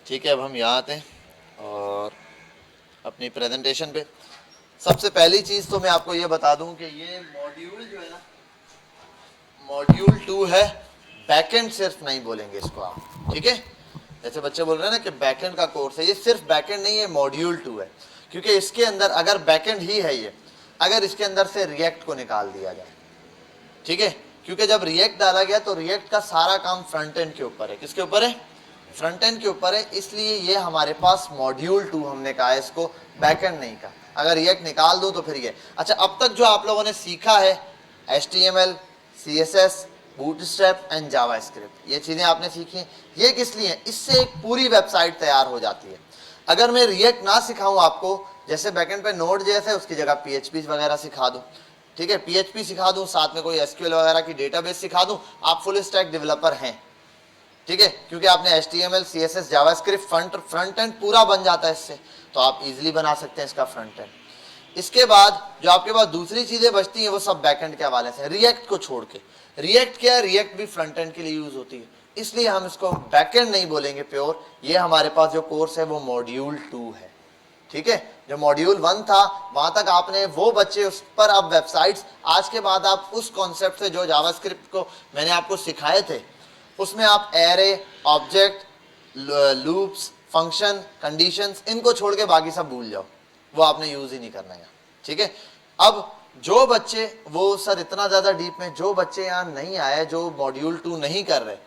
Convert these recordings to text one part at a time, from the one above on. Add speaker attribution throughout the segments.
Speaker 1: ठीक है, अब हम यहाँ आते हैं और अपनी प्रेजेंटेशन पे सबसे पहली चीज़ तो मैं आपको ये बता दूं कि ये मॉड्यूल जो है ना, मॉड्यूल 2 है। बैकएंड सिर्फ नहीं बोलेंगे इसको आप, ठीक है। जैसे बच्चे बोल रहे हैं ना कि बैकएंड का कोर्स है, ये सिर्फ बैकएंड नहीं है, मॉड्यूल 2 है। क्योंकि इसके अंदर अगर बैकएंड ही है ये, अगर इसके अंदर से रिएक्ट को निकाल दिया जाए, ठीक है, क्योंकि जब रिएक्ट डाला गया तो रिएक्ट का सारा काम फ्रंट एंड के ऊपर है। किसके ऊपर है? फ्रंट एंड के ऊपर है, इसलिए ये हमारे पास मॉड्यूल 2 हमने कहा है इसको, बैकएंड नहीं कहा। अगर रिएक्ट निकाल दूं तो फिर ये। अच्छा, अब तक जो आप लोगों ने सीखा है HTML, CSS, bootstrap and JavaScript, ये चीज़ें आपने सीखी हैं, ये किस लिए? इससे एक पूरी वेबसाइट तैयार हो जाती है। अगर मैं रिएक्ट ना सिखाऊं आपको, जैसे बैकएंड पे नोड जैसे उसकी जगह PHP वगैरह सिखा दूं, ठीक है, PHP सिखा दूं, साथ में कोई SQL वगैरह की डेटाबेस सिखा दूं, आप फुल स्टैक डेवलपर हैं, ठीक है, क्योंकि आपने HTML, CSS, JavaScript, front end पूरा बन जाता है इससे, तो आप इजीली बना सकते हैं इसका फ्रंट एंड। इसके बाद जो आपके पास दूसरी चीजें बचती हैं वो सब बैकएंड के हवाले से, रिएक्ट को छोड़ के। रिएक्ट क्या है? रिएक्ट भी फ्रंट एंड के लिए यूज होती है, इसलिए हम इसको बैकएंड नहीं बोलेंगे प्योर। ये हमारे पास जो कोर्स है वो मॉड्यूल 2 है, ठीक है। जो मॉड्यूल 1 था वहां तक आपने वो बच्चे, उस पर अब वेबसाइट्स, आज के बाद आप उस कॉन्सेप्ट से जो जावास्क्रिप्ट को मैंने आपको सिखाए थे उसमें आप array, object, loops, function, conditions, इनको छोड़ के बाकी सब भूल जाओ, वो आपने यूज ही नहीं करना है, ठीक है। अब जो बच्चे, वो सर इतना ज्यादा डीप में जो बच्चे यहाँ नहीं आए, जो मॉड्यूल 2 नहीं कर रहे,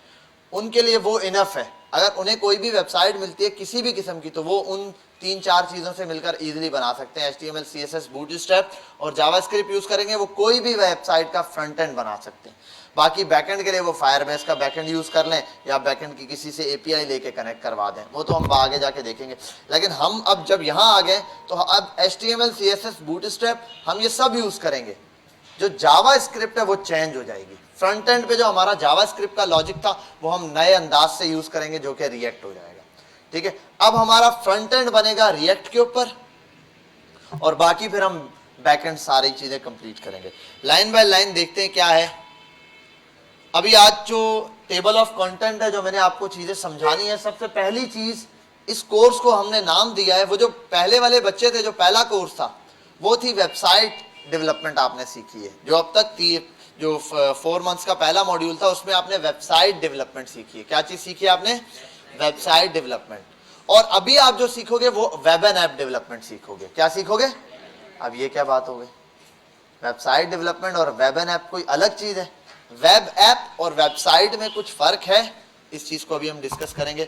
Speaker 1: उनके लिए वो इनफ है। अगर उन्हें कोई भी वेबसाइट मिलती है किसी भी किस्म की, तो वो उन 3-4 चीज़ों से मिलकर इजीली बना सकते हैं। HTML, CSS, बूटस्ट्रैप और जावास्क्रिप्ट यूज करेंगे, वो कोई भी वेबसाइट का फ्रंट एंड बना सकते हैं। बाकी बैकएंड के लिए वो फायरबेस का बैकएंड यूज कर लें या बैकएंड की किसी से API लेके कनेक्ट करवा दें, वो तो हम आगे जाके देखेंगे। लेकिन हम अब जब यहाँ आ गए तो अब HTML, CSS, बूटस्ट्रैप हम ये सब यूज करेंगे। जो जावास्क्रिप्ट है वो चेंज हो जाएगी, फ्रंट एंड पे जो हमारा जावास्क्रिप्ट का लॉजिक था वो हम नए अंदाज से यूज करेंगे, जो कि रिएक्ट हो जाएगा, ठीक है। अब हमारा फ्रंट एंड बनेगा रिएक्ट के ऊपर और बाकी फिर हम बैक एंड सारी चीजें कंप्लीट करेंगे। लाइन बाय लाइन देखते हैं क्या है। अभी आज जो टेबल ऑफ कंटेंट है, जो मैंने आपको चीजें समझानी है, सबसे पहली चीज, इस कोर्स को हमने नाम दिया है, वो जो पहले वाले बच्चे थे, जो पहला कोर्स था वो थी वेबसाइट डेवलपमेंट आपने सीखी है। जो अब तक थी, जो 4 मंथ्स का पहला मॉड्यूल था उसमें आपने वेबसाइट डेवलपमेंट सीखी है। क्या चीज सीखी है आपने? Website development. और अभी आप जो सीखोगे वो वेब एंड ऐप डेवलपमेंट सीखोगे। क्या सीखोगे? अब ये क्या बात हो गई? वेबसाइट डेवलपमेंट और वेब एंड ऐप कोई अलग चीज है? वेब ऐप और वेबसाइट में कुछ फर्क है, इस चीज को अभी हम डिस्कस करेंगे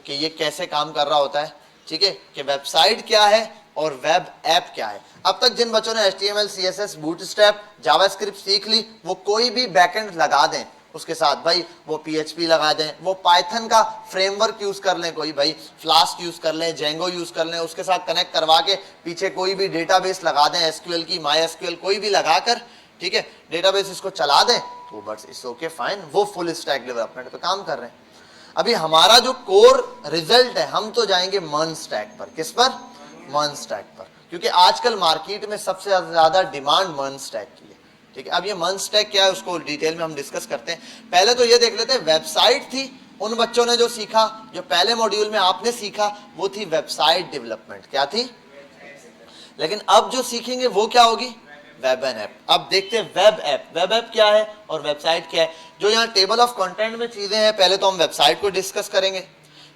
Speaker 1: कि ये कैसे काम कर रहा होता है, ठीक है, कि वेबसाइट क्या है और वेब ऐप क्या है। अब तक जिन बच्चों ने HTML, CSS, बूटस्ट्रैप, जावास्क्रिप्ट सीख ली, वो कोई भी बैकएंड लगा दें उसके साथ, भाई वो PHP लगा दें, वो पाइथन का फ्रेमवर्क यूज कर लें, कोई भाई फ्लास्क यूज कर लें, जेंगो यूज कर लें, उसके साथ कनेक्ट करवा के पीछे कोई भी डेटाबेस लगा दें, SQL की, MySQL कोई भी लगाकर, ठीक है, डेटाबेस इसको चला दें, तो बस इट्स ओके फाइन, वो फुल स्टैक डेवलपमेंट पे काम कर रहे हैं। अभी हमारा जो कोर रिजल्ट है, हम तो जाएंगे मर्न स्टैक पर। किस पर? मर्न स्टैक पर, क्योंकि आजकल मार्केट में सबसे ज्यादा डिमांड मर्न स्टैक की है, ठीक है। अब ये मर्न स्टैक क्या है उसको डिटेल में हम डिस्कस करते हैं। पहले तो ये देख लेते हैं, वेबसाइट थी, उन बच्चों ने जो सीखा, जो पहले मॉड्यूल में आपने सीखा, वो थी वेबसाइट डेवलपमेंट। क्या थी? लेकिन अब जो सीखेंगे वो क्या होगी? Web and app. अब देखते हैं वेब ऐप। वेब ऐप क्या है और वेबसाइट क्या है। जो यहाँ टेबल ऑफ कंटेंट में चीजें हैं, पहले तो हम वेबसाइट को डिस्कस करेंगे,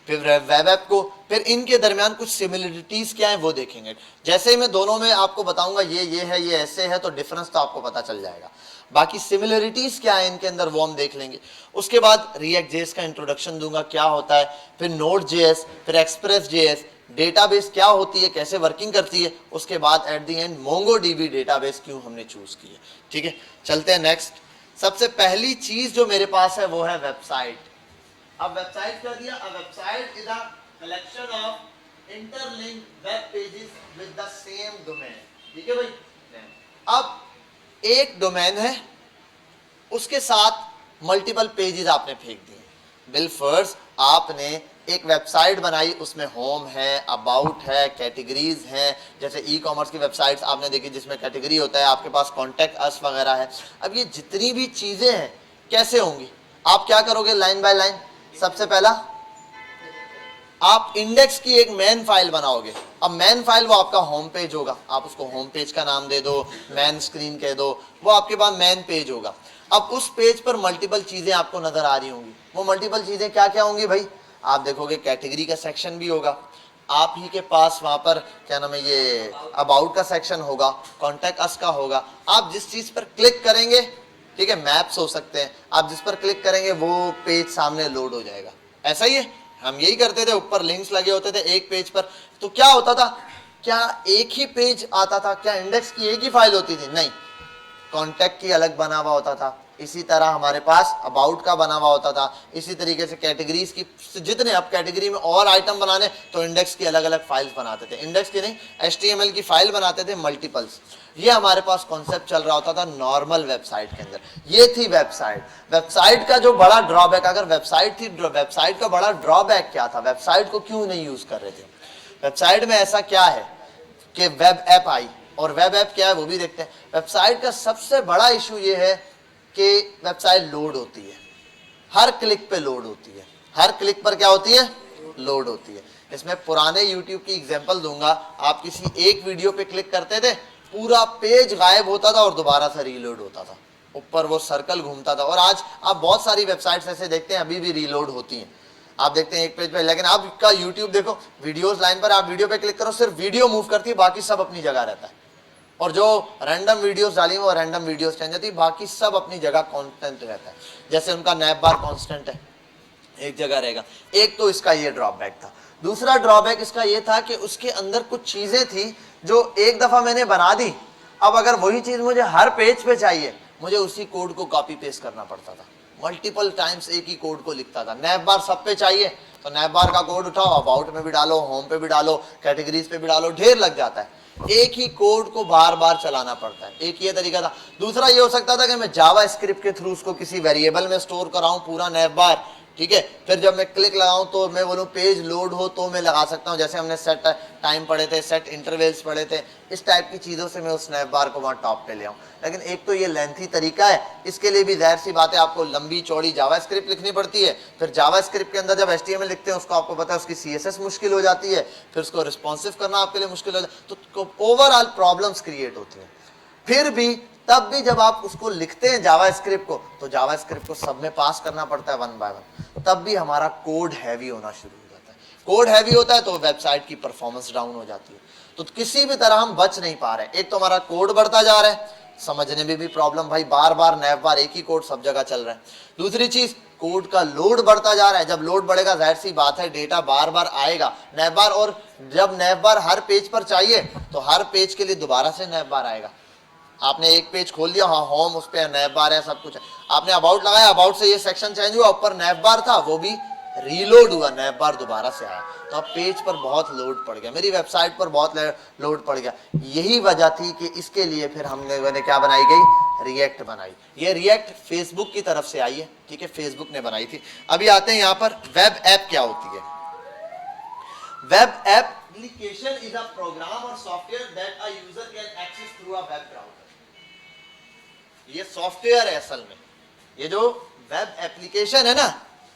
Speaker 1: फिर वेब ऐप को, फिर इनके दरमियान कुछ सिमिलरिटीज क्या है वो देखेंगे। जैसे ही मैं दोनों में आपको बताऊंगा ये है, ये ऐसे है, तो डिफरेंस तो आपको पता चल जाएगा। बाकी सिमिलरिटीज क्या है इनके अंदर वो हम देख लेंगे। उसके बाद रिएक्ट जेएस का इंट्रोडक्शन दूंगा, क्या होता है, फिर नोड जेएस, फिर एक्सप्रेस जेएस, डेटाबेस क्या होती है, कैसे वर्किंग करती है, उसके बाद at the end MongoDB database क्यों हमने चूज की है, ठीक है। चलते हैं नेक्स्ट। सबसे पहली चीज जो मेरे पास है वो है वेबसाइट। अब वेबसाइट क्या दिया? A website is a collection of interlinked web pages with the same domain, ठीक है भाई। अब एक डोमेन है, उसके साथ मल्टीपल पेजेस आपने फेंक दिए। बिल फर्ज आपने एक वेबसाइट बनाई, उसमें होम है, अबाउट है, कैटेगरीज हैं, जैसे ई कॉमर्स की वेबसाइट्स आपने देखी जिसमें कैटेगरी होता है, आपके पास कॉन्टैक्ट अस वगैरह है। अब ये जितनी भी चीजें हैं कैसे होंगी? आप क्या करोगे? Line by line. सबसे पहला आप इंडेक्स की एक मेन फाइल बनाओगे। अब मेन फाइल वो आपका होम पेज होगा, आप उसको होम पेज का नाम दे दो, मेन स्क्रीन कह दो, वो आपके पास मेन पेज होगा। अब उस पेज पर मल्टीपल चीजें आपको नजर आ रही होंगी। वो मल्टीपल चीजें क्या क्या होंगी भाई? आप देखोगे कैटेगरी का सेक्शन भी होगा, आप ही के पास वहां पर क्या नाम है ये अबाउट का सेक्शन होगा, कॉन्टेक्ट अस का होगा। आप जिस चीज पर क्लिक करेंगे, ठीक है, मैप्स हो सकते हैं, आप जिस पर क्लिक करेंगे वो पेज सामने लोड हो जाएगा। ऐसा ही है, हम यही करते थे, ऊपर लिंक्स लगे होते थे एक पेज पर। तो क्या होता था, क्या एक ही पेज आता था? क्या इंडेक्स की एक ही फाइल होती थी? नहीं, कॉन्टैक्ट की अलग बना हुआ होता था, इसी तरह हमारे पास अबाउट का बना हुआ होता था, इसी तरीके से कैटेगरीज की जितने, अब कैटेगरी में और आइटम बनाने तो इंडेक्स की अलग अलग फाइल्स बनाते थे, इंडेक्स की नहीं HTML की फाइल बनाते थे मल्टीपल्स। ये हमारे पास कॉन्सेप्ट चल रहा होता था नॉर्मल वेबसाइट के अंदर। ये थी वेबसाइट। वेबसाइट का जो बड़ा ड्रॉबैक, अगर वेबसाइट थी, वेबसाइट का बड़ा ड्रॉबैक क्या था? वेबसाइट को क्यों नहीं यूज कर रहे थे? वेबसाइट में ऐसा क्या है कि वेब ऐप आई, और वेब ऐप क्या है वो भी देखते हैं। वेबसाइट का सबसे बड़ा इशू ये है कि वेबसाइट लोड होती है, हर क्लिक पे लोड होती है, हर क्लिक पर क्या होती है? लोड होती है। इसमें पुराने YouTube की एग्जांपल दूंगा, आप किसी एक वीडियो पे क्लिक करते थे, पूरा पेज गायब होता था और दोबारा से रीलोड होता था, ऊपर वो सर्कल घूमता था। और आज आप बहुत सारी वेबसाइट्स ऐसे देखते हैं अभी भी रीलोड होती हैं, आप देखते हैं एक पेज पे। लेकिन आपका YouTube देखो, वीडियोस लाइन पर, आप वीडियो पे क्लिक करो, सिर्फ वीडियो मूव करती है, बाकी सब अपनी जगह रहता है। और जो रैंडम वीडियोस डाली वो रैंडम वीडियोस चेंज होती है, बाकी सब अपनी जगह कांस्टेंट रहता है। जैसे उनका नैप बार कांस्टेंट है, एक जगह रहेगा। एक तो इसका ये ड्रॉबैक था। दूसरा ड्रॉबैक इसका ये था कि उसके अंदर कुछ चीजें थी जो एक दफा मैंने बना दी, अब अगर वही चीज मुझे हर पेज पे चाहिए, मुझे उसी कोड को कॉपी पेस्ट करना पड़ता था, मल्टीपल टाइम्स एक ही कोड को लिखता था। नैप बार सब पे चाहिए तो नैप बार का कोड उठाओ, अबाउट में भी डालो, होम पे भी डालो, कैटेगरीज पे भी डालो, ढेर लग जाता है। एक ही कोड को बार बार चलाना पड़ता है, एक ये तरीका था। दूसरा ये हो सकता था कि मैं जावा स्क्रिप्ट के थ्रू उसको किसी वेरिएबल में स्टोर कराऊं पूरा नैप बार, ठीक है, फिर जब मैं क्लिक लगाऊं तो मैं बोलूं पेज लोड हो तो मैं लगा सकता हूं, जैसे हमने सेट टाइम पढ़े थे, सेट इंटरवल्स पढ़े थे, इस टाइप की चीज़ों से मैं उस स्नैप बार को वहाँ टॉप पे ले आऊँ। लेकिन एक तो ये लेंथी तरीका है, इसके लिए भी जाहिर सी बात है आपको लंबी चौड़ी जावा स्क्रिप्ट लिखनी पड़ती है। फिर जावा स्क्रिप्ट के अंदर जब HTML लिखते हैं उसको आपको पता है उसकी CSS मुश्किल हो जाती है, फिर उसको रिस्पॉन्सिव करना आपके लिए मुश्किल हो जाता है, तो ओवरऑल प्रॉब्लम्स क्रिएट होती हैं। फिर भी तब भी जब आप उसको लिखते हैं जावा स्क्रिप्ट को, तो जावा स्क्रिप्ट को सब में पास करना पड़ता है 1 बाय 1, तब भी हमारा कोड हैवी होना शुरू हो जाता है। कोड हैवी होता है तो वेबसाइट की परफॉर्मेंस डाउन हो जाती है। तो किसी भी तरह हम बच नहीं पा रहे। एक तो हमारा कोड बढ़ता जा रहा है, समझने में भी प्रॉब्लम, भाई बार बार नैप बार एक ही कोड सब जगह चल रहा है। दूसरी चीज, कोड का लोड बढ़ता जा रहा है। जब लोड बढ़ेगा जाहिर सी बात है डेटा बार बार आएगा नैप बार, और जब नैप बार हर पेज पर चाहिए तो हर पेज के लिए दोबारा से नैप बार आएगा। आपने एक पेज खोल लिया, हाँ होम, उस पर नैप बार है, सब कुछ है, आपने अबाउट लगाया, अबाउट से ये सेक्शन चेंज हुआ, ऊपर नैप बार था वो भी रीलोड हुआ, नैप बार दोबारा से आया, तो अब पेज पर बहुत लोड पड़ गया, मेरी वेबसाइट पर बहुत लोड पड़ गया। यही वजह थी कि इसके लिए फिर हमने क्या बनाई गई, रिएक्ट बनाई। ये रिएक्ट फेसबुक की तरफ से आई है, ठीक है, फेसबुक ने बनाई थी। अभी आते हैं यहाँ पर वेब ऐप क्या होती है। Web application is a program और software that a user can access through a web browser. ये सॉफ्टवेयर है असल में, ये जो वेब एप्लीकेशन है ना,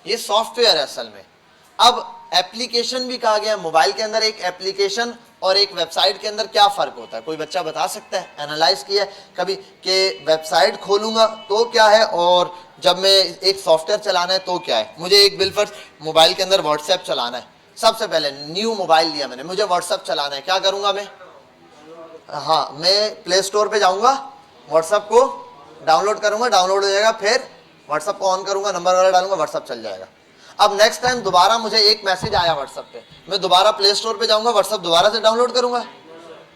Speaker 1: ये सॉफ्टवेयर है असल में। अब एप्लीकेशन भी कहा गया, मोबाइल के अंदर एक एप्लीकेशन और एक वेबसाइट के अंदर क्या फर्क होता है, कोई बच्चा बता सकता है? एनालाइज किया है कभी कि वेबसाइट खोलूंगा तो क्या है और जब मैं एक सॉफ्टवेयर चलाना है तो क्या है? मुझे एक बिलफर्ज मोबाइल के अंदर व्हाट्सएप चलाना है, सबसे पहले न्यू मोबाइल लिया मैंने, मुझे व्हाट्सएप चलाना है, क्या करूंगा मैं? हाँ, मैं प्ले स्टोर पे जाऊंगा, व्हाट्सएप को डाउनलोड करूंगा, डाउनलोड हो जाएगा, फिर व्हाट्सएप को ऑन करूंगा, नंबर वगैरह डालूंगा, व्हाट्सएप चल जाएगा। अब नेक्स्ट टाइम दोबारा मुझे एक मैसेज आया व्हाट्सएप पे, मैं दोबारा प्ले स्टोर पे जाऊंगा, व्हाट्सएप दोबारा से डाउनलोड करूंगा?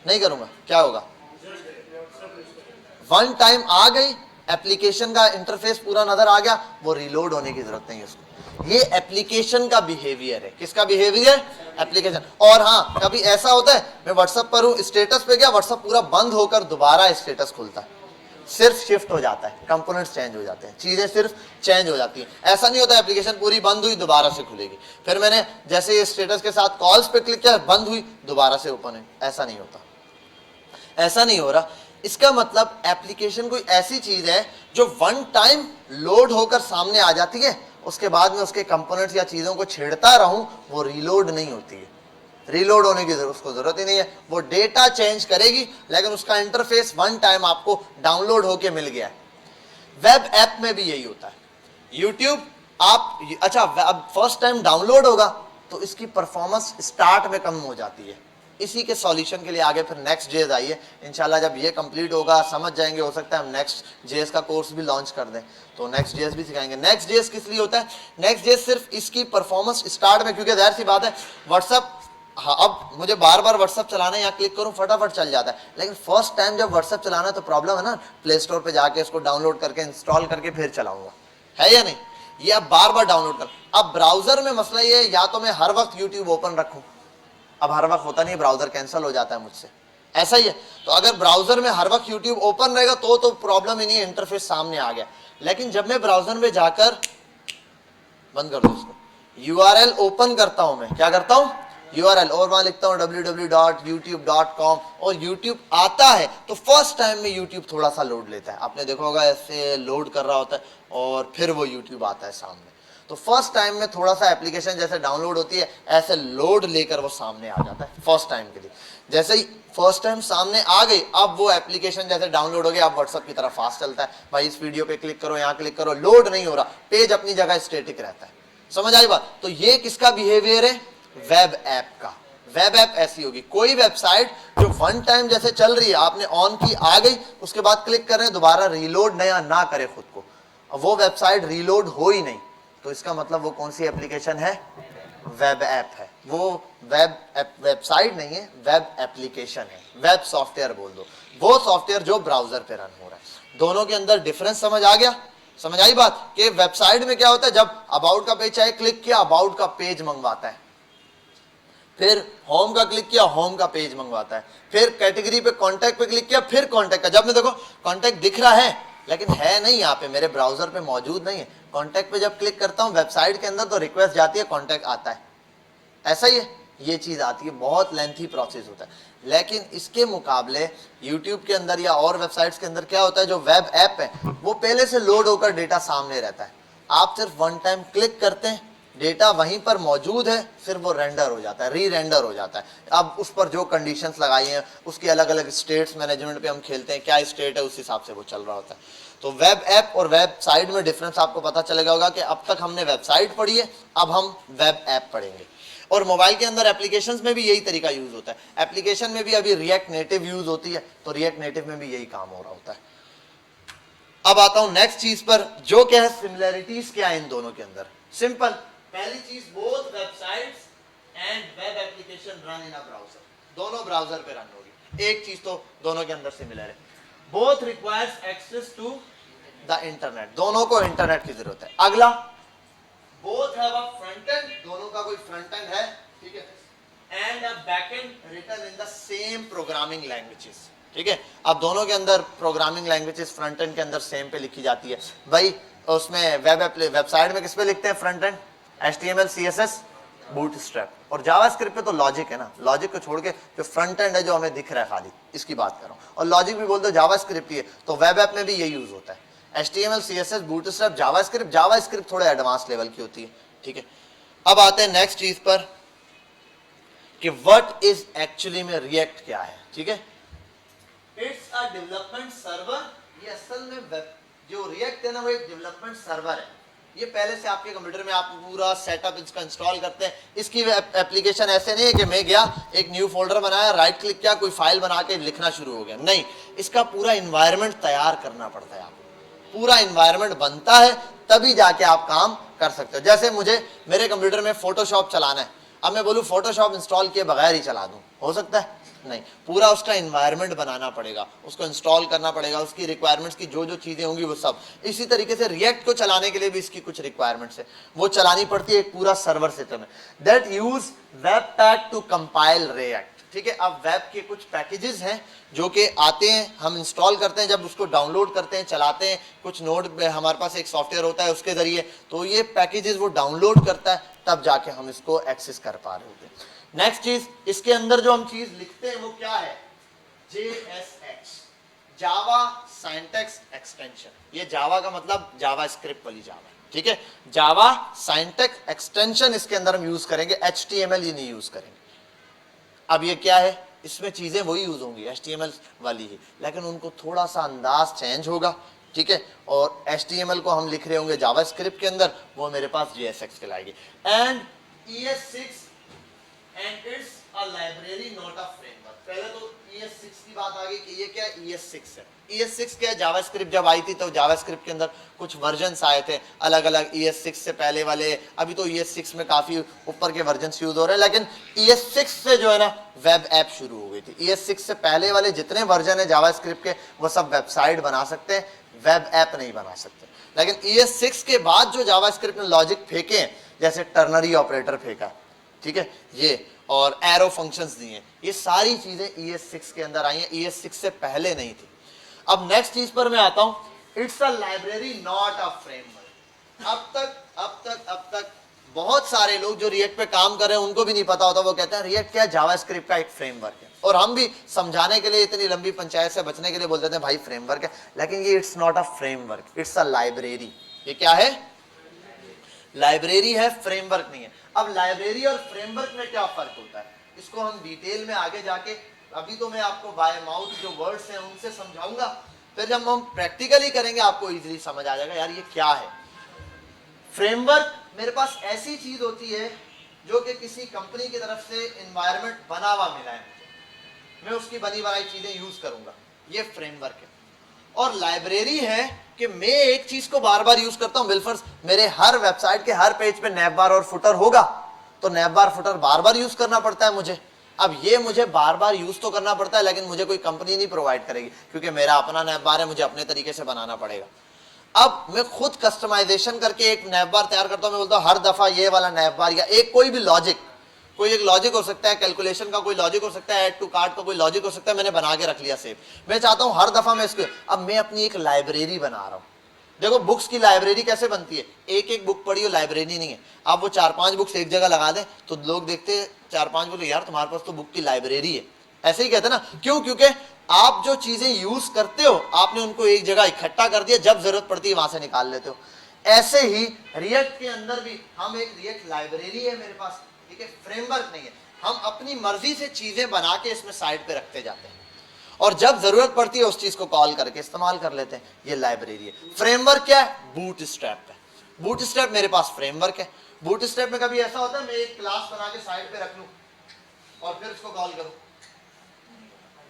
Speaker 1: नहीं करूंगा, क्या होगा? वन टाइम आ गई, एप्लीकेशन का इंटरफेस पूरा नजर आ गया, वो रीलोड होने की जरूरत नहीं है उसको। ये एप्लीकेशन का बिहेवियर है। किसका बिहेवियर? एप्लीकेशन। और हाँ, कभी ऐसा होता है मैं व्हाट्सएप पर हूँ, स्टेटस पे गया, व्हाट्सएप पूरा बंद होकर दोबारा स्टेटस खुलता है, सिर्फ शिफ्ट हो जाता है, कंपोनेंट्स चेंज हो जाते हैं, चीजें सिर्फ चेंज हो जाती हैं। ऐसा नहीं होता एप्लीकेशन पूरी बंद हुई दोबारा से खुलेगी, फिर मैंने जैसे ये स्टेटस के साथ कॉल्स पे क्लिक किया, बंद हुई दोबारा से ओपन है, ऐसा नहीं होता, ऐसा नहीं हो रहा। इसका मतलब एप्लीकेशन कोई ऐसी चीज है जो वन टाइम लोड होकर सामने आ जाती है उसके बाद में उसके कंपोनेंट्स या चीज़ों को छेड़ता रहूं, वो रीलोड नहीं होती है। रीलोड होने की उसको जरूरत ही नहीं है, वो डेटा चेंज करेगी, लेकिन उसका इंटरफेस वन टाइम आपको डाउनलोड होके मिल गया है। वेब ऐप में भी यही होता है। यूट्यूब आप अच्छा, अब फर्स्ट टाइम डाउनलोड होगा तो इसकी परफॉर्मेंस स्टार्ट में कम हो जाती है। इसी के सॉल्यूशन के लिए आगे फिर नेक्स्ट जेएस आई है, इंशाल्लाह जब ये कंप्लीट होगा समझ जाएंगे, हो सकता है हम नेक्स्ट जेएस का कोर्स भी लॉन्च कर दें, तो नेक्स्ट जेएस भी सिखाएंगे। नेक्स्ट जेएस किस लिए होता है? नेक्स्ट जेएस सिर्फ इसकी परफॉर्मेंस स्टार्ट में, क्योंकि जाहिर सी बात है व्हाट्सअप, हाँ अब मुझे बार बार व्हाट्सअप चलाना है, यहाँ क्लिक करूँ फटाफट चल जाता है, लेकिन फर्स्ट टाइम जब व्हाट्सअप चलाना है तो प्रॉब्लम है ना, प्ले स्टोर पे जाके इसको डाउनलोड करके इंस्टॉल करके फिर चलाऊंगा, है या नहीं? ये अब बार बार डाउनलोड कर। अब ब्राउजर में मसला ये है, या तो मैं हर वक्त यूट्यूब ओपन रखूं, अब हर वक्त होता नहीं, ब्राउजर कैंसिल हो जाता है मुझसे, ऐसा ही है। तो अगर ब्राउजर में हर वक्त यूट्यूब ओपन रहेगा तो प्रॉब्लम ही नहीं, इंटरफेस सामने आ गया। लेकिन जब मैं ब्राउजर में जाकर, बंद कर दो इसको, URL ओपन करता हूं, मैं क्या करता हूं, URL, और वहां लिखता हूं www.youtube.com, और YouTube आता है तो फर्स्ट टाइम में YouTube थोड़ा सा लोड लेता है, आपने देखा होगा ऐसे लोड कर रहा होता है और फिर वो YouTube आता है सामने। तो फर्स्ट टाइम में थोड़ा सा एप्लीकेशन जैसे डाउनलोड होती है ऐसे लोड लेकर वो सामने आ जाता है फर्स्ट टाइम के लिए। जैसे ही फर्स्ट टाइम सामने आ गई, अब वो एप्लीकेशन जैसे डाउनलोड हो गया, अब व्हाट्सएप की तरह फास्ट चलता है, भाई इस वीडियो पे क्लिक करो, यहाँ क्लिक करो, लोड नहीं हो रहा, पेज अपनी जगह स्टेटिक रहता है। समझ आई बात? तो ये किसका बिहेवियर है? वेब ऐप का। वेब ऐप ऐसी होगी, कोई वेबसाइट जो वन टाइम जैसे चल रही है, आपने ऑन की, आ गई, उसके बाद क्लिक करें, दोबारा रीलोड नया ना करे खुद को, वो वेबसाइट रीलोड हो ही नहीं, तो इसका मतलब वो कौन सी एप्लीकेशन है? वेब ऐप है। वो वेबसाइट नहीं है, वेब एप्लीकेशन है, वेब सॉफ्टवेयर बोल दो, वो सॉफ्टवेयर जो ब्राउजर पे रन हो रहा है। दोनों के अंदर डिफरेंस समझ आ गया? समझ आई बात? कि वेबसाइट में क्या होता है, जब अबाउट का पेज चाहे क्लिक किया, अबाउट का पेज मंगवाता है, फिर होम का क्लिक किया, होम का पेज मंगवाता है, फिर कैटेगरी पे कॉन्टैक्ट पे क्लिक किया, फिर कॉन्टैक्ट का, जब मैं देखो कॉन्टैक्ट दिख रहा है लेकिन है नहीं, यहाँ पे मेरे ब्राउजर पे मौजूद नहीं है, कॉन्टैक्ट पे जब क्लिक करता हूँ वेबसाइट के अंदर तो रिक्वेस्ट जाती है, कॉन्टैक्ट आता है, ऐसा ही है, ये चीज आती है, बहुत लेंथी प्रोसेस होता है। लेकिन इसके मुकाबले यूट्यूब के अंदर या और वेबसाइट्स के अंदर क्या होता है, जो वेब ऐप है वो पहले से लोड होकर डेटा सामने रहता है, आप सिर्फ वन टाइम क्लिक करते हैं, डेटा वहीं पर मौजूद है, फिर वो रेंडर हो जाता है, री रेंडर हो जाता है। अब उस पर जो कंडीशंस लगाई हैं, उसकी अलग अलग स्टेट्स मैनेजमेंट पे हम खेलते हैं, क्या स्टेट है उस हिसाब से वो चल रहा होता है। तो वेब ऐप और वेबसाइट में डिफरेंस आपको पता चलेगा होगा कि अब तक हमने वेबसाइट पढ़ी है, अब हम वेब ऐप पढ़ेंगे। और मोबाइल के अंदर एप्लीकेशंस में भी यही तरीका यूज होता है। एप्लीकेशन में भी अभी रिएक्ट नेटिव यूज होती है, तो रिएक्ट नेटिव में भी यही काम हो रहा होता है। अब आता हूं नेक्स्ट चीज पर, जो क्या है, सिमिलरिटीज क्या है इन दोनों के अंदर। सिंपल, पहली चीज, both websites and web application run in a browser, दोनों ब्राउजर पे रन होगी। एक चीज तो दोनों के अंदर सिमिलर है, both requires access to the internet, दोनों को इंटरनेट की जरूरत है। अगला, both have a front end, दोनों का कोई फ्रंट एंड है, ठीक है, and a back end written in the same programming languages, ठीक है। अब दोनों के अंदर प्रोग्रामिंग लैंग्वेजेस फ्रंट एंड के अंदर सेम पे लिखी जाती है। भाई उसमें वेबसाइट में किस पे लिखते हैं front end? HTML CSS bootstrap, और जावास्क्रिप्ट पे तो लॉजिक है ना, लॉजिक को छोड़ के जो फ्रंट एंड है जो हमें दिख रहा है खाली, इसकी बात कर रहा हूं। और लॉजिक भी बोल दो जावास्क्रिप्ट ही है, तो वेब ऐप में भी यही यूज होता है, HTML CSS bootstrap JavaScript. JavaScript थोड़े एडवांस लेवल की होती है, ठीक है। अब आते हैं नेक्स्ट चीज पर कि व्हाट इज एक्चुअली में रिएक्ट क्या है, ठीक है। इट्स अ डेवलपमेंट सर्वर, ये असल में वेब, जो रिएक्ट है ना वो एक डेवलपमेंट सर्वर है। ये पहले से आपके कंप्यूटर में आप पूरा सेटअप इसका इंस्टॉल करते हैं। इसकी एप्लीकेशन ऐसे नहीं है कि मैं गया एक न्यू फोल्डर बनाया, राइट क्लिक किया, कोई फाइल बना के लिखना शुरू हो गया, नहीं, इसका पूरा इन्वायरमेंट तैयार करना पड़ता है आपको, पूरा इन्वायरमेंट बनता है तभी जाके आप काम कर सकते हो। जैसे मुझे मेरे कंप्यूटर में फोटोशॉप चलाना है, अब मैं बोलूँ फोटोशॉप इंस्टॉल किए बगैर ही चला दूं, हो सकता है? नहीं, पूरा उसका इन्वायरमेंट बनाना पड़ेगा, उसको इंस्टॉल करना पड़ेगा, उसकी रिक्वायरमेंट्स की जो जो चीजें होंगी वो सब। इसी तरीके से रिएक्ट को चलाने के लिए भी इसकी कुछ रिक्वायरमेंट्स है, वो चलानी पड़ती है, एक पूरा सर्वर सिस्टम है that use webpack to compile React, ठीक है। अब वेब के कुछ पैकेजेस हैं जो कि आते हैं, हम इंस्टॉल करते हैं, जब उसको डाउनलोड करते हैं, चलाते हैं, कुछ नोड हमारे पास एक सॉफ्टवेयर होता है उसके जरिए, तो ये पैकेजेस वो डाउनलोड करता है, तब जाके हम इसको एक्सेस कर पा रहे होते हैं। नेक्स्ट चीज, इसके अंदर जो हम चीज लिखते हैं वो क्या है? JSX, जावा सिंटैक्स एक्सटेंशन। ये जावा का मतलब जावा स्क्रिप्ट वाली जावा, ठीक है। जावा साइंटेक्स एक्सटेंशन इसके अंदर हम यूज करेंगे, HTML ही नहीं यूज करेंगे। अब ये क्या है, इसमें चीजें वही यूज होंगी HTML वाली ही, लेकिन उनको थोड़ा सा अंदाज चेंज होगा, ठीक है। और HTML को हम लिख रहे होंगे जावास्क्रिप्ट के अंदर, वो मेरे पास JSX कहलाएगी। And ES6 and it's a library not a framework. पहले तो ES6 की बात आ गई कि ये क्या है, ES6 है। ES6 क्या है, जावास्क्रिप्ट जब आई थी तो जावास्क्रिप्ट के अंदर कुछ वर्जन्स आए थे अलग अलग, ES6 से पहले वाले, अभी तो ES6 में काफी ऊपर के वर्जन्स यूज हो रहे हैं, लेकिन ES6 से जो है ना वेब ऐप शुरू हो गई थी। ES6 से पहले वाले जितने वर्जन है जावास्क्रिप्ट के वो सब वेबसाइट बना सकते हैं, वेब ऐप नहीं बना सकते। लेकिन ES6 के बाद जो जावास्क्रिप्ट ने लॉजिक फेंके हैं, जैसे टर्नरी ऑपरेटर फेंका, ठीक है, ये और एरो फंक्शंस दिए, ये सारी चीजें ES6 के अंदर आई हैं, ES6 से पहले नहीं थी। अब नेक्स्ट चीज पर मैं आता हूं, it's a library not a framework. अब तक बहुत सारे लोग जो रिएक्ट पे काम कर रहे हैं उनको भी नहीं पता होता, वो कहते हैं रिएक्ट क्या, जावास्क्रिप्ट का एक फ्रेमवर्क है। और हम भी समझाने के लिए, इतनी लंबी पंचायत से बचने के लिए बोल देते हैं भाई फ्रेमवर्क है, लेकिन ये it's not a framework, it's a library. ये क्या है, लाइब्रेरी है, फ्रेमवर्क नहीं है। अब लाइब्रेरी और फ्रेमवर्क में क्या फर्क होता है, इसको हम डिटेल में आगे जाके, अभी तो मैं आपको बाय माउथ जो वर्ड्स हैं उनसे समझाऊंगा, फिर जब हम प्रैक्टिकली करेंगे आपको इजीली समझ आ जाएगा यार ये क्या है। फ्रेमवर्क मेरे पास ऐसी चीज होती है जो कि किसी कंपनी की तरफ से एनवायरनमेंट बना हुआ मिला है, मैं उसकी बनी बनाई चीजें यूज करूंगा, ये फ्रेमवर्क है। और लाइब्रेरी है कि मैं एक चीज को बार बार यूज करता हूं, बिलफर्स मेरे हर वेबसाइट के हर पेज पे नैवबार और फुटर होगा, तो नैवबार फुटर बार बार यूज करना पड़ता है मुझे। अब ये मुझे बार बार यूज तो करना पड़ता है, लेकिन मुझे कोई कंपनी नहीं प्रोवाइड करेगी, क्योंकि मेरा अपना नैवबार है, मुझे अपने तरीके से बनाना पड़ेगा। अब मैं खुद कस्टमाइजेशन करके एक नैवबार तैयार करता हूं, मैं बोलता हूं हर दफा ये वाला नैवबार, या एक कोई भी लॉजिक, कोई एक लॉजिक हो सकता है, कैलकुलेशन का कोई लॉजिक हो सकता है, ऐड टू कार्ट का कोई लॉजिक हो सकता है, मैंने बना के रख लिया सेव, मैं चाहता हूं हर दफा मैं इसको, अब मैं अपनी एक लाइब्रेरी बना रहा हूं। देखो बुक्स की लाइब्रेरी कैसे बनती है, एक एक बुक पढ़ी हो, लाइब्रेरी नहीं है। आप वो 4-5 बुक्स एक जगह लगा दें तो लोग देखते हैं 4-5 बोले यार तुम्हारे पास तो बुक की लाइब्रेरी है, ऐसे ही कहते हैं ना, क्यों, क्योंकि आप जो चीजें यूज करते हो आपने उनको एक जगह इकट्ठा कर दिया, जब जरूरत पड़ती है वहां से निकाल लेते हो। ऐसे ही रिएक्ट के अंदर भी हम एक रिएक्ट लाइब्रेरी है मेरे पास, ठीक है, फ्रेमवर्क नहीं है। हम अपनी मर्जी से चीजें बना के इसमें साइड पे रखते जाते हैं, और जब जरूरत पड़ती है उस चीज को कॉल करके इस्तेमाल कर लेते हैं, ये लाइब्रेरी है। फ्रेमवर्क क्या है, बूटस्ट्रैप है। बूटस्ट्रैप मेरे पास फ्रेमवर्क है। बूटस्ट्रैप में कभी ऐसा होता है मैं एक क्लास बना के साइड पे रख लूं और फिर उसको कॉल करूं।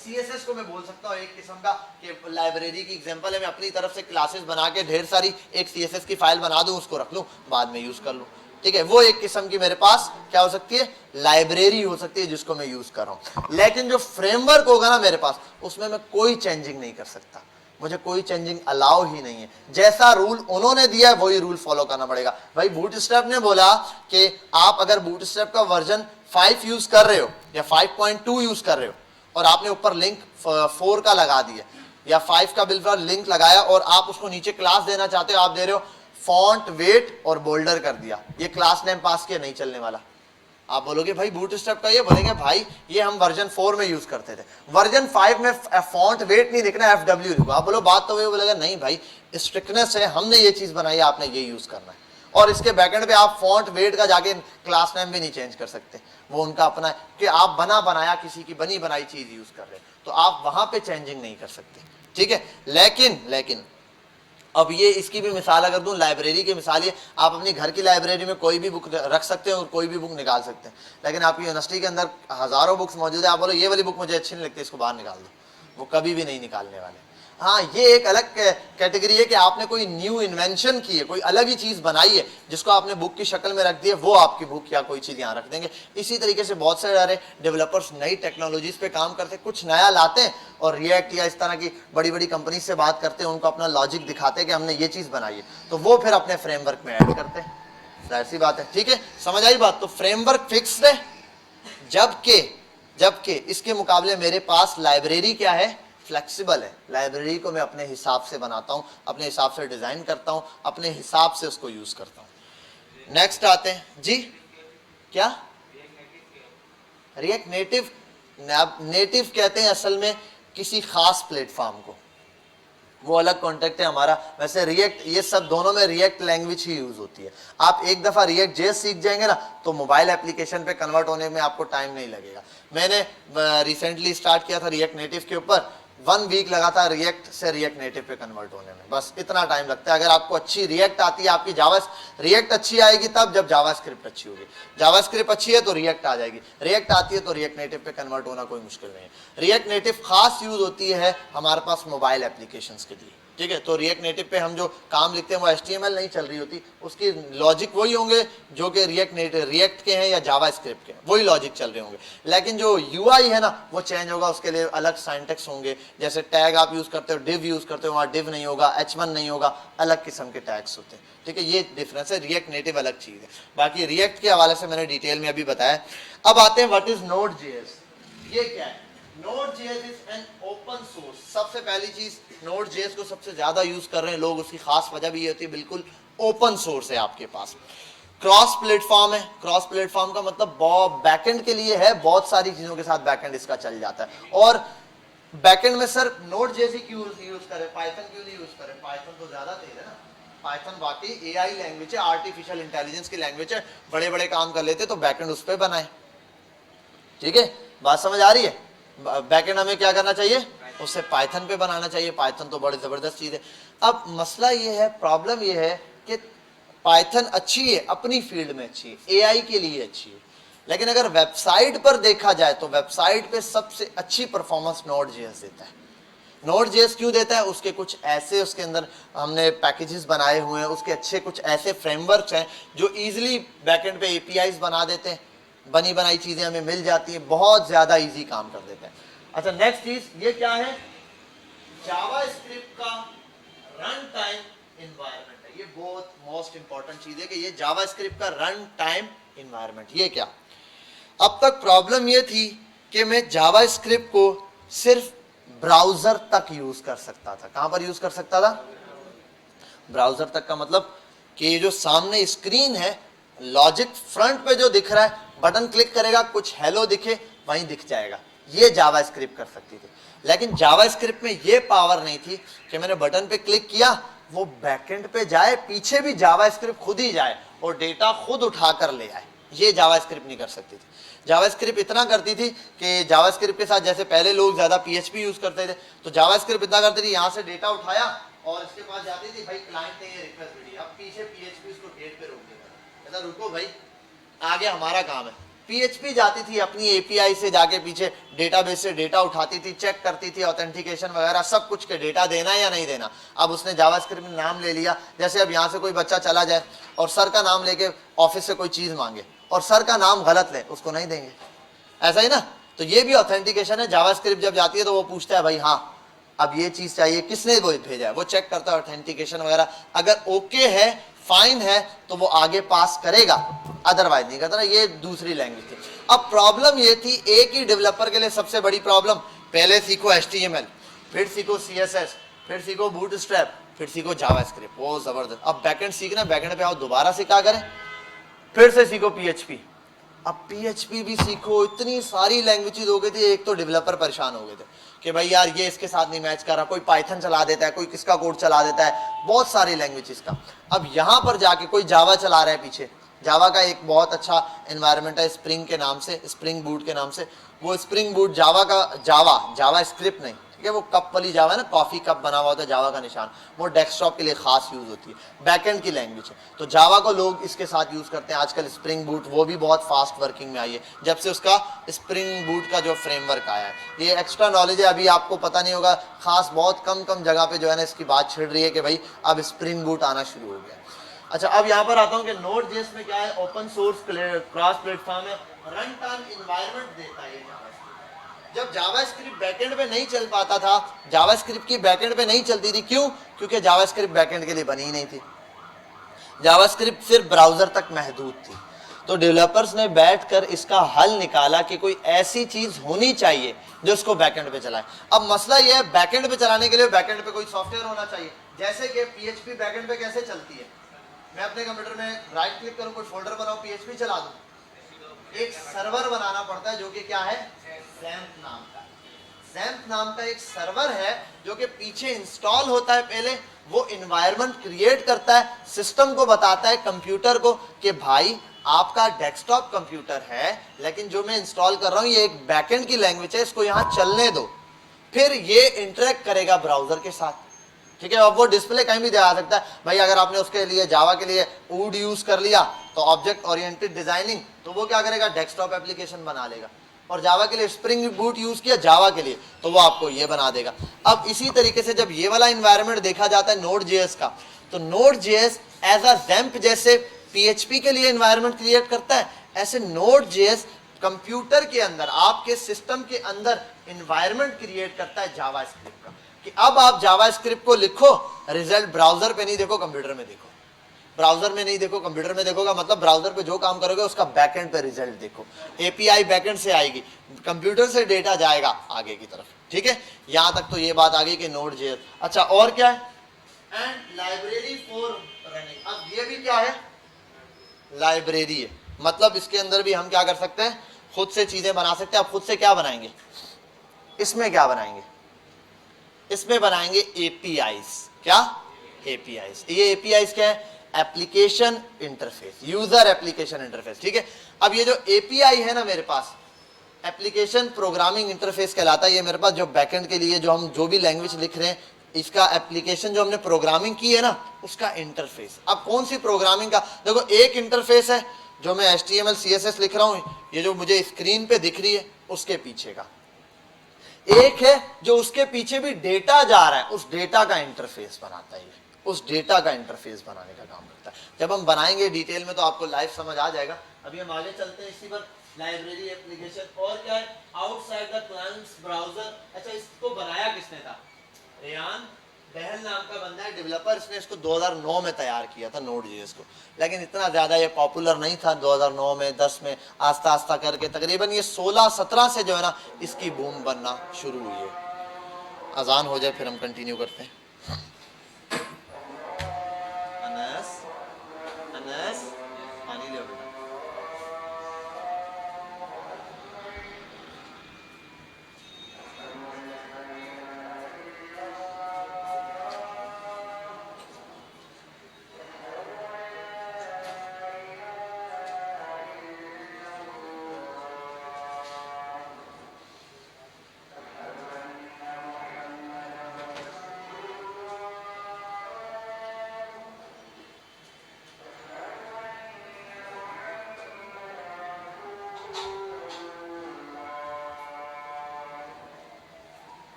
Speaker 1: CSS को मैं बोल सकता हूँ एक किस्म का कि लाइब्रेरी की एग्जांपल है, मैं अपनी तरफ से क्लासेस बना के ढेर सारी एक CSS की फाइल बना दूं, उसको रख लूं, बाद में यूज कर लूं, ठीक है। वो एक किस्म की मेरे पास क्या हो सकती है, लाइब्रेरी हो सकती है जिसको मैं यूज कर रहा हूं। लेकिन जो फ्रेमवर्क होगा ना मेरे पास, उसमें मैं कोई चेंजिंग नहीं कर सकता, मुझे कोई चेंजिंग अलाउ ही नहीं है। जैसा रूल उन्होंने दिया है वही रूल फॉलो करना पड़ेगा। भाई बूटस्ट्रैप ने बोला कि आप अगर बूटस्ट्रैप का वर्जन 5 यूज कर रहे हो या 5.2 यूज कर रहे हो और आपने ऊपर लिंक 4 का लगा दिया या 5 का बिल्कुल लिंक लगाया और आप उसको नीचे क्लास देना चाहते हो, आप दे रहे हो फॉन्ट वेट और बोल्डर कर दिया, ये क्लास नेम पास किया, नहीं चलने वाला। आप बोलोगे भाई बूटस्ट्रैप का, ये बोलेंगे भाई ये हम वर्जन 4 में यूज करते थे, वर्जन 5 में फॉन्ट वेट नहीं लिखना, FW लिखो। आप बोलो बात तो वही, बोलेगा नहीं भाई स्ट्रिक्टनेस है, हमने ये चीज बनाई, आपने ये यूज करना है। और इसके बैकएंड पे आप फॉन्ट वेट का जाके क्लास नेम भी नहीं चेंज कर सकते, वो उनका अपना है कि आप बना बनाया किसी की बनी बनाई चीज यूज कर रहे हैं, तो आप वहां पे चेंजिंग नहीं कर सकते, ठीक है। लेकिन अब ये इसकी भी मिसाल अगर दूं, लाइब्रेरी की मिसाल ये, आप अपनी घर की लाइब्रेरी में कोई भी बुक रख सकते हो और कोई भी बुक निकाल सकते हैं, लेकिन आपकी यूनिवर्सिटी के अंदर हजारों बुक्स मौजूद है, आप बोलो ये वाली बुक मुझे अच्छी नहीं लगती, इसको बाहर निकाल दो, वो कभी भी नहीं निकालने वाले। हाँ, ये एक अलग कैटेगरी है कि आपने कोई न्यू इन्वेंशन की है, कोई अलग ही चीज बनाई है जिसको आपने बुक की शक्ल में रख दी है, वो आपकी बुक या कोई चीज यहाँ रख देंगे। इसी तरीके से बहुत सारे डेवलपर्स नई टेक्नोलॉजीज पे काम करते हैं, कुछ नया लाते हैं और रिएक्ट या इस तरह की बड़ी बड़ी कंपनी से बात करते हैं, उनको अपना लॉजिक दिखाते हैं कि हमने ये चीज बनाई है, तो वो फिर अपने फ्रेमवर्क में ऐड करते हैं, जाहिर सी बात है, ठीक है, समझ आई बात। तो फ्रेमवर्क फिक्स्ड है, जबकि इसके मुकाबले मेरे पास लाइब्रेरी क्या है, फ्लेक्सिबल है। लाइब्रेरी को मैं अपने हिसाब से बनाता हूं, अपने हिसाब से डिजाइन करता हूं, अपने हिसाब से उसको यूज करता हूं। नेक्स्ट आते हैं जी, क्या रिएक्ट नेटिव कहते हैं असल में किसी खास प्लेटफॉर्म को, वो अलग कॉन्टेक्ट है हमारा। वैसे रिएक्ट, ये सब दोनों में रिएक्ट लैंग्वेज ही यूज होती है। आप एक दफा रिएक्ट जेएस सीख जाएंगे ना तो मोबाइल एप्लीकेशन पे कन्वर्ट होने में आपको टाइम नहीं लगेगा। मैंने रिसेंटली स्टार्ट किया था रिएक्ट नेटिव के ऊपर, 1 वीक लगा था रिएक्ट से रिएक्ट नेटिव पे कन्वर्ट होने में, बस इतना टाइम लगता है। अगर आपको अच्छी रिएक्ट आती है, आपकी जावा रिएक्ट अच्छी आएगी तब जब जावास्क्रिप्ट अच्छी होगी। जावास्क्रिप्ट अच्छी है तो रिएक्ट आ जाएगी, रिएक्ट आती है तो रिएक्ट नेटिव पे कन्वर्ट होना कोई मुश्किल नहीं है। रिएक्ट नेटिव खास यूज होती है हमारे पास मोबाइल एप्लीकेशंस के लिए, ठीक है। तो रिएक्ट नेटिव पे हम जो काम लिखते हैं वो HTML नहीं चल रही होती, उसकी लॉजिक वही होंगे जो कि रिएक्ट के हैं या जावास्क्रिप्ट के हैं, वही लॉजिक चल रहे होंगे। लेकिन जो UI है ना वो चेंज होगा, उसके लिए अलग सिंटैक्स होंगे। जैसे टैग आप यूज करते हो, डिव यूज करते हो, वहाँ डिव नहीं होगा, H1 नहीं होगा, अलग किस्म के टैग्स होते हैं, ठीक है। ये डिफरेंस है, रिएक्ट नेटिव अलग चीज है। बाकी रिएक्ट के हवाले से मैंने डिटेल में अभी बताया। अब आते हैं व्हाट इज Node.js, ये क्या है। Node.js is an open source. सबसे पहली चीज Node.js को सबसे ज्यादा यूज कर रहे हैं लोग, उसकी खास वजह भी ये होती है बिल्कुल ओपन सोर्स है आपके पास। क्रॉस प्लेटफॉर्म है, क्रॉस प्लेटफॉर्म का मतलब बैकएंड के लिए है, बहुत सारी चीजों के साथ बैकएंड इसका चल जाता है। और बैकएंड में सर Node.js ही क्यों यूज करें, पाइथन क्यों नहीं यूज करें, पाइथन तो ज्यादा तेज है ना। पाइथन वाकई AI लैंग्वेज है, आर्टिफिशियल इंटेलिजेंस की लैंग्वेज है, बड़े बड़े काम कर लेते तो बैकएंड उस पर बनाए, ठीक है। बात समझ आ रही है। बैकएंड हमें क्या करना चाहिए, उससे पाइथन पे बनाना चाहिए। पाइथन तो बड़ी जबरदस्त चीज है। अब मसला ये है, प्रॉब्लम ये है कि पाइथन अच्छी है, अपनी फील्ड में अच्छी है, AI के लिए अच्छी है, लेकिन अगर वेबसाइट पर देखा जाए तो वेबसाइट पे सबसे अच्छी परफॉर्मेंस Node.js देता है। Node.js क्यों देता है, उसके कुछ ऐसे, उसके अंदर हमने पैकेजेस बनाए हुए हैं, उसके अच्छे कुछ ऐसे फ्रेमवर्क्स हैं जो इजीली बैकएंड पे APIs बना देते हैं, बनी बनाई चीजें हमें मिल जाती है, बहुत ज्यादा इजी काम कर देते हैं। अच्छा नेक्स्ट चीज ये क्या है, जावास्क्रिप्ट का रन टाइम इन्वायरमेंट है। ये बहुत मोस्ट इंपॉर्टेंट चीज है कि ये जावास्क्रिप्ट का रन टाइम इन्वायरमेंट। ये क्या, अब तक प्रॉब्लम ये थी कि मैं जावास्क्रिप्ट को सिर्फ ब्राउजर तक यूज कर सकता था। कहां पर यूज कर सकता था, ब्राउजर तक का मतलब कि ये जो सामने स्क्रीन है, लॉजिक फ्रंट पे जो दिख रहा है, बटन क्लिक करेगा कुछ हेलो दिखे वहीं दिख जाएगा, ये जावास्क्रिप्ट कर सकती थी। लेकिन जावास्क्रिप्ट में ये पावर नहीं थी कि मैंने बटन पे क्लिक किया वो बैकएंड पे जाए, पीछे भी जावास्क्रिप्ट खुद ही जाए और डेटा खुद उठा कर ले आए, ये जावास्क्रिप्ट नहीं कर सकती थी। जावास्क्रिप्ट इतना करती थी कि जावास्क्रिप्ट के साथ जैसे पहले लोग ज्यादा PHP यूज करते थे, तो जावास्क्रिप्ट इतना करती थी, यहां से डेटा उठाया और इसके पास जाती थी, भाई क्लाइंट ने ये रिक्वेस्ट भेजी, अब पीछे PHP इसको डेट पे रोक देगा, कहता रुको भाई आगे हमारा काम है। PHP जाती थी अपनी API से जाके पीछे डेटाबेस से डेटा उठाती थी, चेक करती थी ऑथेंटिकेशन वगैरह सब कुछ के डेटा देना है या नहीं देना। अब उसने जावास्क्रिप्ट में नाम ले लिया, जैसे अब यहाँ से कोई बच्चा चला जाए और सर का नाम लेके ऑफिस से कोई चीज मांगे और सर का नाम गलत ले, उसको नहीं देंगे, ऐसा ही ना। तो ये भी ऑथेंटिकेशन है। जावास्क्रिप्ट जब जाती है तो वो पूछता है भाई हाँ अब ये चीज चाहिए, किसने वो भेजा है, वो चेक करता है ऑथेंटिकेशन वगैरह, अगर ओके है फाइन है तो वो आगे पास करेगा, अदरवाइज नहीं करता ना। ये दूसरी लैंग्वेज थी। अब प्रॉब्लम ये थी, एक ही डेवलपर के लिए सबसे बड़ी प्रॉब्लम, पहले सीखो HTML, फिर सीखो CSS, फिर सीखो बूटस्ट्रैप, फिर सीखो जावास्क्रिप्ट, वो जबरदस्त। अब बैकएंड सीखना, बैकएंड पे आओ दोबारा से क्या करें, फिर से सीखो PHP। अब PHP भी सीखो, इतनी सारी लैंग्वेजेस हो गई थी, एक तो डेवलपर परेशान हो गए थे कि भाई यार ये इसके साथ नहीं मैच कर रहा, कोई पाइथन चला देता है, कोई किसका कोड चला देता है, बहुत सारी लैंग्वेजेस का। अब यहां पर जाके कोई जावा चला रहा है पीछे, जावा का एक बहुत अच्छा एनवायरनमेंट है स्प्रिंग के नाम से, स्प्रिंग बूट के नाम से। वो स्प्रिंग बूट जावा का, जावा स्क्रिप्ट नहीं, ठीक है, वो कप वाली जावा है ना, कॉफी कप बना हुआ होता है जावा का निशान, वो डेस्कटॉप के लिए खास यूज होती है, बैकएंड की लैंग्वेज है। तो जावा को लोग इसके साथ यूज करते हैं। आजकल स्प्रिंग बूट वो भी बहुत फास्ट वर्किंग में आई है जब से उसका स्प्रिंग बूट का जो फ्रेमवर्क आया है। ये एक्स्ट्रा नॉलेज है, अभी आपको पता नहीं होगा, खास बहुत कम कम जगह पे जो है ना इसकी बात छिड़ रही है कि भाई अब स्प्रिंग बूट आना शुरू हो गया। अच्छा अब यहाँ पर आता हूँ कि Node.js में क्या है, ओपन सोर्स क्रॉस प्लेटफॉर्म है, रन टाइम इन्वायरमेंट देता है ये। जब जावास्क्रिप्ट बैकएंड पे नहीं चल पाता था, जावास्क्रिप्ट की बैकएंड पे नहीं चलती थी, क्यों, क्योंकि जावास्क्रिप्ट बैकएंड के लिए बनी ही नहीं थी, जावास्क्रिप्ट सिर्फ ब्राउजर तक महदूद थी। तो डेवलपर्स ने बैठकर इसका हल निकाला कि कोई ऐसी चीज होनी चाहिए जो उसको बैकएंड पे चलाए। अब मसला यह है, बैकएंड पे चलाने के लिए बैकएंड पे कोई सॉफ्टवेयर होना चाहिए। जैसे कि PHP बैकएंड पे कैसे चलती है, मैं अपने कंप्यूटर में राइट क्लिक करूं, कोई फोल्डर बनाऊं, PHP चला दूं, एक सर्वर बनाना पड़ता है जो कि क्या है, XAMPP नाम का। XAMPP नाम का एक सर्वर है जो कि पीछे इंस्टॉल होता है, पहले वो इन्वायरमेंट क्रिएट करता है, सिस्टम को बताता है कंप्यूटर को कि भाई आपका डेस्कटॉप कंप्यूटर है, लेकिन जो मैं इंस्टॉल कर रहा हूं ये एक बैकएंड की लैंग्वेज है, इसको यहां चलने दो, फिर ये इंटरेक्ट करेगा ब्राउजर के साथ। ठीक है, अब वो डिस्प्ले कहीं भी दिखा सकता है भाई, अगर आपने उसके लिए जावा के लिए वुड यूज कर लिया तो ऑब्जेक्ट ओरिएंटेड डिजाइनिंग, तो वो क्या करेगा, डेस्कटॉप एप्लीकेशन बना लेगा, और जावा के लिए स्प्रिंग बूट यूज किया जावा के लिए तो वो आपको ये बना देगा। अब इसी तरीके से जब ये वाला इन्वायरमेंट देखा जाता है नोड जेएस का, तो Node JS as a XAMPP जैसे पीएचपी के लिए इन्वायरमेंट क्रिएट करता है, ऐसे नोड जेएस कंप्यूटर के अंदर, आपके सिस्टम के अंदर इन्वायरमेंट क्रिएट करता है जावास्क्रिप्ट का, कि अब आप जावास्क्रिप्ट को लिखो, रिजल्ट ब्राउजर पे नहीं देखो, कंप्यूटर में देखो, ब्राउजर में नहीं देखो, कंप्यूटर में देखोगा, मतलब ब्राउजर पे जो काम करोगे उसका बैकएंड पे रिजल्ट देखो। एपीआई बैकएंड से आएगी, कंप्यूटर से डेटा जाएगा आगे की तरफ। ठीक है, यहां तक तो ये बात आ गई कि नोड जेएस। अच्छा, और क्या है, एंड लाइब्रेरी फॉर रनिंग। अब ये भी क्या है, लाइब्रेरी है, मतलब इसके अंदर भी हम क्या कर सकते हैं, खुद से चीजें बना सकते हैं। अब खुद से क्या बनाएंगे, इसमें क्या बनाएंगे, इसमें बनाएंगे एपीआईज। क्या, एपीआईज। ये एपीआईज क्या है, application interface, user application interface. ठीक है, अब ये जो एपीआई है ना मेरे पास, एप्लीकेशन प्रोग्रामिंग इंटरफेस कहलाता है। ये मेरे पास जो बैकएंड के लिए जो हम जो भी लैंग्वेज लिख रहे हैं, इसका एप्लीकेशन जो हमने प्रोग्रामिंग की है ना, उसका इंटरफेस। अब कौन सी प्रोग्रामिंग का, देखो एक इंटरफेस है जो मैं HTML CSS लिख रहा हूं, ये जो मुझे स्क्रीन पे दिख रही है उसके पीछे का, एक है जो उसके पीछे भी डेटा जा रहा है, उस डेटा का इंटरफेस बनाता है, उस डेटा का इंटरफेस बनाने का काम करता है। जब हम बनाएंगे डिटेल में तो आपको लाइव समझ आ जाएगा। अभी हम आगे चलते हैं इसी पर, लाइब्रेरी एप्लीकेशन। और क्या है, आउटसाइड द क्लाइंट्स ब्राउजर। अच्छा, इसको बनाया किसने था, रेयान बहल नाम का बंदा है डेवलपर, इसने इसको 2009 में तैयार किया था नोड जेएस को, लेकिन इतना ज्यादा ये पॉपुलर नहीं था 2009 में, 10 में, आस्ता आस्ता करके तकरीबन ये 16-17 से जो है ना इसकी बूम बनना शुरू हुई है। अजान हो जाए फिर हम कंटिन्यू करते हैं। अनस, अनस, पानी ले बेटा।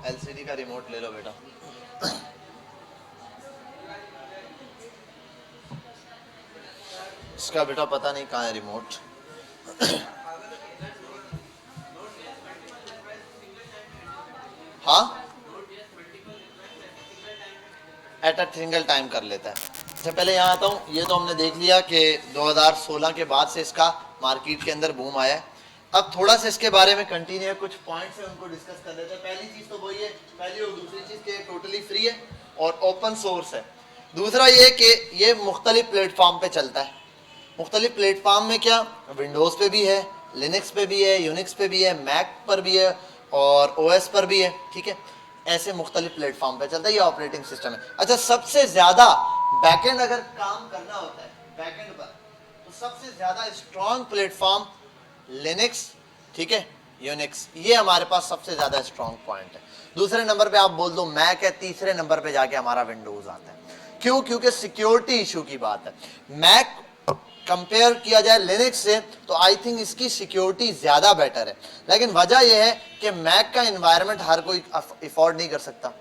Speaker 1: LCD का रिमोट ले लो बेटा। इसका बेटा पता नहीं कहाँ है रिमोट। हाँ, एट अ सिंगल टाइम कर लेता है। अच्छा, पहले यहाँ आता हूँ। ये तो हमने देख लिया कि 2016 के बाद से इसका मार्केट के अंदर बूम आया है। अब थोड़ा सा इसके बारे में कंटिन्यू कुछ पॉइंट्स है उनको डिस्कस कर लेते हैं। पहली चीज़ तो वही है, पहली और दूसरी चीज़ कि टोटली फ्री है और ओपन सोर्स है। दूसरा ये कि ये मुख्तलिफ प्लेटफॉर्म पे चलता है। मुख्तलिफ प्लेटफॉर्म में क्या, विंडोज़ पे भी है, लिनक्स पे भी है, यूनिक्स पे भी है, मैक पर भी है और OS पर भी है। ठीक है, ऐसे मुख्तलिफ प्लेटफॉर्म पे चलता है, ये ऑपरेटिंग सिस्टम है। अच्छा, सबसे ज़्यादा बैकएंड अगर काम करना होता है बैकएंड पर, तो सबसे ज़्यादा स्ट्रॉन्ग प्लेटफॉर्म लिनक्स ठीक है, यूनिक्स, ये हमारे पास सबसे ज्यादा स्ट्रॉन्ग पॉइंट है। दूसरे नंबर पे आप बोल दो मैक है, तीसरे नंबर पे जाके हमारा विंडोज आता है। क्यों? क्योंकि सिक्योरिटी इशू की बात है। मैक कंपेयर किया जाए लिनक्स से तो आई थिंक इसकी सिक्योरिटी ज्यादा बेटर है, लेकिन वजह यह है कि मैक का एनवायरनमेंट हर कोई अफोर्ड नहीं कर सकता,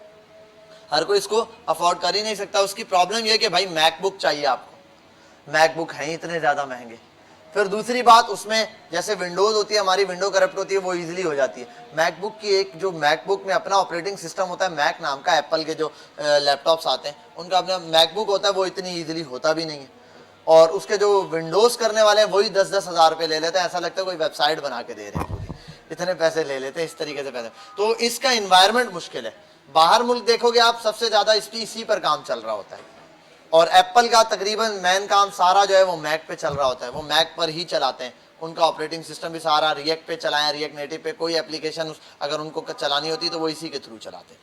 Speaker 1: हर कोई इसको अफोर्ड कर ही नहीं सकता। उसकी प्रॉब्लम यह है कि भाई मैकबुक चाहिए आपको, मैकबुक हैं इतने ज्यादा महंगे। फिर दूसरी बात, उसमें जैसे विंडोज होती है हमारी, विंडो करप्ट होती है, वो इजीली हो जाती है। मैकबुक की एक जो मैकबुक में अपना ऑपरेटिंग सिस्टम होता है, मैक नाम का, एप्पल के जो लैपटॉप्स आते हैं उनका अपना मैकबुक होता है, वो इतनी इजीली होता भी नहीं है। और उसके जो विंडोज करने वाले हैं वही 10-10 हज़ार रुपये ले लेते हैं, ऐसा लगता है कोई वेबसाइट बना के दे रहे हैं, इतने पैसे ले लेते हैं इस तरीके से पैसे। तो इसका इन्वायरमेंट मुश्किल है। बाहर मुल्क देखोगे आप, सबसे ज्यादा इसी पर काम चल रहा होता है। और एप्पल का तकरीबन मेन काम सारा जो है वो मैक पे चल रहा होता है, वो मैक पर ही चलाते हैं। उनका ऑपरेटिंग सिस्टम भी सारा रिएक्ट पे चलाएं, रिएक्ट नेटिव पे, कोई एप्लीकेशन अगर उनको चलानी होती तो वो इसी के थ्रू चलाते हैं।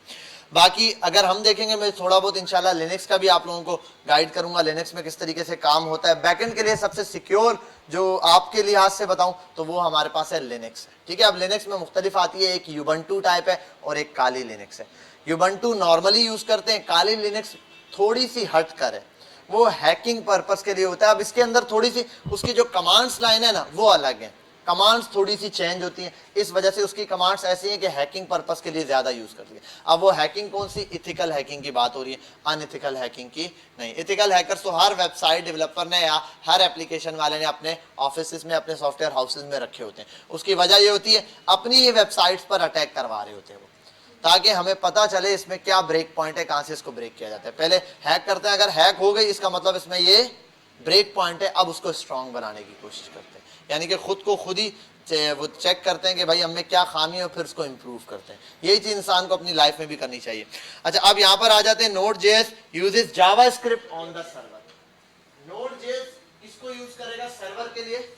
Speaker 1: बाकी अगर हम देखेंगे, मैं थोड़ा बहुत इंशाल्लाह लिनक्स का भी आप लोगों को गाइड करूंगा, लिनक्स में किस तरीके से काम होता है। बैकएंड के लिए सबसे सिक्योर जो आपके लिहाज से बताऊं तो वो हमारे पास है लिनक्स, ठीक है। अब लिनक्स में मुख्तलिफ आती है, एक यूबंटू टाइप है और एक काली लिनक्स है। यूबंटू नॉर्मली यूज करते हैं, काली लिनक्स थोड़ी सी हट कर है, वो हैकिंग पर्पस के लिए होता है। अब इसके अंदर थोड़ी सी उसकी जो कमांड्स लाइन है ना वो अलग है, कमांड्स थोड़ी सी चेंज होती हैं, इस वजह से उसकी कमांड्स ऐसी हैं कि हैकिंग पर्पस के लिए ज्यादा यूज करती है। अब वो हैकिंग कौन सी, इथिकल हैकिंग की बात हो रही है, अनइथिकल हैकिंग की नहीं। इथिकल हैकर्स तो हर वेबसाइट डेवलपर ने या हर एप्लीकेशन वाले ने अपने ऑफिस में, अपने सॉफ्टवेयर हाउसेज में रखे होते हैं। उसकी वजह ये होती है अपनी ही वेबसाइट्स पर अटैक करवा रहे होते हैं वो, ताकि हमें पता चले इसमें क्या ब्रेक पॉइंट है, कहां से इसको ब्रेक किया जाता है। पहले हैक करते हैं, अगर हैक हो गई इसका मतलब इसमें ये ब्रेक पॉइंट है, अब उसको स्ट्रांग बनाने की कोशिश करते हैं, यानी कि खुद को खुद ही वो चेक करते हैं कि भाई हमें क्या खामी है, फिर उसको इंप्रूव करते हैं। यही चीज इंसान को अपनी लाइफ में भी करनी चाहिए। अच्छा, अब यहां पर आ जाते हैं, Node.js uses JavaScript on the server. Node.js इसको यूज करेगा सर्वर के लिए,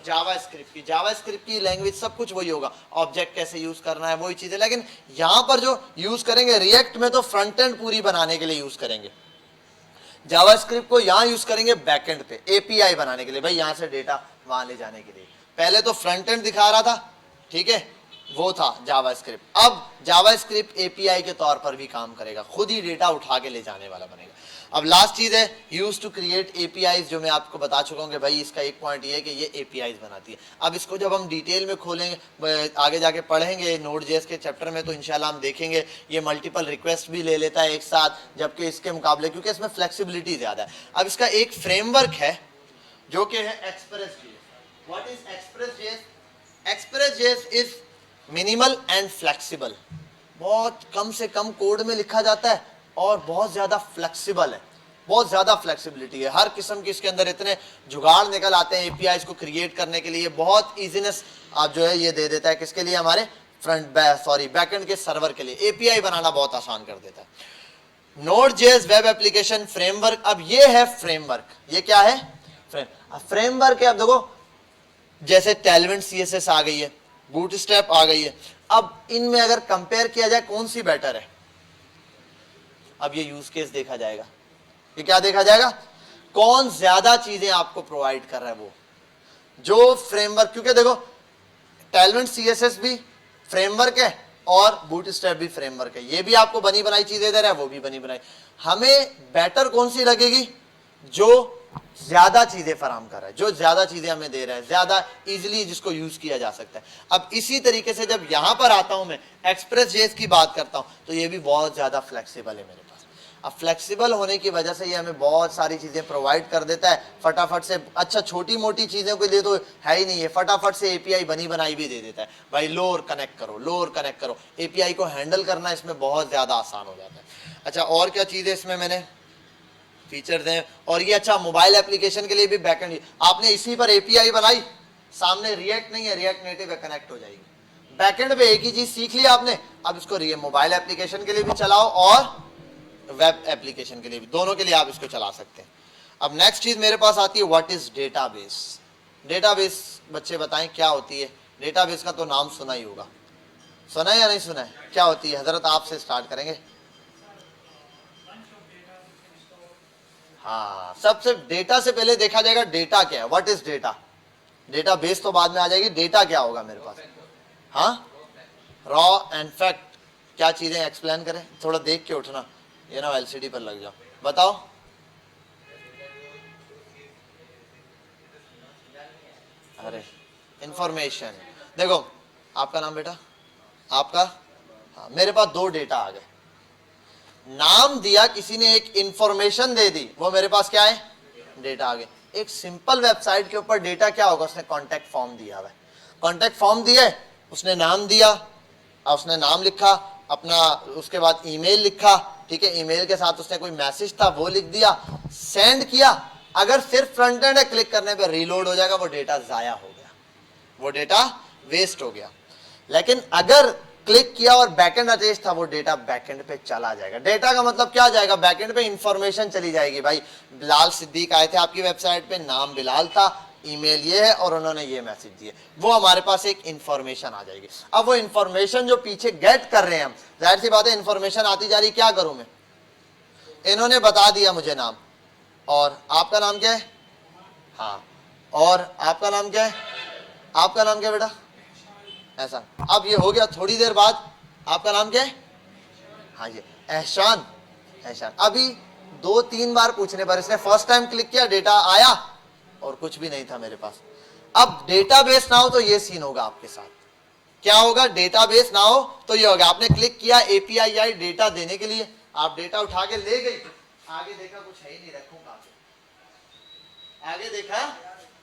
Speaker 1: जावास्क्रिप्ट की लैंग्वेज सब कुछ वही होगा, ऑब्जेक्ट कैसे यूज करना है वही चीज है। लेकिन यहां पर जो यूज करेंगे रिएक्ट में तो फ्रंट एंड पूरी बनाने के लिए यूज करेंगे, जावास्क्रिप्ट को यहां यूज करेंगे बैकएंड पे, एपीआई बनाने के लिए, भाई यहां से डेटा वहां ले जाने के लिए। पहले तो फ्रंट एंड दिखा रहा था, ठीक है, वो था जावास्क्रिप्ट। अब जावास्क्रिप्ट एपीआई के तौर पर भी काम करेगा, खुद ही डेटा उठा के ले जाने वाला बनेगा। अब लास्ट चीज है यूज टू क्रिएट एपीआईज, जो मैं आपको बता चुका हूं कि भाई इसका एक पॉइंट ये है कि ये एपीआईज बनाती है। अब इसको जब हम डिटेल में खोलेंगे, आगे जाके पढ़ेंगे Node.js के चैप्टर में, तो इंशाल्लाह हम देखेंगे ये मल्टीपल रिक्वेस्ट भी ले लेता है एक साथ, जबकि इसके मुकाबले क्योंकि इसमें फ्लेक्सिबिलिटी ज्यादा है। अब इसका एक फ्रेमवर्क है जो कि है ExpressJS. What is ExpressJS? ExpressJS is minimal and flexible, बहुत कम से कम कोड में लिखा जाता है और बहुत ज्यादा फ्लेक्सिबल है, बहुत ज्यादा फ्लेक्सिबिलिटी है। हर किस्म की इसके अंदर इतने जुगाड़ निकल आते हैं एपीआईज को क्रिएट करने के लिए, बहुत इजीनेस आप जो है ये दे देता है किसके लिए, हमारे बैकएंड के सर्वर के लिए एपीआई बनाना बहुत आसान कर देता है। Node.js वेब एप्लीकेशन फ्रेमवर्क, अब ये है फ्रेमवर्क, ये क्या है, फ्रेमवर्क है। अब देखो जैसे Tailwind CSS आ गई है, बूटस्ट्रैप आ गई है, अब इनमें अगर कंपेयर किया जाए कौन सी बेटर है, अब ये यूज केस देखा जाएगा, ये क्या देखा जाएगा, कौन ज्यादा चीजें आपको प्रोवाइड कर रहा है वो जो फ्रेमवर्क। क्योंकि देखो Tailwind CSS भी फ्रेमवर्क है और बूटस्ट्रैप भी फ्रेमवर्क है, ये भी आपको बनी बनाई चीजें दे रहा है, वो भी बनी बनाई। हमें बेटर कौन सी लगेगी, जो ज्यादा चीजें फराम कर रहा है, जो ज्यादा चीजें हमें दे रहा है, ज्यादा इजीली जिसको यूज किया जा सकता है। अब इसी तरीके से जब यहां पर आता हूं मैं एक्सप्रेस.js की बात करता हूं तो ये भी बहुत ज्यादा फ्लेक्सिबल है मेरे पास। अब फ्लेक्सिबल होने की वजह से ये हमें बहुत सारी चीजें प्रोवाइड कर देता है फटाफट से। अच्छा, छोटी मोटी चीजों के लिए तो है ही नहीं है, फटाफट से एपीआई बनी बनाई भी दे देता है, भाई लो और कनेक्ट करो, लो और कनेक्ट करो। एपीआई को हैंडल करना इसमें बहुत ज्यादा आसान हो जाता है। अच्छा, और क्या चीजें इसमें मैंने फीचर्स हैं, और ये अच्छा मोबाइल एप्लीकेशन के लिए भी बैकएंड, आपने इसी पर एपीआई बनाई, सामने रिएक्ट नहीं है, रिएक्ट नेटिव है, कनेक्ट हो जाएगी। बैकएंड पे एक ही चीज सीख ली आपने, अब इसको मोबाइल एप्लीकेशन के लिए भी चलाओ और वेब एप्लीकेशन के लिए भी, दोनों के लिए आप इसको चला सकते हैं। अब नेक्स्ट चीज मेरे पास आती है, व्हाट इज डेटाबेस। डेटाबेस बच्चे बताएं क्या होती है। डेटाबेस का तो नाम सुना ही होगा, सुना है या नहीं सुना है, क्या होती है, हजरत आपसे स्टार्ट करेंगे। हाँ, सबसे डेटा से पहले देखा जाएगा डेटा क्या है, व्हाट इज डेटा। डेटाबेस तो बाद में आ जाएगी, डेटा क्या होगा मेरे पास। हाँ, रॉ एंड फैक्ट क्या चीजें एक्सप्लेन करें, थोड़ा देख के उठना, ये ना एलसीडी पर लग जाओ, बताओ। अरे इंफॉर्मेशन, देखो आपका नाम बेटा, आपका, हाँ, मेरे पास दो डेटा आ गए, नाम दिया किसी ने, एक इंफॉर्मेशन दे दी, वो मेरे पास क्या है, डेटा आ गए। एक सिंपल वेबसाइट के ऊपर डेटा क्या होगा, उसने कॉन्टैक्ट फॉर्म दिया हुआ है, कॉन्टैक्ट फॉर्म दिया है, उसने नाम दिया, उसने नाम लिखा अपना, उसके बाद ईमेल लिखा, ठीक है, ईमेल के साथ उसने कोई मैसेज था वो लिख दिया, सेंड किया। अगर सिर्फ फ्रंट एंड है, क्लिक करने पे रीलोड हो जाएगा, वो डेटा जाया हो गया, वो डेटा वेस्ट हो गया। लेकिन अगर क्लिक किया और बैकएंड अटैच था, वो डेटा बैकएंड पे चला जाएगा। डेटा का मतलब क्या जाएगा, बैकएंड पे इंफॉर्मेशन चली जाएगी। भाई बिलाल सिद्दीक आए थे आपकी वेबसाइट पे, नाम बिलाल था, ईमेल ये है और उन्होंने ये मैसेज दिए, वो हमारे पास एक इंफॉर्मेशन आ जाएगी। अब वो इंफॉर्मेशन जो पीछे गेट कर रहे हैं हम, जाहिर सी बात है इंफॉर्मेशन आती जा रही, क्या करूं मैं, इन्होंने बता दिया मुझे नाम, और आपका नाम क्या है, हाँ, और आपका नाम क्या है, आपका नाम क्या है बेटा, ऐसा। अब ये हो गया, थोड़ी देर बाद आपका नाम क्या है, हाँ जी एहसान, एहसान। अभी 2-3 बार पूछने पर इसने फर्स्ट टाइम क्लिक किया, डेटा आया और कुछ भी नहीं था मेरे पास। अब डेटाबेस ना हो तो ये सीन होगा आपके साथ, क्या होगा, डेटाबेस ना हो तो ये होगा, आपने क्लिक किया एपीआई डेटा देने के लिए, आप डेटा उठा के ले गई, आगे देखा कुछ है ही नहीं, रखूंगा आगे देखा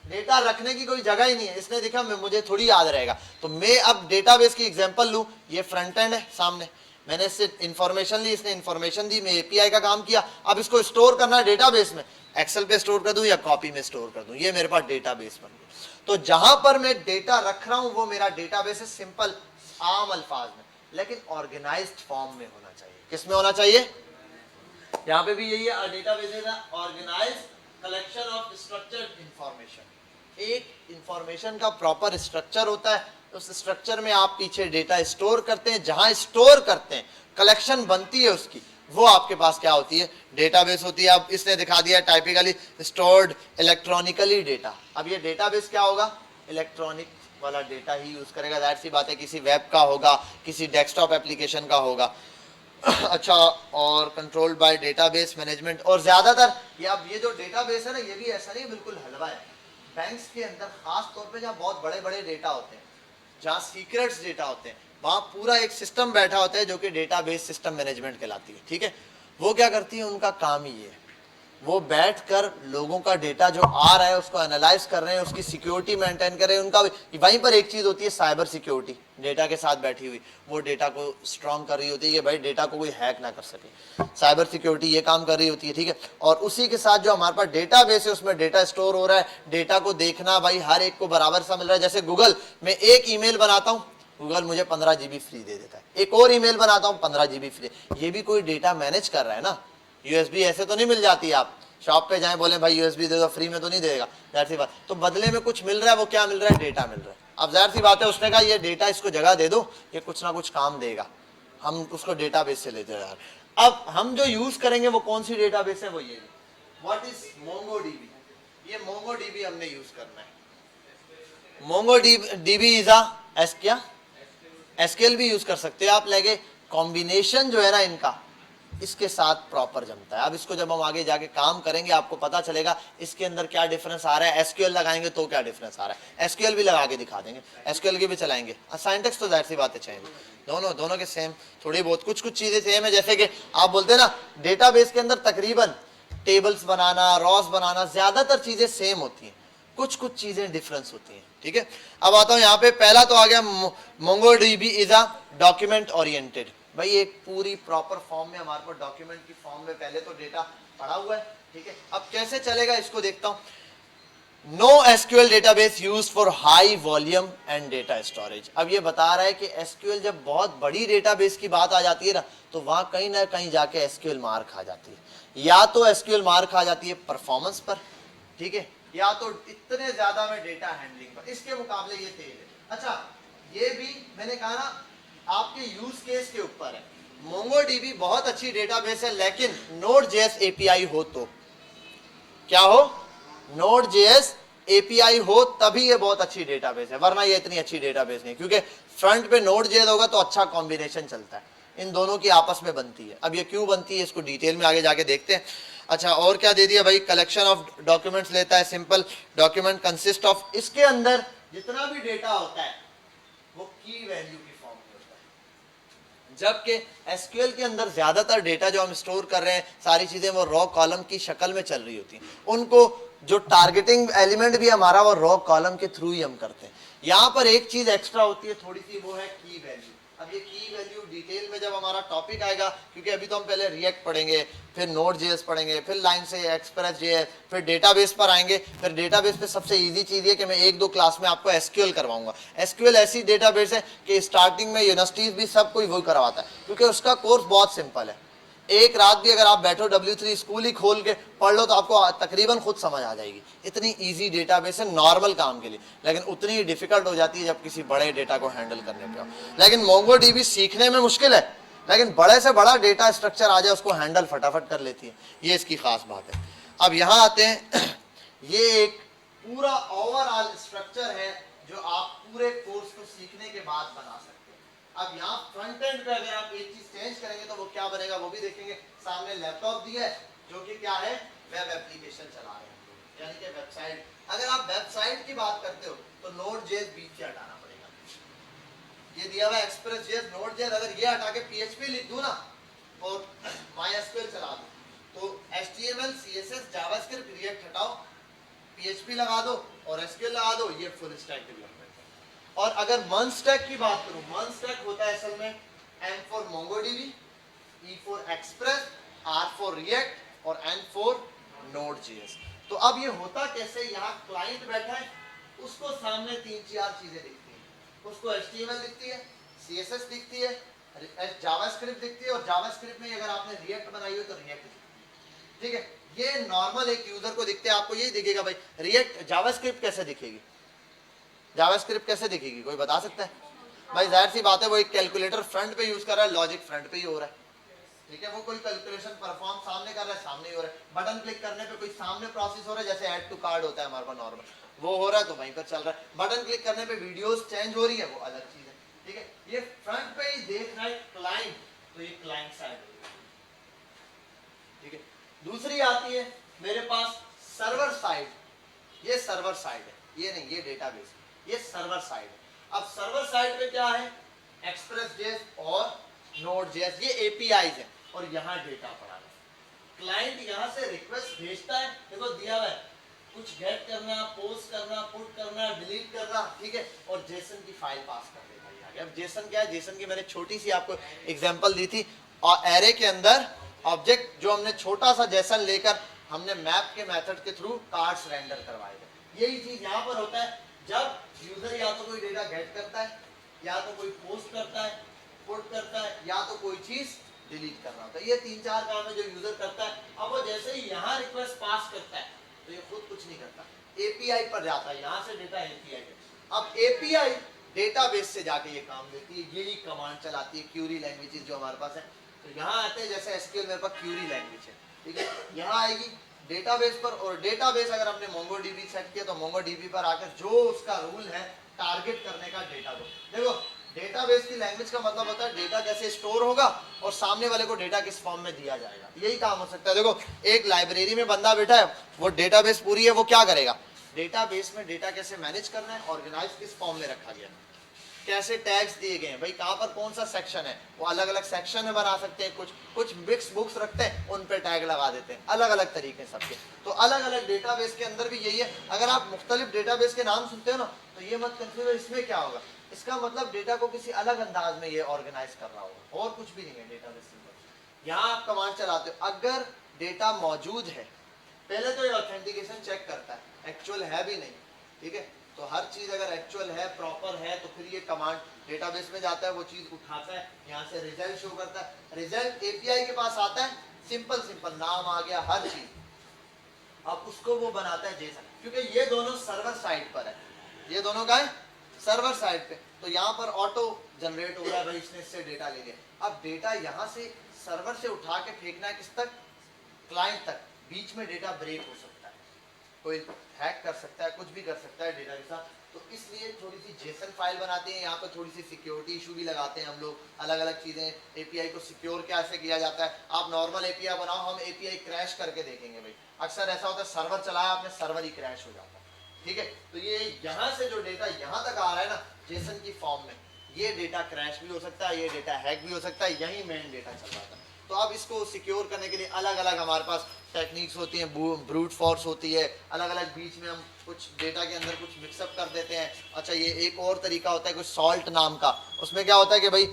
Speaker 1: डेटा रखने की कोई जगह ही नहीं है, इसने देखा मैं, मुझे थोड़ी याद रहेगा। तो मैं अब डेटाबेस की एग्जांपल लूं, ये फ्रंट एंड है सामने, मैंने इससे इंफॉर्मेशन ली, इसने इंफॉर्मेशन दी, मैं एपीआई का काम किया। अब इसको स्टोर करना है डेटाबेस में, एक्सेल पे स्टोर कर दूं या कॉपी में स्टोर कर दूं, ये मेरे पास डेटाबेस बन गया। तो जहां पर मैं डेटा रख रहा हूं वो मेरा डेटाबेस है, सिंपल आम अल्फाज में, लेकिन ऑर्गेनाइज्ड फॉर्म में होना चाहिए। किस में होना चाहिए, यहाँ पे भी यही है, database is organized collection of structured information. एक इंफॉर्मेशन का प्रॉपर स्ट्रक्चर होता है, उस स्ट्रक्चर में आप पीछे डेटा स्टोर करते हैं, जहां स्टोर करते हैं कलेक्शन बनती है उसकी, वो आपके पास क्या होती है, डेटाबेस होती है। अब इसने दिखा दिया टाइपिकली स्टोर्ड इलेक्ट्रॉनिकली डेटा। अब ये डेटाबेस क्या होगा, इलेक्ट्रॉनिक वाला डेटा ही यूज करेगा, जाहिर सी बात है किसी वेब का होगा, किसी डेस्कटॉप एप्लीकेशन का होगा। अच्छा, और कंट्रोल्ड बाय डेटाबेस मैनेजमेंट। और ज्यादातर ये जो डेटाबेस है ना, ये भी ऐसा नहीं बिल्कुल हलवा है। बैंक्स के अंदर खास तौर पे जहाँ बहुत बड़े बड़े डेटा होते हैं, जहाँ सीक्रेट्स डेटा होते हैं, वहाँ पूरा एक सिस्टम बैठा होता है जो कि डेटाबेस सिस्टम मैनेजमेंट कहलाती है, ठीक है। वो क्या करती है, उनका काम ही है, वो बैठकर लोगों का डेटा जो आ रहा है उसको एनालाइज कर रहे हैं, उसकी सिक्योरिटी मेंटेन कर रहे हैं। उनका वहीं पर एक चीज होती है साइबर सिक्योरिटी, डेटा के साथ बैठी हुई, वो डेटा को स्ट्रॉन्ग कर रही होती है कि भाई डेटा को कोई हैक ना कर सके, साइबर सिक्योरिटी ये काम कर रही होती है, ठीक है। और उसी के साथ जो हमारे पास डेटा बेस है उसमें डेटा स्टोर हो रहा है, डेटा को देखना भाई हर एक को बराबर सा मिल रहा है। जैसे गूगल में एक ईमेल बनाता हूँ, गूगल मुझे 15 GB फ्री दे देता है, एक और ईमेल बनाता हूँ 15 GB फ्री, ये भी कोई डेटा मैनेज कर रहा है ना। यूएसबी ऐसे तो नहीं मिल जाती, आप शॉप पे जाएं बोले भाई यूएसबी दे दो, फ्री में तो नहीं देगा, जाहिर सी बात। तो बदले में कुछ मिल रहा है, वो क्या मिल रहा है, डेटा मिल रहा है। अब जाहिर सी बात है उसने कहा ये डेटा इसको जगह दे दो, ये कुछ ना कुछ काम देगा, हम उसको डेटाबेस से लेते हैं। अब हम जो यूज करेंगे वो कौन सी डेटाबेस है, वो ये व्हाट इज मोंगोडीबी, ये मोंगोडीबी हमने यूज करना है। मोंगोडीबी इज क्या एसक्यूएल भी यूज कर सकते हैं आप, लेके कॉम्बिनेशन जो है ना इनका इसके साथ प्रॉपर जमता है। अब इसको जब हम आगे जाके काम करेंगे आपको पता चलेगा इसके अंदर क्या डिफरेंस आ रहा है, एसक्यूएल लगाएंगे तो क्या डिफरेंस आ रहा है, एसक्यूएल भी लगा के दिखा देंगे, एसक्यूएल की भी चलाएंगे। साइंटेक्स तो जाहिर सी बात है चाहिए, दोनों के सेम, थोड़ी बहुत कुछ चीजें सेम है। जैसे कि आप बोलते हैं ना डेटाबेस के अंदर तकरीबन टेबल्स बनाना, रॉस बनाना, ज्यादातर चीजें सेम होती हैं, कुछ चीजें डिफरेंस होती हैं, ठीक है। अब आता हूं यहाँ पे, पहला तो आ गया MongoDB is a document oriented. भाई एक पूरी प्रॉपर फॉर्म में हमारे पास डॉक्यूमेंट की फॉर्म में पहले तो डेटा पड़ा हुआ है, ठीक है। अब कैसे चलेगा इसको देखता हूं। No SQL database used for high volume and data storage. अब ये बता रहा है कि एसक्यूएल जब बहुत बड़ी डेटाबेस की बात आ जाती है ना, तो वहां कहीं ना कहीं जाके एसक्यूएल मार खा जाती है। या तो एसक्यूएल मार खा जाती है परफॉर्मेंस पर, ठीक है, या तो इतने ज्यादा में डेटा हैंडलिंग पर, इसके मुकाबले ये तेज है। अच्छा, ये भी मैंने कहा ना आपके यूज केस के ऊपर है। मोंगोडीबी बहुत अच्छी डेटाबेस है, लेकिन नोड.js एपीआई हो तो क्या हो, नोड.js एपीआई हो तभी ये बहुत अच्छी डेटाबेस है, वरना ये इतनी अच्छी डेटाबेस नहीं, क्योंकि फ्रंट पे नोड.जेएस होगा तो अच्छा कॉम्बिनेशन चलता है, इन दोनों की आपस में बनती है। अब ये क्यों बनती है इसको डिटेल में आगे जाके देखते हैं। अच्छा, और क्या दे दिया भाई, कलेक्शन ऑफ डॉक्यूमेंट्स लेता है, सिंपल डॉक्यूमेंट कंसिस्ट ऑफ, इसके अंदर जितना भी डेटा होता है वो की वैल्यू की फॉर्म में होता है, जबकि एसक्यूएल के अंदर ज्यादातर डेटा जो हम स्टोर कर रहे हैं सारी चीजें वो रॉ कॉलम की शक्ल में चल रही होती हैं, उनको जो टारगेटिंग एलिमेंट भी हमारा वो रॉ कॉलम के थ्रू ही हम करते हैं। यहाँ पर एक चीज एक्स्ट्रा होती है थोड़ी सी, वो है की वैल्यू। अब ये की वैल्यू डिटेल में जब हमारा टॉपिक आएगा, क्योंकि अभी तो हम पहले रिएक्ट पढ़ेंगे, फिर नोड.जेएस पढ़ेंगे, फिर लाइन से एक्सप्रेस.जेएस, फिर डेटाबेस पर आएंगे। फिर डेटाबेस पे सबसे इजी चीज ये कि मैं एक दो क्लास में आपको एसक्यूएल करवाऊंगा। एसक्यूएल ऐसी डेटाबेस है कि स्टार्टिंग में यूनिवर्सिटीज भी सब कोई वही करवाता है, क्योंकि उसका कोर्स बहुत सिंपल है। एक रात भी अगर आप बैठो W3 स्कूल ही खोल के पढ़ लो तो आपको तकरीबन खुद समझ आ जाएगी। इतनी इजी डेटाबेस है नॉर्मल काम के लिए, लेकिन उतनी ही डिफिकल्ट हो जाती है जब किसी बड़े डेटा को हैंडल करने पे हो। लेकिन मोंगोडीबी सीखने में मुश्किल है, लेकिन बड़े से बड़ा डेटा स्ट्रक्चर आ जाए उसको हैंडल फटाफट कर लेती है, ये इसकी खास बात है। अब यहाँ आते हैं ये एक पूरा ओवरऑल स्ट्रक्चर है जो आप पूरे कोर्स को सीखने के बाद बना सकते हैं। अब यहाँ फ्रंट एंड पे अगर आप एक चीज चेंज करेंगे तो वो क्या बनेगा वो भी देखेंगे। सामने लैपटॉप दिया है जो कि क्या है, वेब एप्लीकेशन चला रहे हैं, यानी कि वेबसाइट। अगर आप वेबसाइट की बात करते हो तो नोड.जेएस बीच से हटाना पड़ेगा। ये दिया हुआ एक्सप्रेस.जेएस, नोड.जेएस, अगर ये हटा के PHP लिख दूं ना और MySQL चला दूं तो HTML, CSS, जावास्क्रिप्ट, रिएक्ट हटाओ, PHP लगा दो और SQL लगा दो, ये फुल स्टैक डेवलपमेंट। और अगर मन स्टैक की बात करूं, मन स्टैक होता है असल में M for MongoDB, E for express, R for react और N फॉर नोड.जेएस। तो अब ये होता कैसे, यहाँ क्लाइंट बैठा है, उसको सामने 3-4 चीजें दिखती हैं। उसको HTML दिखती है, CSS दिखती है, जावास्क्रिप्ट दिखती है, और जावास्क्रिप्ट में अगर आपने रिएक्ट बनाई हो तो रिएक्ट दिखती है। ठीक है, ये नॉर्मल एक यूजर को दिखते हैं, आपको यही दिखेगा भाई। रिएक्ट जावास्क्रिप्ट कैसे दिखेगी, जावास्क्रिप्ट कैसे दिखेगी, कोई बता सकता है? भाई जाहिर सी बात है, वो एक कैलकुलेटर फ्रंट पे यूज कर रहा है, लॉजिक फ्रंट पे ही हो रहा है। ठीक है, वो कोई कैलकुलेशन परफॉर्म सामने कर रहा है, सामने ही हो रहा है। बटन क्लिक करने पे कोई सामने प्रोसेस हो रहा है, जैसे ऐड टू कार्ड होता है हमारे पास नॉर्मल, वो हो रहा है तो वहीं पर चल रहा है। बटन क्लिक करने पे वीडियोस चेंज हो रही है, वो अलग चीज है। ठीक है, ये फ्रंट पे ही देख रहा है क्लाइंट, तो ये क्लाइंट साइड। ठीक है, दूसरी आती है मेरे पास सर्वर साइड, ये सर्वर साइड है, ये नहीं, ये डेटाबेस, ये सर्वर साइड है। अब सर्वर साइड पे क्या है, एक्सप्रेस.जेएस और नोड.जेएस, ये एपीआईज है, और यहाँ डेटा पड़ा है। क्लाइंट यहाँ से रिक्वेस्ट भेजता है, देखो दिया हुआ है, कुछ गेट करना, पोस्ट करना, पुट करना, डिलीट करना, ठीक है, और जेसन की फाइल पास कर देगा। अब जेसन क्या है, जेसन की मैंने छोटी सी आपको एग्जांपल दी थी, और एरे के अंदर ऑब्जेक्ट जो हमने छोटा सा जेसन लेकर हमने मैप के मेथड के थ्रू कार्ड्स रेंडर करवाए थे। यही चीज यहाँ पर होता है, जब यूजर या तो कोई डेटा गेट करता है, या तो कोई पोस्ट करता है, पुट करता है, या तो कोई चीज डिलीट कर रहा होता है। ये 3-4 काम है जो यूजर करता है। अब वो जैसे ही यहाँ रिक्वेस्ट पास करता है तो ये खुद कुछ नहीं करता, एपीआई पर जाता है, यहाँ से डेटा एपीआई पे। अब एपीआई डेटाबेस से जाके ये काम देती है, यही कमांड चलाती है, क्यूरी लैंग्वेजेस जो हमारे पास है। तो यहाँ आते हैं, जैसे एसक्यूएल मेरे पास क्यूरी लैंग्वेज है, ठीक है, यहाँ आएगी डेटाबेस पर, और डेटाबेस अगर हमने मोंगोडीबी सेट किया तो मोंगोडीबी पर आकर जो उसका रूल है टारगेट करने का डेटा को, देखो डेटाबेस की लैंग्वेज का मतलब होता है डेटा कैसे स्टोर होगा और सामने वाले को डेटा किस फॉर्म में दिया जाएगा, यही काम हो सकता है। देखो एक लाइब्रेरी में बंदा बैठा है, वो डेटाबेस पूरी है, वो क्या करेगा, डेटाबेस में डेटा कैसे मैनेज करना है, ऑर्गेनाइज किस फॉर्म में रखा गया, कैसे टैग्स दिए गए हैं, भाई कहाँ पर कौन सा सेक्शन है, वो अलग अलग सेक्शन में बना सकते हैं, कुछ मिक्स बुक्स रखते हैं, उन पे टैग लगा देते हैं, अलग अलग तरीके सबके। तो अलग अलग डेटाबेस के अंदर भी यही है। अगर आप मुख्तलिफ डेटाबेस के नाम सुनते हो ना तो ये मत कंफ्यूज, इसमें क्या होगा, इसका मतलब डेटा को किसी अलग अंदाज में ये ऑर्गेनाइज कर रहा होगा, और कुछ भी नहीं है डेटाबेस सिंपल। यहाँ आप कमांड चलाते हो, अगर डेटा मौजूद है, पहले तो ये ऑथेंटिकेशन चेक करता है एक्चुअल है भी नहीं, ठीक है, तो हर चीज अगर एक्चुअल है, प्रॉपर है, तो फिर ये कमांड डेटाबेस में जाता है, वो चीज उठाता है, यहाँ से रिजल्ट शो करता है, रिजल्ट एपीआई के पास आता है, सिंपल सिंपल नाम आ गया, हर चीज, अब उसको वो बनाता है जेसन, क्योंकि ये दोनों सर्वर साइड पर है, ये दोनों का है सर्वर साइड पे, तो यहाँ पर ऑटो जनरेट हो रहा है, भाई इसने इससे डेटा ले लिया। अब डेटा यहाँ से सर्वर से उठा के फेंकना है किस तक, क्लाइंट तक, बीच में डेटा ब्रेक हो सकता है, कोई हैक कर सकता है, कुछ भी कर सकता है डेटा के साथ। तो इसलिए थोड़ी सी जेसन फाइल बनाते हैं, यहाँ पर थोड़ी सी सिक्योरिटी इशू भी लगाते हैं हम लोग, अलग अलग चीज़ें। एपीआई को सिक्योर कैसे किया जाता है, आप नॉर्मल एपीआई बनाओ, हम एपीआई क्रैश करके देखेंगे भाई। अक्सर ऐसा होता है सर्वर चलाया आपने, सर्वर ही क्रैश हो जाता है, ठीक है। तो ये यहाँ से जो डेटा यहाँ तक आ रहा है ना जेसन की फॉर्म में, ये डेटा क्रैश भी हो सकता है, ये डेटा हैक भी हो सकता है, यही मेन डेटा चल रहा था। तो अब इसको सिक्योर करने के लिए अलग अलग हमारे पास टेक्निक्स होती हैं, ब्रूट फोर्स होती है, अलग अलग बीच में हम कुछ डेटा के अंदर कुछ मिक्सअप कर देते हैं। अच्छा ये एक और तरीका होता है कुछ सॉल्ट नाम का, उसमें क्या होता है कि भाई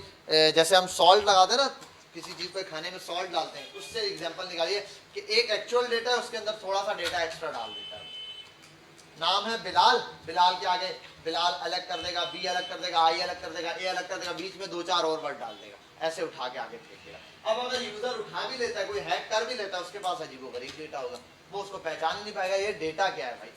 Speaker 1: जैसे हम सॉल्ट लगाते हैं ना किसी चीज़ पे खाने में सॉल्ट डालते हैं, उससे एग्जाम्पल निकालिए कि एक एक्चुअल डेटा है उसके अंदर थोड़ा सा डेटा एक्स्ट्रा डाल देता है। नाम है बिलाल, बिलाल के आगे बिलाल अलग कर देगा, बी अलग कर देगा, आई अलग कर देगा, ए अलग कर देगा, बीच में 2-4 और वर्ड डाल देगा, ऐसे उठा के आगे फेंक देगा। अब अगर यूजर उठा भी लेता है, कोई हैक कर भी लेता है, उसके पास अजीबोगरीब डेटा होगा, वो उसको पहचान नहीं पाएगा ये डेटा क्या है भाई,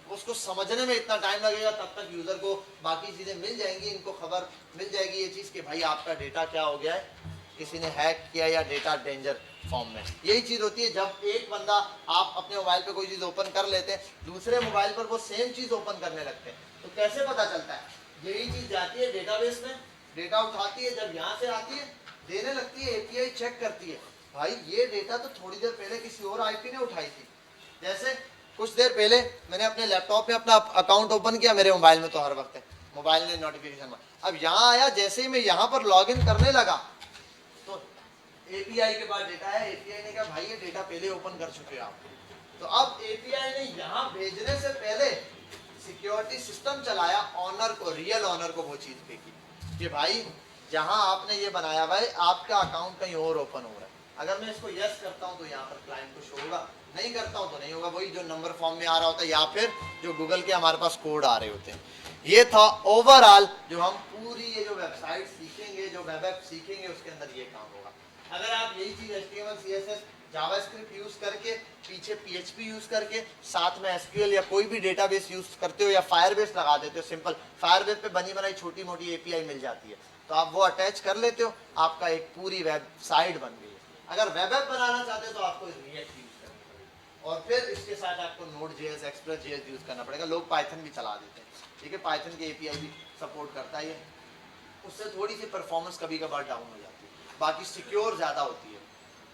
Speaker 1: उसको समझने में इतना टाइम लगेगा, तब तक यूजर को बाकी चीजें मिल जाएंगी, इनको खबर मिल जाएगी ये चीज कि भाई आपका डेटा क्या हो गया है, किसी ने हैक किया या डेटा डेंजर फॉर्म में। यही चीज होती है जब एक बंदा, आप अपने मोबाइल पे कोई चीज ओपन कर लेते हैं, दूसरे मोबाइल पर वो सेम चीज ओपन करने लगते हैं, तो कैसे पता चलता है, यही चीज जाती है डेटाबेस में, डेटा उठाती है, जब यहाँ से आती है देने लगती है, एपीआई चेक करती है, भाई ये डेटा तो थोड़ी देर पहले किसी और आईपी ने उठाई थी। जैसे कुछ देर पहले मैंने अपने लैपटॉप में अपना अकाउंट ओपन किया, मेरे मोबाइल में तो हर वक्त है, मोबाइल ने नोटिफिकेशन, अब यहाँ आया, जैसे ही मैं यहाँ पर लॉग इन करने लगा तो एपीआई के बाद डेटा है, एपीआई ने कहा भाई ये डेटा पहले ओपन कर चुके हो आप। तो अब एपीआई ने यहाँ भेजने से पहले सिक्योरिटी सिस्टम चलाया, ऑनर को, रियल ऑनर को वो चीज फेंकी कि भाई जहां आपने ये बनाया भाई आपका अकाउंट कहीं और ओपन हो रहा है। अगर मैं इसको यस करता हूं तो यहाँ पर क्लाइंट को शो होगा, नहीं करता हूं तो नहीं होगा, वही जो नंबर फॉर्म में आ रहा होता है या फिर जो गूगल के हमारे पास कोड आ रहे होते हैं। ये था ओवरऑल जो हम पूरी ये जो वेबसाइट सीखेंगे, जो वेब ऐप सीखेंगे, उसके अंदर ये काम होगा। अगर आप यही चीज HTML CSS जावास्क्रिप्ट यूज करके, पीछे PHP यूज करके, साथ में SQL या कोई भी डेटाबेस यूज करते हो या फायरबेस लगा देते हो, सिंपल फायरबेस पे बनी बनाई छोटी मोटी एपीआई मिल जाती है, तो आप वो अटैच कर लेते हो, आपका एक पूरी वेबसाइट बन गई है। अगर वेब ऐप बनाना चाहते हो तो आपको रिएक्ट यूज करना पड़ेगा, और फिर इसके साथ आपको Node.js, Express.js यूज करना पड़ेगा। लोग पाइथन भी चला देते हैं, ठीक है, पाइथन की एपीआई भी सपोर्ट करता है, उससे थोड़ी सी परफॉर्मेंस कभी कभार डाउन हो जाती है, बाकी सिक्योर ज़्यादा होती है,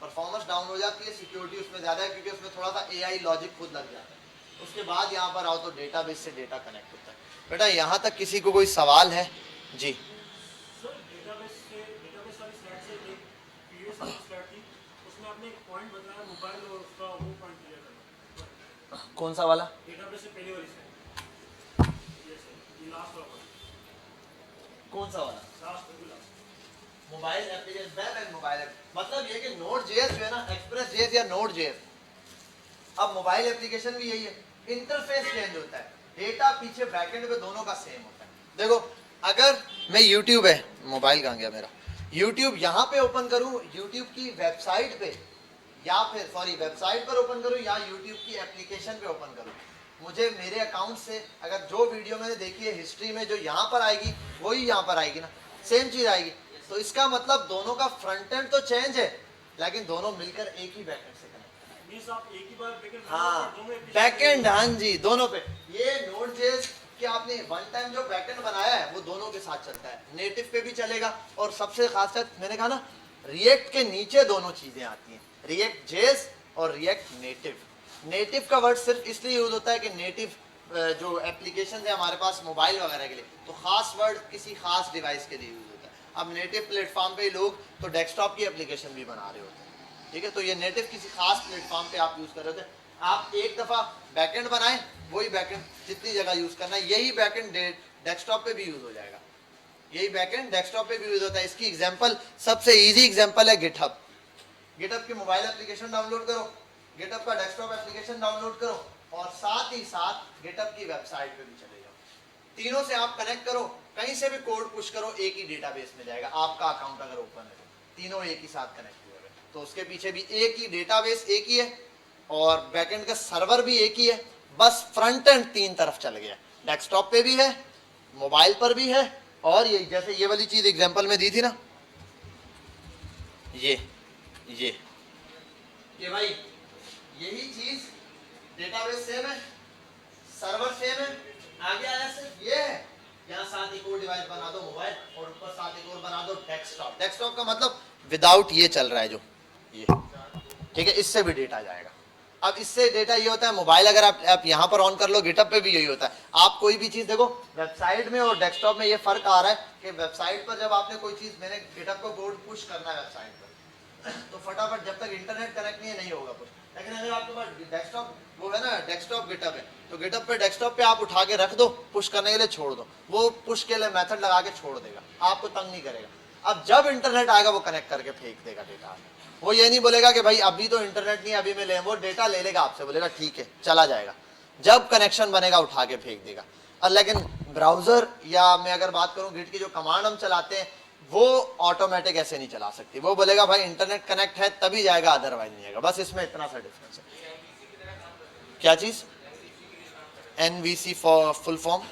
Speaker 1: परफॉर्मेंस डाउन हो जाती है, सिक्योरिटी उसमें ज़्यादा है क्योंकि उसमें थोड़ा सा AI लॉजिक खुद लग जाता है। उसके बाद यहाँ पर आओ तो डेटाबेस से डेटा कनेक्ट होता है। बेटा यहाँ तक किसी को कोई सवाल है? जी
Speaker 2: सर, डेटाबेस वाली स्लाइड से एक प्रीवियस वाली स्लाइड थी, उसमें आपने एक पॉइंट बताया मोबाइल और उसका वो पॉइंट क्लियर करना।
Speaker 1: कौन सा वाला?
Speaker 2: डेटाबेस से पहले वाली स्लाइड, ये सर, ये लास्ट वाला,
Speaker 1: कौन सा वाला?
Speaker 2: Last.
Speaker 1: Mobile application, web and mobile app, मतलब ये कि Node.js जो है ना, Express.js या Node.js, अब मोबाइल एप्लीकेशन भी यही है, इंटरफेस चेंज होता है, डेटा पीछे बैकएंड पे दोनों का सेम होता है। देखो अगर मैं YouTube है, मोबाइल कहाँ गया मेरा, YouTube यहाँ पे ओपन करूँ, YouTube की वेबसाइट पे, या फिर सॉरी वेबसाइट पर ओपन करूँ या YouTube की एप्लीकेशन पे ओपन करूँ, मुझे मेरे अकाउंट से अगर जो वीडियो मैंने देखी है हिस्ट्री में जो यहाँ पर आएगी वही यहाँ पर आएगी ना, सेम चीज़ आएगी। तो इसका मतलब दोनों का फ्रंट एंड तो चेंज है, लेकिन दोनों मिलकर एक ही बैकएंड से कनेक्ट
Speaker 2: मींस आप एक ही बार बैकएंड,
Speaker 1: हाँ बैकएंड, हाँ जी दोनों पे। ये Node.js कि आपने वन टाइम जो बैकएंड बनाया है वो दोनों के साथ चलता है, नेटिव पे भी चलेगा, और सबसे खास बात मैंने कहा ना, रिएक्ट के नीचे दोनों चीजें आती हैं, रिएक्ट जेस और रिएक्ट नेटिव। नेटिव का वर्ड सिर्फ इसलिए यूज होता है कि नेटिव जो एप्लीकेशन है हमारे पास मोबाइल वगैरह के लिए, तो खास वर्ड किसी खास डिवाइस के लिए यूज होता है। अब नेटिव प्लेटफॉर्म पे ही लोग तो डेस्कटॉप की एप्लीकेशन भी बना रहे होते हैं, ठीक है, तो ये नेटिव किसी खास प्लेटफॉर्म पे आप यूज कर रहे होते हैं। आप एक दफा बैकएंड बनाएं, वही बैकएंड जितनी जगह यूज करना है, यही बैकएंड डेस्कटॉप पे भी यूज हो जाएगा, यही बैकएंड डेस्कटॉप पे भी यूज होता है। इसकी एग्जांपल, सबसे इजी एग्जांपल है गिटहब। गिटहब की मोबाइल एप्लीकेशन डाउनलोड करो, गिटहब का डेस्कटॉप एप्लीकेशन डाउनलोड करो, और साथ ही साथ गिटहब की वेबसाइट पे भी चले जाओ, तीनों से आप कनेक्ट करो, कहीं से भी कोड पुश करो, एक ही डेटाबेस में जाएगा। आपका अकाउंट अगर ओपन है तो तीनों एक ही साथ कनेक्ट हुए हैं, तो उसके पीछे भी एक ही डेटाबेस, एक ही है, और बैकएंड का सर्वर भी एक ही है, बस फ्रंट एंड तीन तरफ चल गया, डेस्कटॉप पे भी है, मोबाइल पर भी है, और ये जैसे ये वाली चीज एग्जांपल में दी थी ना, ये भाई यही चीज डेटाबेस सेम है, सर्वर सेम है, आगे आया सिर्फ ये है, यहाँ साथ एक और डिवाइस बना दो मोबाइल और ऊपर साथ एक और बना दो डेस्कटॉप। डेस्कटॉप का मतलब विदाउट ये चल रहा है जो ये, ठीक है, इससे भी डेटा जाएगा। अब इससे डेटा ये होता है, मोबाइल अगर आप यहाँ पर ऑन कर लो, गिटअप पे भी यही होता है। आप कोई भी चीज देखो वेबसाइट में और डेस्कटॉप में ये फर्क आ रहा है कि वेबसाइट पर जब आपने कोई चीज, मैंने गिटअप को बोर्ड पुश करना है वेबसाइट पर तो फटाफट जब तक इंटरनेट कनेक्ट नहीं होगा पुश। लेकिन अगर आपके पास डेस्कटॉप वो है ना, डेस्कटॉप गिटअप है, तो गिटअप पे डेस्कटॉप पे आप उठा के रख दो, पुश करने के लिए छोड़ दो, वो पुश के लिए मेथड लगा के छोड़ देगा, आपको तंग नहीं करेगा। अब जब इंटरनेट आएगा वो कनेक्ट करके फेंक देगा डेटा। वो ये नहीं बोलेगा कि भाई अभी तो इंटरनेट नहीं, अभी मैं ले, वो डेटा ले लेगा आपसे, बोलेगा ठीक है चला जाएगा, जब कनेक्शन बनेगा उठा के फेंक देगा। और लेकिन ब्राउजर या मैं अगर बात करूं गिट की जो कमांड हम चलाते हैं वो ऑटोमेटिक ऐसे नहीं चला सकती, वो बोलेगा भाई इंटरनेट कनेक्ट है तभी जाएगा, अदरवाइज नहीं जाएगा। बस इसमें इतना सा डिफरेंस है। क्या चीज? NVC for full form?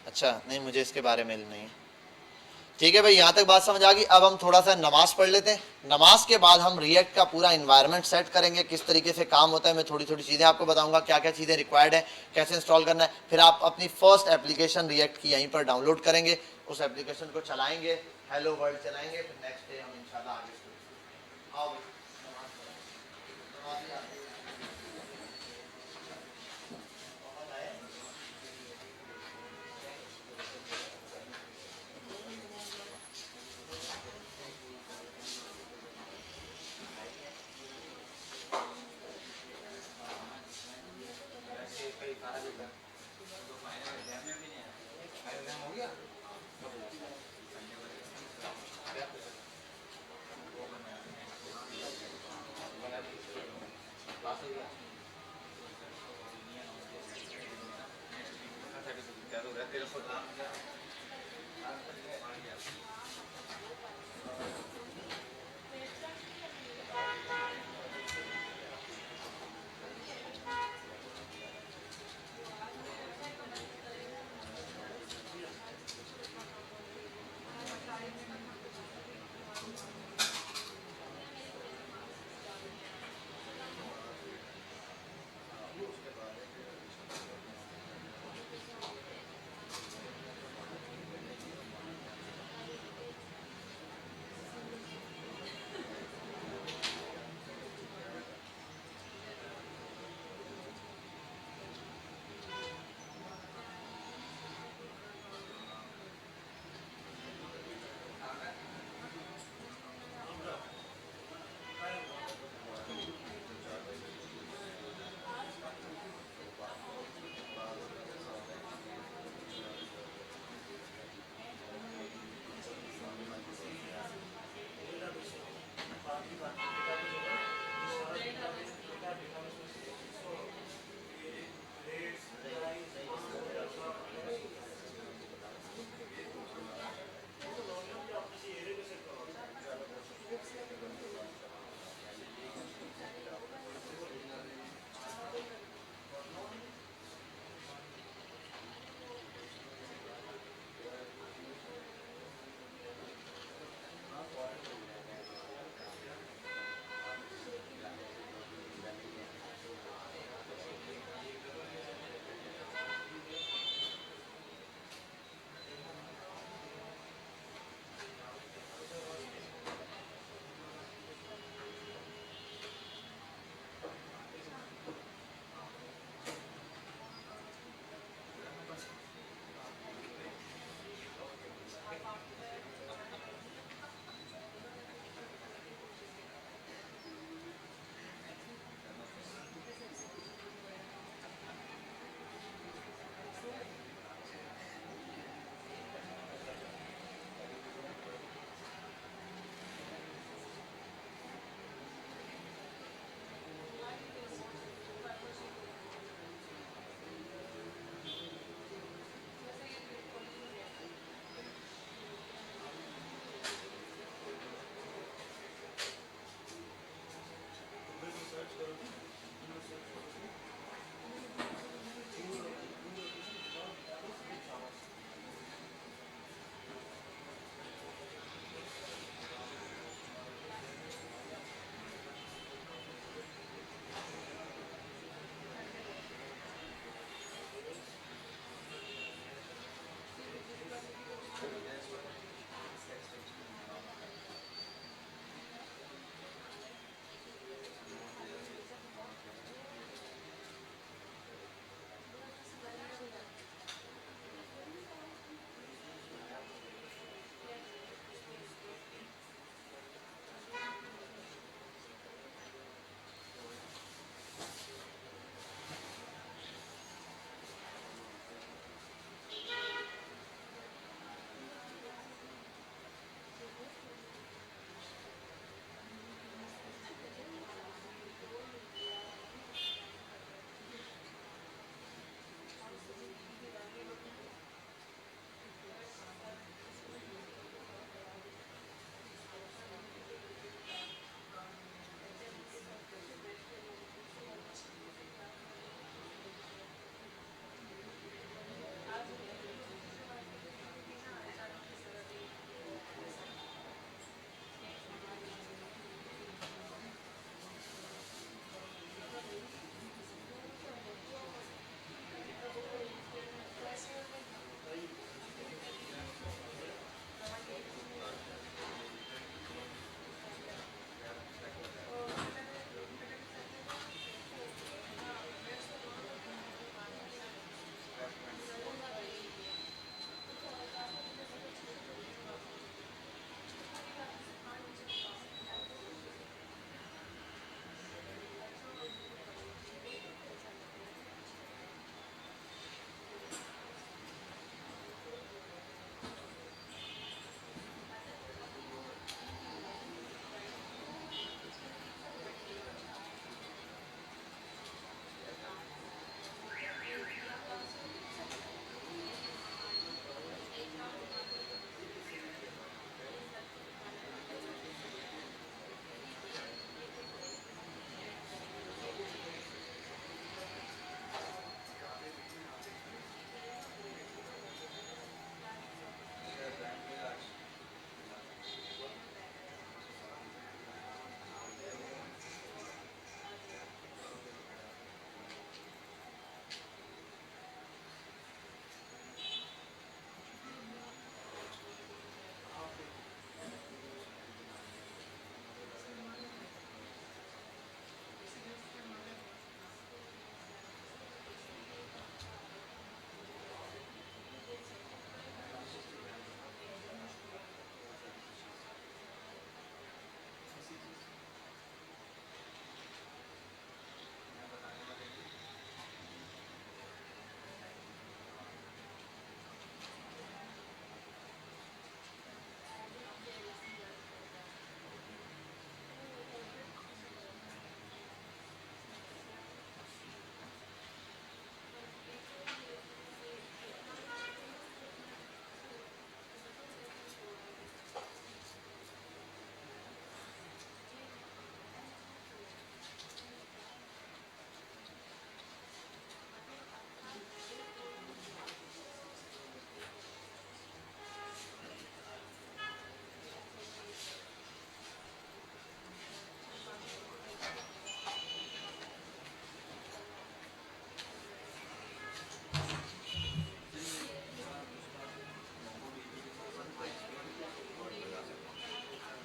Speaker 1: अच्छा नहीं, मुझे इसके बारे में नहीं है। ठीक है भाई, यहाँ तक बात समझ आ गई। अब हम थोड़ा सा नमाज पढ़ लेते हैं, नमाज के बाद हम रिएक्ट का पूरा इन्वायरमेंट सेट करेंगे, किस तरीके से काम होता है, मैं थोड़ी थोड़ी चीज़ें आपको बताऊंगा, क्या क्या चीज़ें रिक्वायर्ड है, कैसे इंस्टॉल करना है। फिर आप अपनी फर्स्ट एप्लीकेशन रिएक्ट की यहीं पर डाउनलोड करेंगे, उस एप्लीकेशन को चलाएंगे, हेलो वर्ल्ड चलाएंगे, फिर नेक्स्ट डे हम इंशाल्लाह आगे आओ भाई, नमाज पढ़ो। नमाज याद है।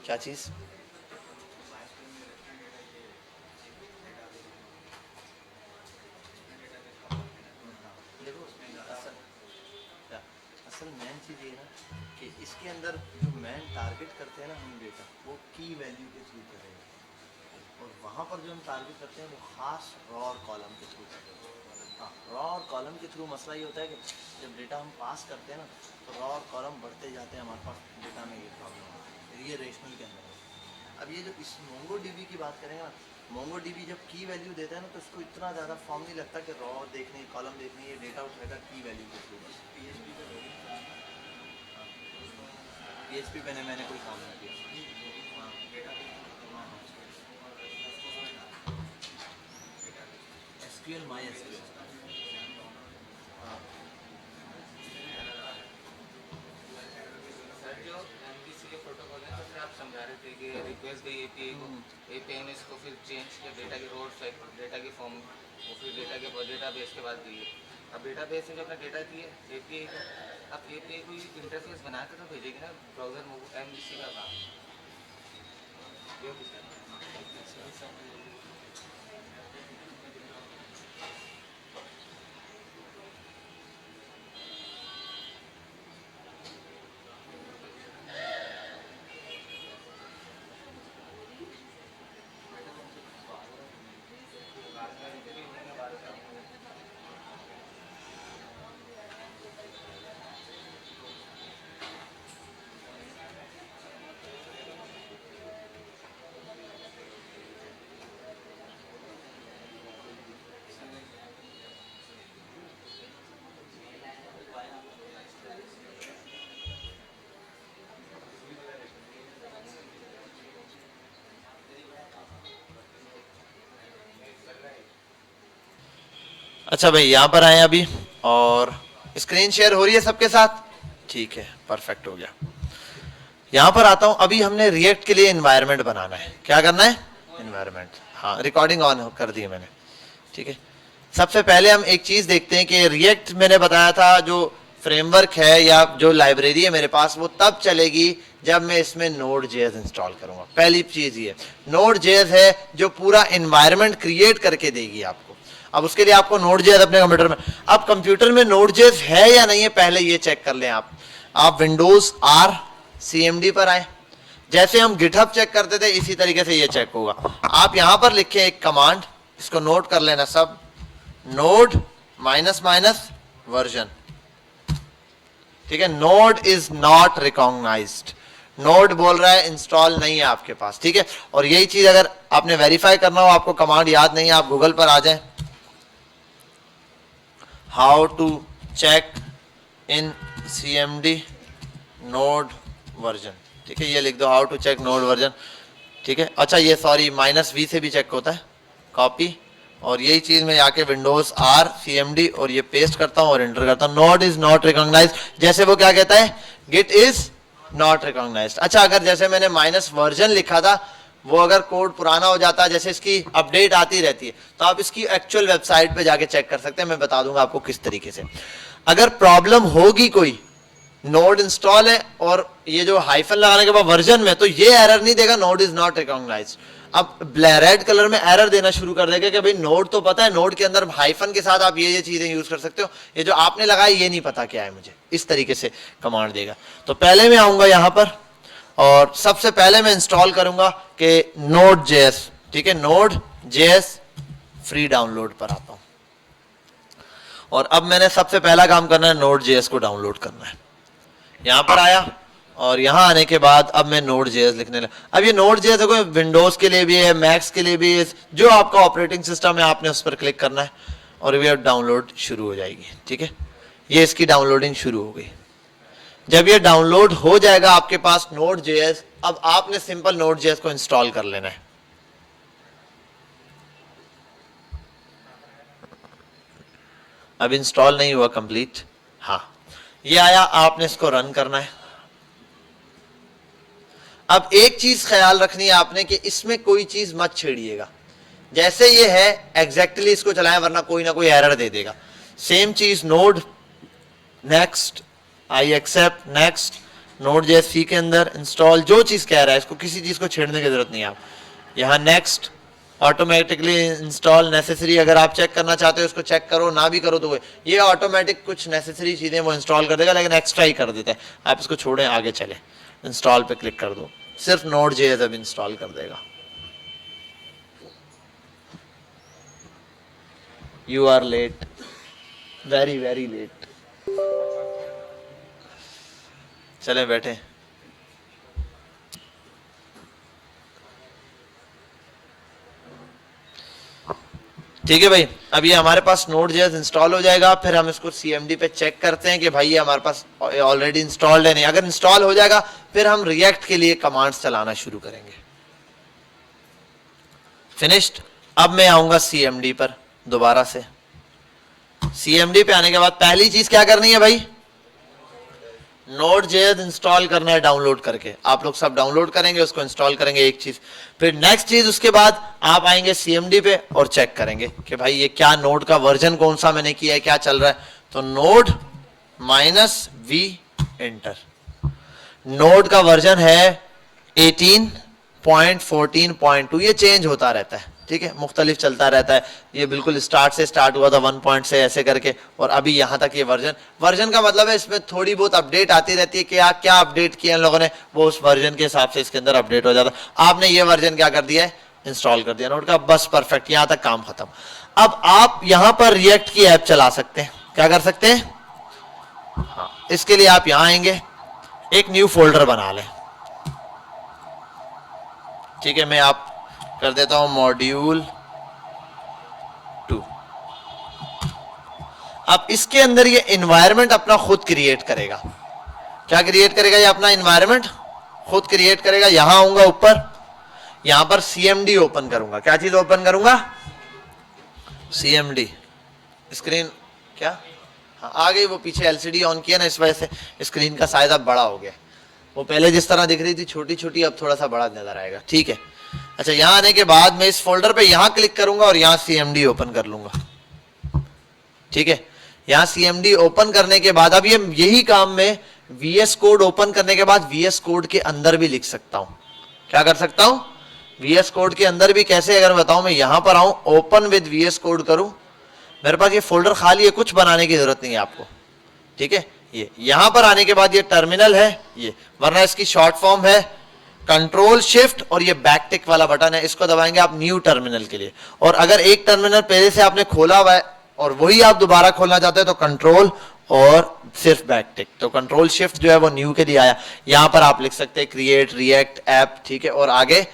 Speaker 1: क्या चीज़? असल मेन चीज़ ये ना कि इसके अंदर जो मेन टारगेट करते हैं ना हम डेटा, वो की वैल्यू के थ्रू करेंगे, और वहाँ पर जो हम टारगेट करते हैं वो खास रॉ और कॉलम के थ्रू करते हैं। हाँ, रॉ और कॉलम के थ्रू मसला ये होता है कि जब डेटा हम पास करते हैं ना तो रॉ और कॉलम बढ़ते जाते हैं, हमारे पास डेटा में ये प्रॉब्लम है, ये रेशनल के अंदर है। अब ये जो इस मोंगो डीबी की बात करेंगे ना, मोंगो डीबी जब की वैल्यू देता है ना तो इसको इतना ज़्यादा फॉर्म नहीं लगता कि रॉ देखने, कॉलम देखने, ये डेटा उठाएगा की वैल्यू के थ्रू। बस PHP पे मैंने कोई काम नहीं किया। SQL MySQL।
Speaker 3: सर जो MVC के प्रोटोकॉल है तो फिर आप समझा रहे थे कि रिक्वेस्ट गई API को, API ने इसको फिर चेंज किया डेटा की रोड साइड, डेटा की फॉर्म, वो फिर डेटा बेस के बाद दी है। अब डेटा बेस में जो अपना डेटा दी है API को, अब API को इंटरफेस बना के तो भेजेगी ना ब्राउजर में, MVC का काम ये होगी सर।
Speaker 1: अच्छा भाई, यहाँ पर आए अभी, और स्क्रीन शेयर हो रही है सबके साथ? ठीक है, परफेक्ट हो गया। यहाँ पर आता हूँ, अभी हमने रिएक्ट के लिए एनवायरनमेंट बनाना है। क्या करना है? एनवायरनमेंट। हाँ, रिकॉर्डिंग ऑन कर दी है मैंने, ठीक है। सबसे पहले हम एक चीज़ देखते हैं कि रिएक्ट मैंने बताया था जो फ्रेमवर्क है या जो लाइब्रेरी है मेरे पास, वो तब चलेगी जब मैं इसमें Node.js इंस्टॉल करूँगा। पहली चीज़ ये Node.js है जो पूरा एनवायरनमेंट क्रिएट करके देगी आपको। अब उसके लिए आपको Node.js अपने कंप्यूटर में, अब कंप्यूटर में Node.js है या नहीं है पहले ये चेक कर लें आप विंडोज R CMD पर आए, जैसे हम गिटहब चेक करते थे इसी तरीके से ये चेक होगा। आप यहां पर लिखे एक कमांड, इसको नोट कर लेना सब, node -- वर्जन, ठीक है। Node is not recognized, Node बोल रहा है इंस्टॉल नहीं है आपके पास, ठीक है। और यही चीज अगर आपने वेरीफाई करना हो, आपको कमांड याद नहीं है, आप गूगल पर आ जाएं, how to check in CMD Node version, ठीक है। ये लिख दो, how to check Node version, ठीक है। अच्छा ये सॉरी -v से भी चेक होता है, कॉपी, और यही चीज मैं जाके विंडोज R CMD और ये पेस्ट करता हूँ और एंटर करता हूँ। नोड इज नॉट रिकॉग्नाइज्ड, जैसे वो क्या कहता है, गिट इज नॉट रिकॉग्नाइज्ड। अच्छा, अगर जैसे मैंने -वर्जन लिखा था, वो अगर कोड पुराना हो जाता है, जैसे इसकी अपडेट आती रहती है, तो आप इसकी एक्चुअल वेबसाइट पे जाके चेक कर सकते हैं। मैं बता दूंगा आपको किस तरीके से। अगर प्रॉब्लम होगी कोई, नोड इंस्टॉल है और ये जो हाइफन लगाने के बाद वर्जन में, तो ये एरर नहीं देगा नोड इज नॉट रिकॉग्नाइज्ड। अब रेड कलर में एरर देना शुरू कर देगा कि भाई नोड तो पता है, नोड के अंदर हाइफन के साथ आप ये चीजें यूज कर सकते हो, ये जो आपने लगाया ये नहीं पता क्या है मुझे, इस तरीके से कमांड देगा। तो पहले मैं आऊंगा यहां पर और सबसे पहले मैं इंस्टॉल करूंगा कि Node.js, ठीक है। Node.js फ्री डाउनलोड पर आता हूं और अब मैंने सबसे पहला काम करना है, Node.js को डाउनलोड करना है। यहां पर आया और यहां आने के बाद अब मैं Node.js लिखने लगा। अब ये Node.js देखो, विंडोज के लिए भी है, मैक्स के लिए भी है, जो आपका ऑपरेटिंग सिस्टम है आपने उस पर क्लिक करना है और ये डाउनलोड शुरू हो जाएगी, ठीक है। ये इसकी डाउनलोडिंग शुरू हो गई। जब ये डाउनलोड हो जाएगा आपके पास Node.js, अब आपने सिंपल Node.js को इंस्टॉल कर लेना है। अब इंस्टॉल नहीं हुआ कंप्लीट, हाँ ये आया, आपने इसको रन करना है। अब एक चीज ख्याल रखनी है आपने कि इसमें कोई चीज मत छेड़िएगा, जैसे ये है एग्जैक्टली इसको चलाएं, वरना कोई ना कोई एरर दे देगा। सेम चीज Node, next, I accept, next, Node.js के अंदर इंस्टॉल जो चीज कह रहा है, इसको किसी चीज को छेड़ने की जरूरत नहीं है। आप यहाँ नेक्स्ट, ऑटोमेटिकली इंस्टॉल नेसेसरी, अगर आप चेक करना चाहते हो उसको चेक करो, ना भी करो तो वो ये ऑटोमेटिक कुछ नेसेसरी चीजें वो इंस्टॉल कर देगा, लेकिन एक्स्ट्रा ही कर देता है। आप इसको छोड़ें, आगे चले, इंस्टॉल पे क्लिक कर दो, सिर्फ Node.js अब इंस्टॉल कर देगा। You are late, very very late. चले बैठे। ठीक है भाई, अब ये हमारे पास Node.js इंस्टॉल हो जाएगा, फिर हम इसको CMD पे चेक करते हैं कि भाई ये हमारे पास ऑलरेडी इंस्टॉल्ड है नहीं। अगर इंस्टॉल हो जाएगा फिर हम रिएक्ट के लिए कमांड्स चलाना शुरू करेंगे। फिनिश्ड। अब मैं आऊंगा CMD पर दोबारा से। CMD पे आने के बाद पहली चीज क्या करनी है भाई, Node.js इंस्टॉल करना है डाउनलोड करके। आप लोग सब डाउनलोड करेंगे, उसको इंस्टॉल करेंगे एक चीज, फिर नेक्स्ट चीज उसके बाद आप आएंगे CMD पे और चेक करेंगे कि भाई ये क्या नोड का वर्जन कौन सा मैंने किया है, क्या चल रहा है। तो नोड -v एंटर। नोड का वर्जन है 18.14.2, ये चेंज होता रहता है, ठीक है, मुख्तलिफ चलता रहता है। ये बिल्कुल स्टार्ट से स्टार्ट हुआ था 1 पॉइंट से ऐसे करके, और अभी यहां तक ये वर्जन का मतलब है इसमें थोड़ी बहुत अपडेट आती रहती है कि क्या अपडेट किया इन लोगों ने, वो उस वर्जन के हिसाब से इसके अंदर अपडेट हो जाता है। आपने ये वर्जन क्या कर दिया है, इंस्टॉल कर दिया नोड का, बस परफेक्ट, यहां तक काम खत्म। अब आप यहां पर रिएक्ट की ऐप चला सकते हैं। क्या कर सकते हैं, हाँ, इसके लिए आप यहां आएंगे, एक न्यू फोल्डर बना लें, ठीक है। मैं आप कर देता हूं मॉड्यूल 2। अब इसके अंदर ये एनवायरनमेंट अपना खुद क्रिएट करेगा। क्या क्रिएट करेगा, ये अपना एनवायरनमेंट खुद क्रिएट करेगा। यहां आऊंगा ऊपर, यहां पर CMD ओपन करूंगा। क्या चीज ओपन करूंगा, CMD स्क्रीन। क्या, हाँ आ गई, वो पीछे LCD ऑन किया ना, इस वजह से स्क्रीन का साइज अब बड़ा हो गया। वो पहले जिस तरह दिख रही थी छोटी छोटी, अब थोड़ा सा बड़ा नजर आएगा, ठीक है। अच्छा, यहां आने के बाद मैं इस फोल्डर पे यहां क्लिक करूंगा और यहां CMD ओपन कर लूंगा, ठीक है। यहां CMD ओपन करने के बाद अब यही काम मैं VS कोड ओपन करने के बाद VS कोड के अंदर भी लिख सकता हूं। क्या कर सकता हूं, VS कोड के अंदर भी। कैसे, अगर बताऊं, मैं यहां पर आऊं, ओपन विद VS कोड करूं, मेरे पास ये फोल्डर खाली है, कुछ बनाने की जरूरत नहीं है आपको, ठीक है। ये यहां पर आने के बाद ये टर्मिनल है, ये, वरना इसकी शॉर्ट फॉर्म है कंट्रोल शिफ्ट और ये बैक टिक वाला बटन है, इसको दबाएंगे आप न्यू टर्मिनल के लिए। और अगर एक टर्मिनल पहले से आपने खोला हुआ है और वही आप दोबारा खोलना चाहते हो तो कंट्रोल और सिर्फ बैक टिक। तो कंट्रोल शिफ्ट जो है वो न्यू के लिए आया। यहां पर आप लिख सकते हैं क्रिएट रिएक्ट ऐप, ठीक है, और आगे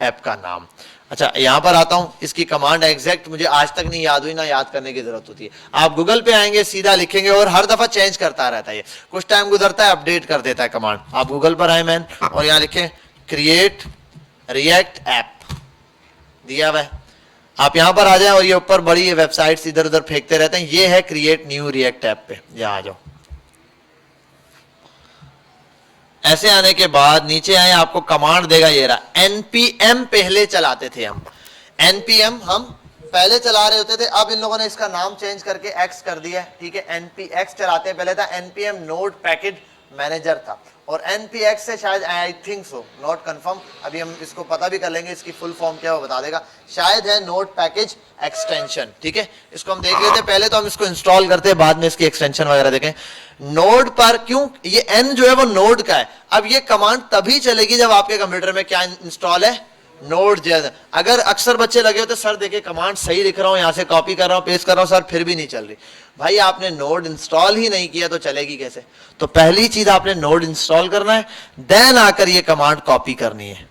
Speaker 1: ऐप का नाम। अच्छा, यहां पर आता हूं, इसकी कमांड एग्जैक्ट मुझे आज तक नहीं याद हुई, ना याद करने की जरूरत होती है। आप गूगल पे आएंगे, सीधा लिखेंगे और हर दफा चेंज करता रहता है, कुछ टाइम गुजरता है अपडेट कर देता है कमांड। आप गूगल पर आए मैन और यहां लिखें क्रिएट रिएक्ट ऐप, दिया हुआ है। आप यहां पर आ जाए और ये ऊपर बड़ी वेबसाइट्स इधर उधर फेंकते रहते हैं, ये है क्रिएट न्यू रिएक्ट ऐप पे, यहां आ जाओ। ऐसे आने के बाद नीचे आए, आपको कमांड देगा, ये रहा npm। पहले चलाते थे हम npm, हम पहले चला रहे होते थे, अब इन लोगों ने इसका नाम चेंज करके x कर दिया, ठीक है। npx चलाते हैं, पहले था npm नोड पैकेज मैनेजर था, और npx से शायद I think so, not confirm, अभी हम इसको पता भी कर लेंगे, इसकी फुल फॉर्म क्या है वो बता देगा, शायद है नोड पैकेज एक्सटेंशन, ठीक है। इसको हम देख लेते हैं, पहले तो हम इसको इंस्टॉल करते हैं, बाद में इसकी एक्सटेंशन वगैरह देखें। नोड पर क्यों, ये n जो है वो नोड का है। अब ये कमांड तभी चलेगी जब आपके कंप्यूटर में क्या इंस्टॉल है, Node.js। अगर अक्सर बच्चे लगे होते, सर देखे कमांड सही लिख रहा हूं, यहां से कॉपी कर रहा हूं, पेस्ट कर रहा हूं, सर फिर भी नहीं चल रही। भाई आपने नोड इंस्टॉल ही नहीं किया तो चलेगी कैसे। तो पहली चीज आपने नोड इंस्टॉल करना है, देन आकर ये कमांड कॉपी करनी है,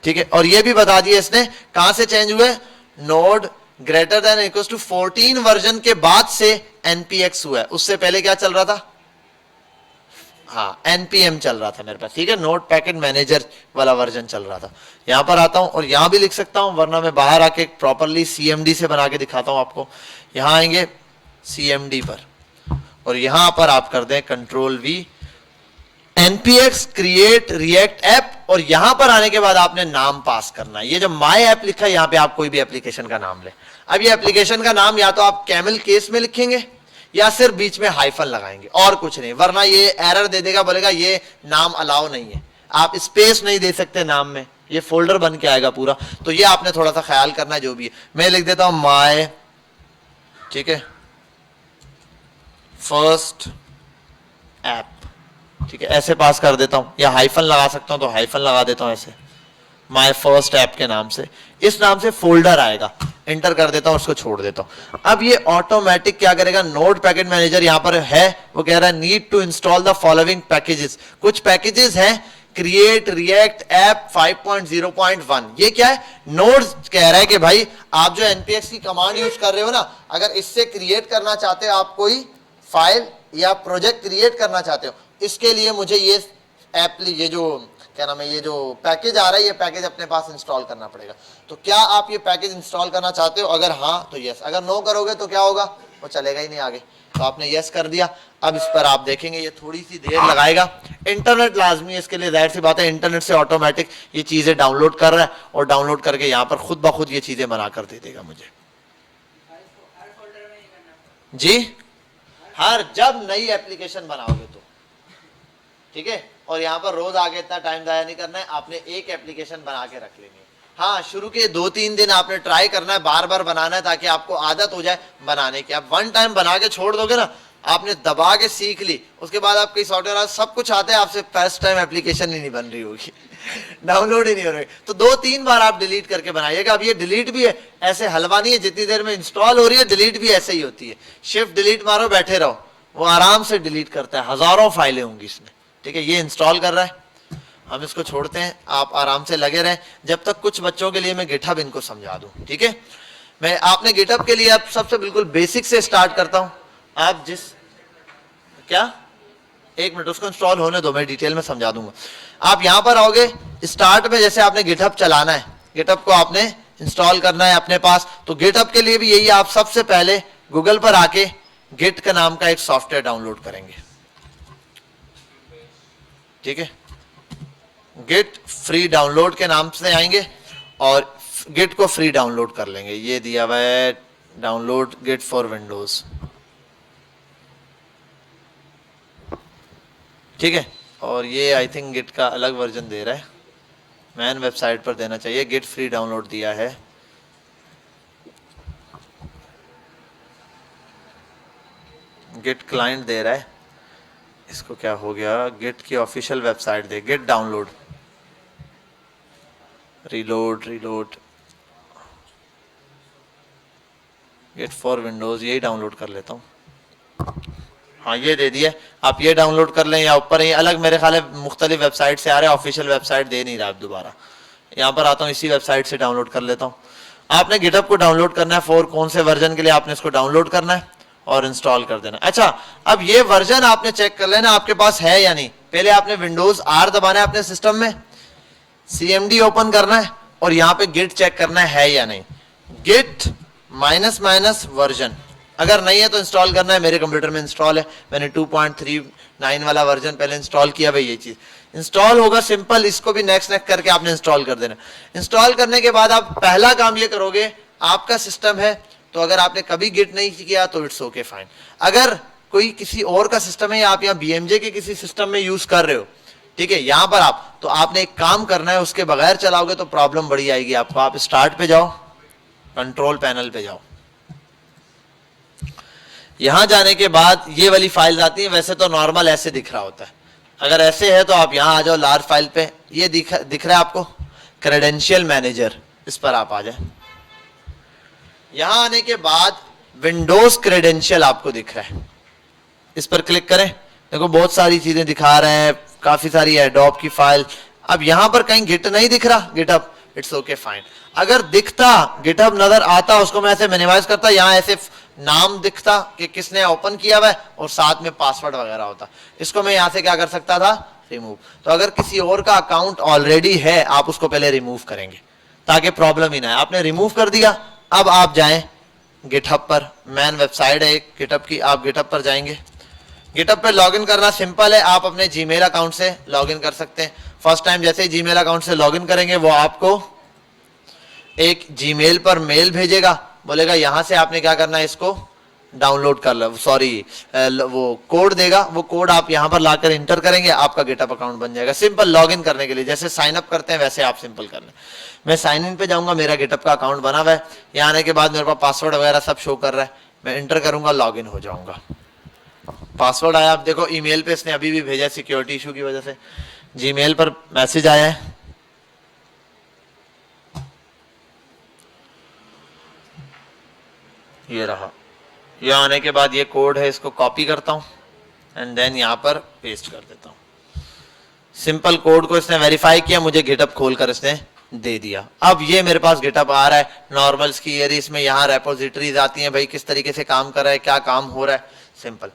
Speaker 1: ठीक है। और ये भी बता दिया इसने कहां से चेंज हुए, Node greater than equal to 14 version के बाद से npx हुआ है। उससे पहले क्या चल रहा था, हाँ npm चल रहा था मेरे पास, ठीक है, नोड पैकेट मैनेजर वाला वर्जन चल रहा था। यहां पर आता हूं और यहां भी लिख सकता हूं, वरना मैं बाहर आके प्रॉपर्ली CMD से बना के दिखाता हूं आपको। यहां आएंगे CMD पर और यहां पर आप कर दें control V, npx create React app, और यहां पर आने के बाद आपने नाम पास करना है। ये जो माई ऐप लिखा है, यहां पे आप कोई भी एप्लीकेशन का नाम ले। अब ये एप्लीकेशन का नाम या तो आप कैमल केस में लिखेंगे या सिर्फ बीच में हाइफन लगाएंगे और कुछ नहीं, वरना ये एरर दे देगा, बोलेगा ये नाम अलाउ नहीं है, आप स्पेस नहीं दे सकते नाम में, ये फोल्डर बन के आएगा पूरा। तो ये आपने थोड़ा सा ख्याल करना है जो भी है। मैं लिख देता हूं माय, ठीक है, फर्स्ट ऐप, ठीक है, ऐसे पास कर देता हूं, या हाइफन लगा सकता हूं तो हाइफन लगा देता हूं ऐसे, माय फर्स्ट ऐप के नाम से, इस नाम से फोल्डर आएगा, एंटर कर देता हूं, उसको छोड़ देता हूं। अब ये ऑटोमेटिक क्या करेगा, नोड पैकेज मैनेजर यहां पर है, वो कह रहा है need to install the following packages, कुछ पैकेजेस हैं, क्रिएट रिएक्ट ऐप 5.0.1, ये क्या है, नोड्स कह रहा है कि भाई आप जो npx की कमांड यूज कर रहे हो ना, अगर इससे क्रिएट करना चाहते हो, आप कोई फाइल या प्रोजेक्ट क्रिएट करना चाहते हो, इसके लिए मुझे ये ऐप, ये जो क्या नाम है, ये जो पैकेज आ रहा है, ये पैकेज अपने पास इंस्टॉल करना पड़ेगा। तो क्या आप ये पैकेज इंस्टॉल करना चाहते हो, अगर हाँ तो यस, अगर नो करोगे तो क्या होगा, वो चलेगा ही नहीं आगे। तो आपने यस कर दिया। अब इस पर आप देखेंगे ये थोड़ी सी देर लगाएगा, इंटरनेट लाजमी है इसके लिए, जाहिर सी बात है, इंटरनेट से ऑटोमेटिक ये चीजें डाउनलोड कर रहा है, और डाउनलोड करके यहाँ पर खुद ब खुद ये चीजें बना कर दे देगा मुझे। जी, हर जब नई एप्लीकेशन बनाओगे तो, ठीक है, और यहाँ पर रोज आगे इतना टाइम जाया नहीं करना है, आपने एक एप्लीकेशन बना के रख लेनी है। हाँ, शुरू के 2-3 दिन आपने ट्राई करना है, बार बार बनाना है, ताकि आपको आदत हो जाए बनाने की। आप वन टाइम बना के छोड़ दोगे ना, आपने दबा के सीख ली, उसके बाद आपकी सॉफ्टवेयर सब कुछ आता है, आपसे फर्स्ट टाइम एप्लीकेशन ही नहीं बन रही होगी डाउनलोड ही नहीं हो रही। तो 2-3 बार आप डिलीट करके बनाइएगा। अब ये डिलीट भी है, ऐसे हलवा नहीं है, जितनी देर में इंस्टॉल हो रही है डिलीट भी ऐसे ही होती है, शिफ्ट डिलीट मारो बैठे रहो, वो आराम से डिलीट करता है, हजारों फाइलें होंगी इसमें, ठीक है। ये इंस्टॉल कर रहा है, हम इसको छोड़ते हैं, आप आराम से लगे रहें जब तक कुछ बच्चों के लिए मैं गिटहब इनको समझा दूं, ठीक है। मैं आपने गिटहब के लिए अब सबसे बिल्कुल बेसिक से स्टार्ट करता हूं। आप जिस क्या, 1 मिनट उसको इंस्टॉल होने दो, मैं डिटेल में समझा दूंगा। आप यहां पर आओगे, स्टार्ट में जैसे आपने गिटहब चलाना है, गिटहब को आपने इंस्टॉल करना है अपने पास, तो गिटहब के लिए भी यही, आप सबसे पहले गूगल पर आके गिट का नाम का एक सॉफ्टवेयर डाउनलोड करेंगे, ठीक है। गिट फ्री डाउनलोड के नाम से आएंगे और गिट को फ्री डाउनलोड कर लेंगे। ये दिया हुआ है डाउनलोड गिट फॉर विंडोज, ठीक है। और ये आई थिंक गिट का अलग वर्जन दे रहा है, मैन वेबसाइट पर देना चाहिए, गिट फ्री डाउनलोड दिया है। गिट क्लाइंट दे रहा है, इसको क्या हो गया, गिट की ऑफिशियल वेबसाइट दे, Git download, reload reload, Git for Windows, यही डाउनलोड कर लेता हूँ। हाँ, ये दे दिया, आप ये डाउनलोड कर लें, या ऊपर ही अलग मेरे ख्याल है मुख्तलिफ वेबसाइट से आ रहे हैं, ऑफिशियल वेबसाइट दे नहीं रहा। आप दोबारा यहाँ पर आता हूँ, इसी वेबसाइट से डाउनलोड कर लेता हूँ। आपने गिटहब को डाउनलोड करना है, 4 कौन से वर्जन के लिए आपने इसको डाउनलोड करना है और इंस्टॉल कर देना। अच्छा, अब ये वर्जन आपने चेक कर लेना आपके पास है या नहीं। पहले आपने विंडोज R दबाना है अपने सिस्टम में, CMD ओपन करना है और यहाँ पे गिट चेक करना है या नहीं। गिट -- वर्जन, अगर नहीं है तो इंस्टॉल करना है। मेरे कंप्यूटर में इंस्टॉल है, मैंने 2.39 वाला वर्जन पहले इंस्टॉल किया। भाई ये चीज इंस्टॉल होगा सिंपल, इसको भी नेक्स्ट करके आपने इंस्टॉल कर देना। इंस्टॉल करने के बाद आप पहला काम ये करोगे, आपका सिस्टम है तो अगर आपने कभी गिट नहीं किया तो इट्स ओके फाइन। अगर कोई किसी और का सिस्टम है या आप यहाँ BMJ के किसी सिस्टम में यूज कर रहे हो, ठीक है, यहां पर आप, तो आपने एक काम करना है, उसके बगैर चलाओगे तो प्रॉब्लम बड़ी आएगी आपको। आप स्टार्ट पे जाओ, कंट्रोल पैनल पे जाओ, यहां जाने के बाद ये वाली फाइल आती है। वैसे तो नॉर्मल ऐसे दिख रहा होता है, अगर ऐसे है तो आप यहां आ जाओ लार्ज फाइल पे, ये दिख रहा है आपको क्रेडेंशियल मैनेजर, इस पर आप आ जाए। यहां आने के बाद विंडोज क्रेडेंशियल आपको दिख रहा है, इस पर क्लिक करें। देखो बहुत सारी चीजें दिखा रहे हैं, काफी सारी एडोब की फाइल। अब यहां पर कहीं गिट नहीं दिख रहा, गिटहब, इट्स ओके फाइन। अगर दिखता, गिटहब नजर आता, उसको मैं ऐसे मिनिमाइज करता, यहां ऐसे नाम दिखता कि किसने ओपन किया हुआ है और साथ में पासवर्ड वगैरह होता, इसको मैं यहां से क्या कर सकता था, रिमूव। तो अगर किसी और का अकाउंट ऑलरेडी है, आप उसको पहले रिमूव करेंगे ताकि प्रॉब्लम ही ना आए। आपने रिमूव कर दिया, अब आप जाएं गिटहब पर, मैन वेबसाइट है गिटहब की, आप गिटहब पर जाएंगे। गिटहब पे लॉगिन करना सिंपल है, आप अपने जीमेल अकाउंट से लॉगिन कर सकते हैं। फर्स्ट टाइम जैसे ही जीमेल अकाउंट से लॉगिन करेंगे, वो आपको एक जीमेल पर मेल भेजेगा, बोलेगा यहां से आपने क्या करना है, इसको डाउनलोड कर लो, सॉरी वो कोड देगा, वो कोड आप यहाँ पर लाकर इंटर करेंगे, आपका गेटअप अकाउंट बन जाएगा। सिंपल लॉगिन करने के लिए जैसे साइन अप करते हैं वैसे आप सिंपल कर लें। मैं साइन इन पे जाऊंगा, मेरा गेटअप का अकाउंट बना हुआ है, यहाँ आने के बाद मेरे पास पासवर्ड वगैरह सब शो कर रहा है, मैं इंटर करूंगा, लॉगिन हो जाऊंगा। पासवर्ड आया, आप देखो ईमेल पे इसने अभी भी भेजा, सिक्योरिटी इशू की वजह से जीमेल पर मैसेज आया है। ये रहा, ये आने के बाद ये कोड है, इसको कॉपी करता हूं एंड देन यहां पर पेस्ट कर देता हूं। सिंपल कोड को इसने वेरीफाई किया, मुझे गेटअप खोलकर इसने दे दिया। अब ये मेरे पास गेटअप आ रहा है, नॉर्मल्स की एरी, इसमें यहाँ रेपोजिटरीज आती हैं, भाई किस तरीके से काम कर रहा है, क्या काम हो रहा है, सिंपल।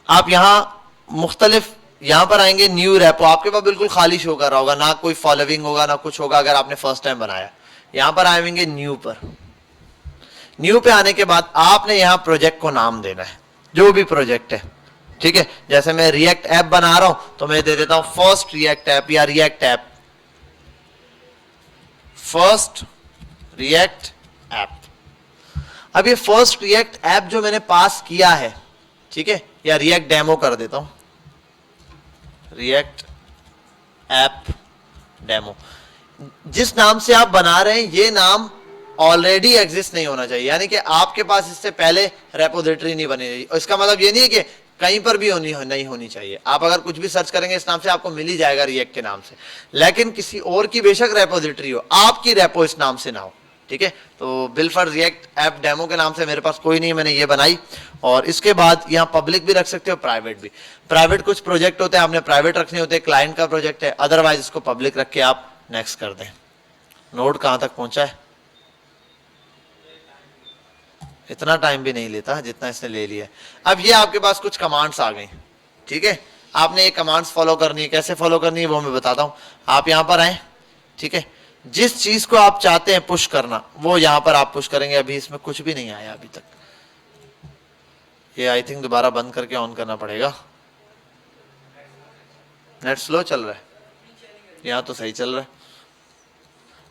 Speaker 1: आप यहाँ मुख्तलिफ यहाँ पर आएंगे, न्यू रेपो, आपके पास बिल्कुल खाली शो कर रहा होगा, ना कोई फॉलोइंग होगा ना कुछ होगा अगर आपने फर्स्ट टाइम बनाया। यहाँ पर आएंगे न्यू पर, न्यू पे आने के बाद आपने यहाँ प्रोजेक्ट को नाम देना है, जो भी प्रोजेक्ट है, ठीक है। जैसे मैं रिएक्ट ऐप बना रहा हूं तो मैं दे देता हूं फर्स्ट रिएक्ट ऐप या react app, first react app. अब ये फर्स्ट रिएक्ट ऐप जो मैंने पास किया है, ठीक है, या रिएक्ट डेमो कर देता हूं, रिएक्ट ऐप डेमो। जिस नाम से आप बना रहे हैं ये नाम ऑलरेडी एग्जिस्ट नहीं होना चाहिए, यानी कि आपके पास इससे पहले रेपोजिटरी नहीं बनी रही। इसका मतलब ये नहीं है कि कहीं पर भी नहीं होनी चाहिए। आप अगर कुछ भी सर्च करेंगे इस नाम से आपको मिल ही जाएगा रिएक्ट के नाम से, लेकिन किसी और की बेशक रेपोजिटरी हो, आपकी रेपो इस नाम से ना हो, ठीक है। तो बिलफर रिएक्ट ऐप डेमो के नाम से मेरे पास कोई नहीं, मैंने ये बनाई। और इसके बाद यहाँ पब्लिक भी रख सकते हो, प्राइवेट भी। प्राइवेट कुछ प्रोजेक्ट होते हैं आपने प्राइवेट रखने होते हैं, क्लाइंट का प्रोजेक्ट है, अदरवाइज इसको पब्लिक रख के आप नेक्स्ट कर दें। नोट कहां तक पहुंचा है? इतना टाइम भी नहीं लेता जितना इसने ले लिया। अब ये आपके पास कुछ कमांड्स आ गई, ठीक है। आपने ये कमांड्स फॉलो करनी है, कैसे फॉलो करनी है वो मैं बताता हूं। आप यहां पर आए, ठीक है, जिस चीज को आप चाहते हैं पुश करना वो यहां पर आप पुश करेंगे। अभी इसमें कुछ भी नहीं आया अभी तक, ये आई थिंक दोबारा बंद करके ऑन करना पड़ेगा। नेट स्लो चल रहा है, यहां तो सही चल रहा है।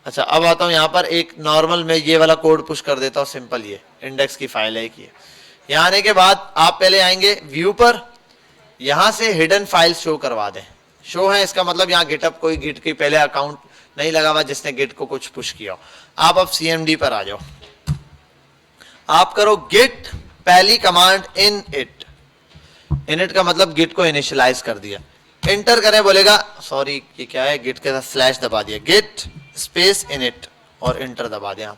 Speaker 1: अच्छा, अब आता हूं यहां पर एक नॉर्मल में ये वाला कोड पुश कर देता हूं, सिंपल, ये इंडेक्स की फाइल है कि यहां आने के बाद आप पहले आएंगे व्यू पर, यहां से हिडन फाइल शो करवा दें। शो है इसका मतलब यहाँ गिटअप कोई गिट की पहले अकाउंट नहीं लगा हुआ जिसने गिट को कुछ पुश किया हो। आप अब सीएमडी पर आ जाओ, आप करो गिट पहली command in it. In it का मतलब गिट को इनिशियलाइज कर दिया। एंटर करें बोलेगा, सॉरी ये क्या है, गिट के साथ स्लैश दबा दिया, गिट स्पेस इनिट और एंटर दबा दिया।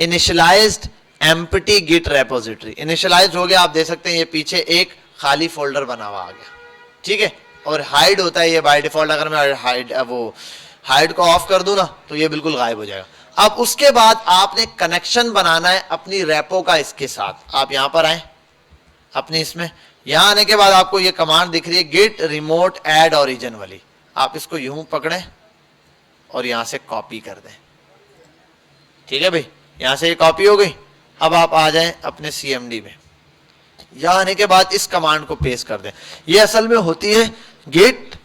Speaker 1: Initialized empty Git repository, initialized हो गया। आप देख सकते हैं ये पीछे एक खाली फोल्डर बना हुआ आ गया, ठीक है। और हाइड होता है ये बाय डिफॉल्ट, अगर मैं हाइड को ऑफ कर दूं ना तो ये बिल्कुल गायब हो जाएगा। अब उसके बाद आपने कनेक्शन बनाना है अपनी रेपो का इसके साथ। आप यहां पर आए अपनी इसमें, यहां आने के बाद आपको ये कमांड दिख रही है गिट रिमोट ऐड ओरिजिन वाली। आप इसको यूं पकड़ें और यहां से कॉपी कर दें, ठीक है भाई, यहां से ये कॉपी हो गई। अब आप आ जाएं अपने सीएमडी में, यहां आने के बाद इस कमांड को पेस्ट कर दें। ये असल में होती है गिट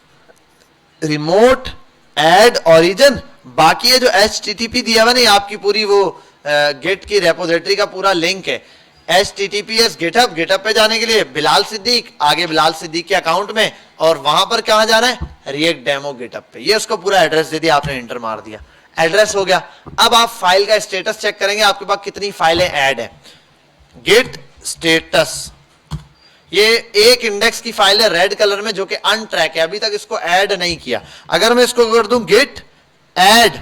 Speaker 1: रिमोट ऐड ओरिजिन। बाकी ये जो HTTP दिया हुआ ना, आपकी पूरी वो गिट की रेपोजिटरी का पूरा लिंक है। HTTPS गिटहब, गिटहब पे जाने के लिए बिलाल सिद्दीक, आगे बिलाल सिद्दीक के अकाउंट में, और वहां पर कहां जाना है, रिएक्ट डेमो गिटहब पे। ये उसको पूरा एड्रेस दे दिया, आपने एंटर मार दिया, एड्रेस हो गया। अब आप फाइल का स्टेटस चेक करेंगे, आपके पास कितनी फाइलें ऐड है। गिट स्टेटस, ये एक इंडेक्स की फाइल है रेड कलर में जो कि अनट्रैक है, अभी तक इसको ऐड नहीं किया। अगर मैं इसको कर दूं गिट ऐड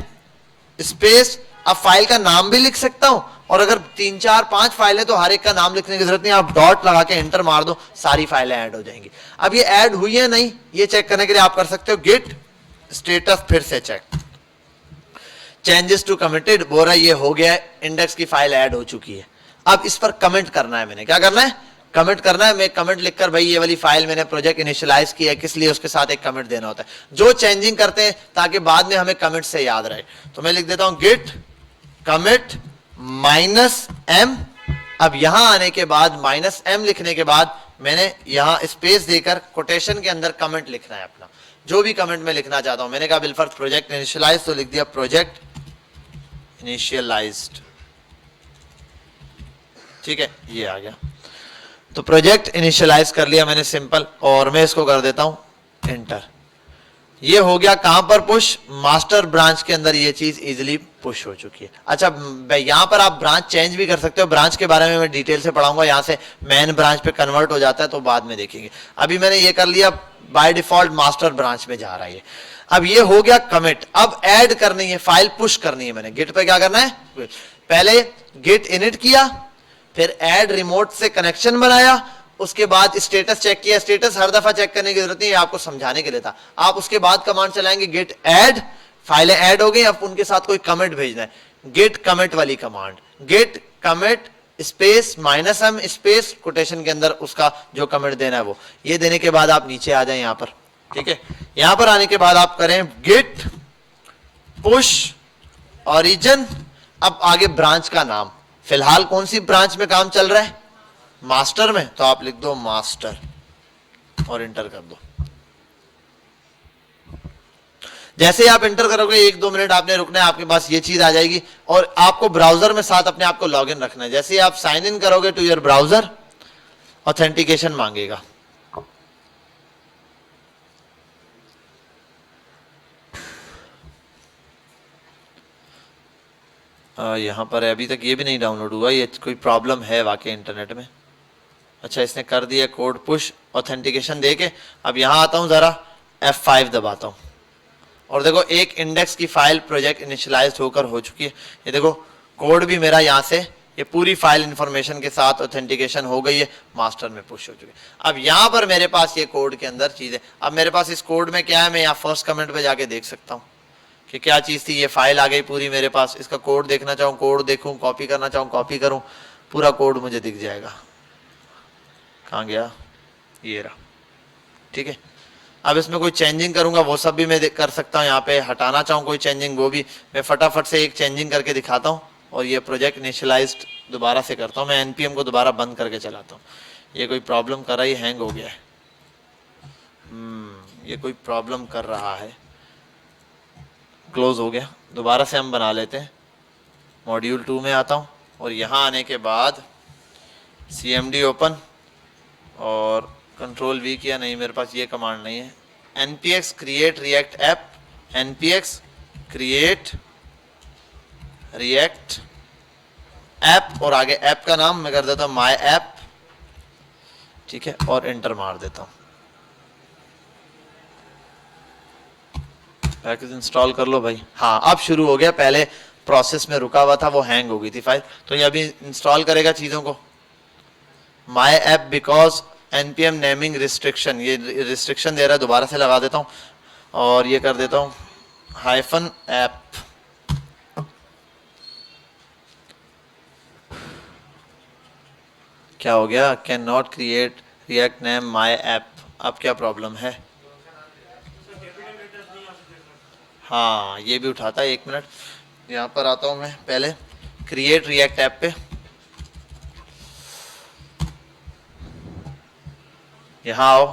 Speaker 1: स्पेस, अब फाइल का नाम भी लिख सकता हूं, और अगर 3 4 5 फाइलें तो हर एक का नाम लिखने की जरूरत नहीं, आप डॉट लगा के एंटर मार दो, सारी फाइलें ऐड हो जाएंगी। अब ये ऐड हुई है नहीं, ये चेक करने के लिए आप कर सकते हो गिट स्टेटस, फिर से चेक, चेंजेस टू कमिटेड, बोल रहा है ये हो गया है, इंडेक्स की फाइल ऐड हो चुकी है। अब इस पर कमेंट करना है, मैंने क्या करना है, कमेंट करना है। मैं कमेंट लिखकर, भाई ये वाली फाइल मैंने प्रोजेक्ट इनिशियलाइज किया है, किस लिए, उसके साथ एक कमेंट देना होता है, जो चेंजिंग करते हैं ताकि बाद में हमें कमेंट से याद रहे। तो मैं लिख देता हूं गिट कमिट -m। अब यहां आने के बाद -m लिखने के बाद मैंने यहां स्पेस देकर कोटेशन के अंदर कमेंट लिखना है अपना, जो भी कमेंट मैं लिखना चाहता हूं। मैंने कहा बिलफर्ज प्रोजेक्ट इनिशियलाइज, तो लिख दिया प्रोजेक्ट इनिशियलाइज्ड, ठीक है, ये आ गया। तो प्रोजेक्ट इनिशियलाइज कर लिया मैंने सिंपल, और मैं इसको कर देता हूं एंटर। ये हो गया कहां पर पुश, मास्टर ब्रांच के अंदर ये चीज इजीली पुश हो चुकी है। अच्छा यहां पर आप ब्रांच चेंज भी कर सकते हो, ब्रांच के बारे में मैं डिटेल से पढ़ाऊंगा, यहां से मेन ब्रांच पे कन्वर्ट हो जाता है तो बाद में देखेंगे। अभी मैंने ये कर लिया, बाय डिफॉल्ट मास्टर ब्रांच में जा रहा है ये। अब ये हो गया कमिट, अब ऐड करनी है, फाइल पुश करनी है। मैंने गिट पे क्या करना है, पहले गिट इनिट किया, फिर ऐड रिमोट से कनेक्शन बनाया, उसके बाद स्टेटस चेक किया। स्टेटस हर दफा चेक करने की जरूरत नहीं है, आपको समझाने के लिए था। आप उसके बाद कमांड चलाएंगे गिट ऐड, फाइलें ऐड हो गई, अब उनके साथ कोई कमिट भेजना है, गिट कमिट वाली command, Git commit space -m space quotation के अंदर उसका जो कमिट देना है वो, ये देने के बाद आप नीचे आ जाए यहां पर, ठीक है। यहां पर आने के बाद आप करें गिट पुश ओरिजिन, अब आगे ब्रांच का नाम, फिलहाल कौन सी ब्रांच में काम चल रहा है, मास्टर में, तो आप लिख दो मास्टर और इंटर कर दो। जैसे ही आप इंटर करोगे 1-2 मिनट आपने रुकना है, आपके पास ये चीज आ जाएगी, और आपको ब्राउजर में साथ अपने आप को लॉग इन रखना है। जैसे ही आप साइन इन करोगे टू योर ब्राउजर, ऑथेंटिकेशन मांगेगा। यहां पर है, अभी तक ये भी नहीं डाउनलोड हुआ, ये कोई प्रॉब्लम है वाकई इंटरनेट में। अच्छा इसने कर दिया कोड पुश, ऑथेंटिकेशन देके। अब यहां आता हूं, जरा F5 दबाता हूं, और देखो एक इंडेक्स की फाइल प्रोजेक्ट इनिशियलाइज होकर हो चुकी है। ये देखो कोड भी मेरा यहां से, ये पूरी फाइल इंफॉर्मेशन के साथ ऑथेंटिकेशन हो गई है, मास्टर में पुश हो चुकी है। अब यहां पर मेरे पास ये कोड के अंदर चीज है। अब मेरे पास इस कोड में क्या है, मैं यहाँ फर्स्ट कमेंट पे जाके देख सकता हूँ कि क्या चीज थी। ये फाइल आ गई पूरी मेरे पास, इसका कोड देखना चाहूँ कोड देखूं, कॉपी करना चाहूँ कॉपी करूं, पूरा कोड मुझे दिख जाएगा। कहाँ गया, ये रहा, ठीक है। अब इसमें कोई चेंजिंग करूंगा वो सब भी मैं कर सकता हूँ। यहाँ पे हटाना चाहूँ कोई चेंजिंग, वो भी मैं फटाफट से एक चेंजिंग करके दिखाता हूँ, और ये प्रोजेक्ट इनिशियलाइज्ड दोबारा से करता हूँ। मैं npm को दोबारा बंद करके चलाता हूँ। ये कोई प्रॉब्लम कर रहा है, हैंग हो गया है। ये कोई प्रॉब्लम कर रहा है, क्लोज हो गया। दोबारा से हम बना लेते हैं। मॉड्यूल 2 में आता हूँ, और यहाँ आने के बाद cmd ओपन, और कंट्रोल V किया, नहीं मेरे पास ये कमांड नहीं है। npx create react app, npx create react app, और आगे ऐप का नाम मैं कर देता हूँ my app, ठीक है, और एंटर मार देता हूँ। पैकेज इंस्टॉल कर लो भाई। हाँ अब शुरू हो गया, पहले प्रोसेस में रुका हुआ था, वो हैंग हो गई थी फाइल, तो ये अभी इंस्टॉल करेगा चीज़ों को। my app because npm naming restriction, ये रिस्ट्रिक्शन दे रहा है, दोबारा से लगा देता हूँ, और ये कर देता हूँ -app। क्या हो गया, can not create react name my app। अब क्या प्रॉब्लम है, हाँ ये भी उठाता है, 1 मिनट। यहाँ पर आता हूँ मैं, पहले क्रिएट रिएक्ट ऐप पे, यहाँ आओ,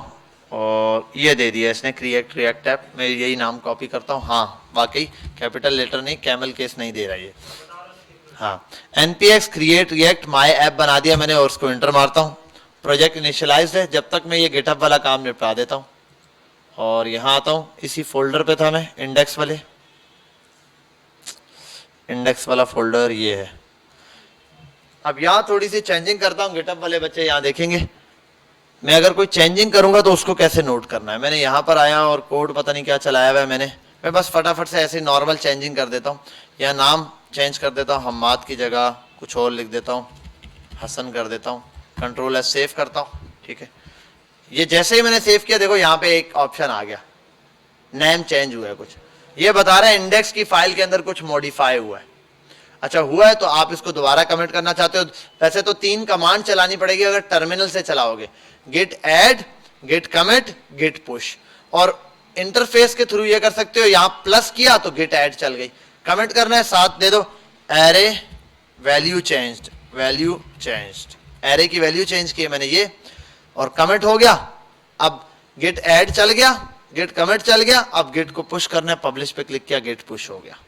Speaker 1: और ये दे दिया इसने क्रिएट रिएक्ट ऐप। मैं यही नाम कॉपी करता हूँ। हाँ वाकई कैपिटल लेटर नहीं, कैमल केस नहीं दे रहा ये। हाँ npx create react my app बना दिया मैंने, और उसको एंटर मारता हूँ। प्रोजेक्ट इनिशियलाइज्ड है, जब तक मैं ये गिटहब वाला काम निपटा देता हूँ। और यहाँ आता हूँ, इसी फोल्डर पे था मैं, इंडेक्स वाला फोल्डर ये है। अब यहाँ थोड़ी सी चेंजिंग करता हूँ, गिटहब वाले बच्चे यहाँ देखेंगे। मैं अगर कोई चेंजिंग करूंगा तो उसको कैसे नोट करना है। मैंने यहाँ पर आया और कोड पता नहीं क्या चलाया हुआ है मैं बस फटाफट से ऐसे नॉर्मल चेंजिंग कर देता हूँ। या नाम चेंज कर देता हूँ, हम्माद की जगह कुछ और लिख देता हूँ, हसन कर देता हूँ, कंट्रोल एस सेव करता हूँ, ठीक है। ये जैसे ही मैंने सेव किया, देखो यहाँ पे एक ऑप्शन आ गया, नेम चेंज हुआ है कुछ, ये बता रहा है इंडेक्स की फाइल के अंदर कुछ मॉडिफाई हुआ है। अच्छा हुआ है तो आप इसको दोबारा कमेंट करना चाहते हो, वैसे तो 3 कमांड चलानी पड़ेगी अगर टर्मिनल से चलाओगे, Git add, Git commit, Git push. और इंटरफेस के थ्रू ये कर सकते हो, यहाँ प्लस किया तो गिट ऐड चल गई। कमेंट करना है, साथ दे दो एरे वैल्यू चेंज्ड, एरे की वैल्यू चेंज की है मैंने ये, और कमिट हो गया। अब गिट ऐड चल गया, गिट कमिट चल गया, अब गिट को पुश करना है, पब्लिश पे क्लिक किया, गिट पुश हो गया।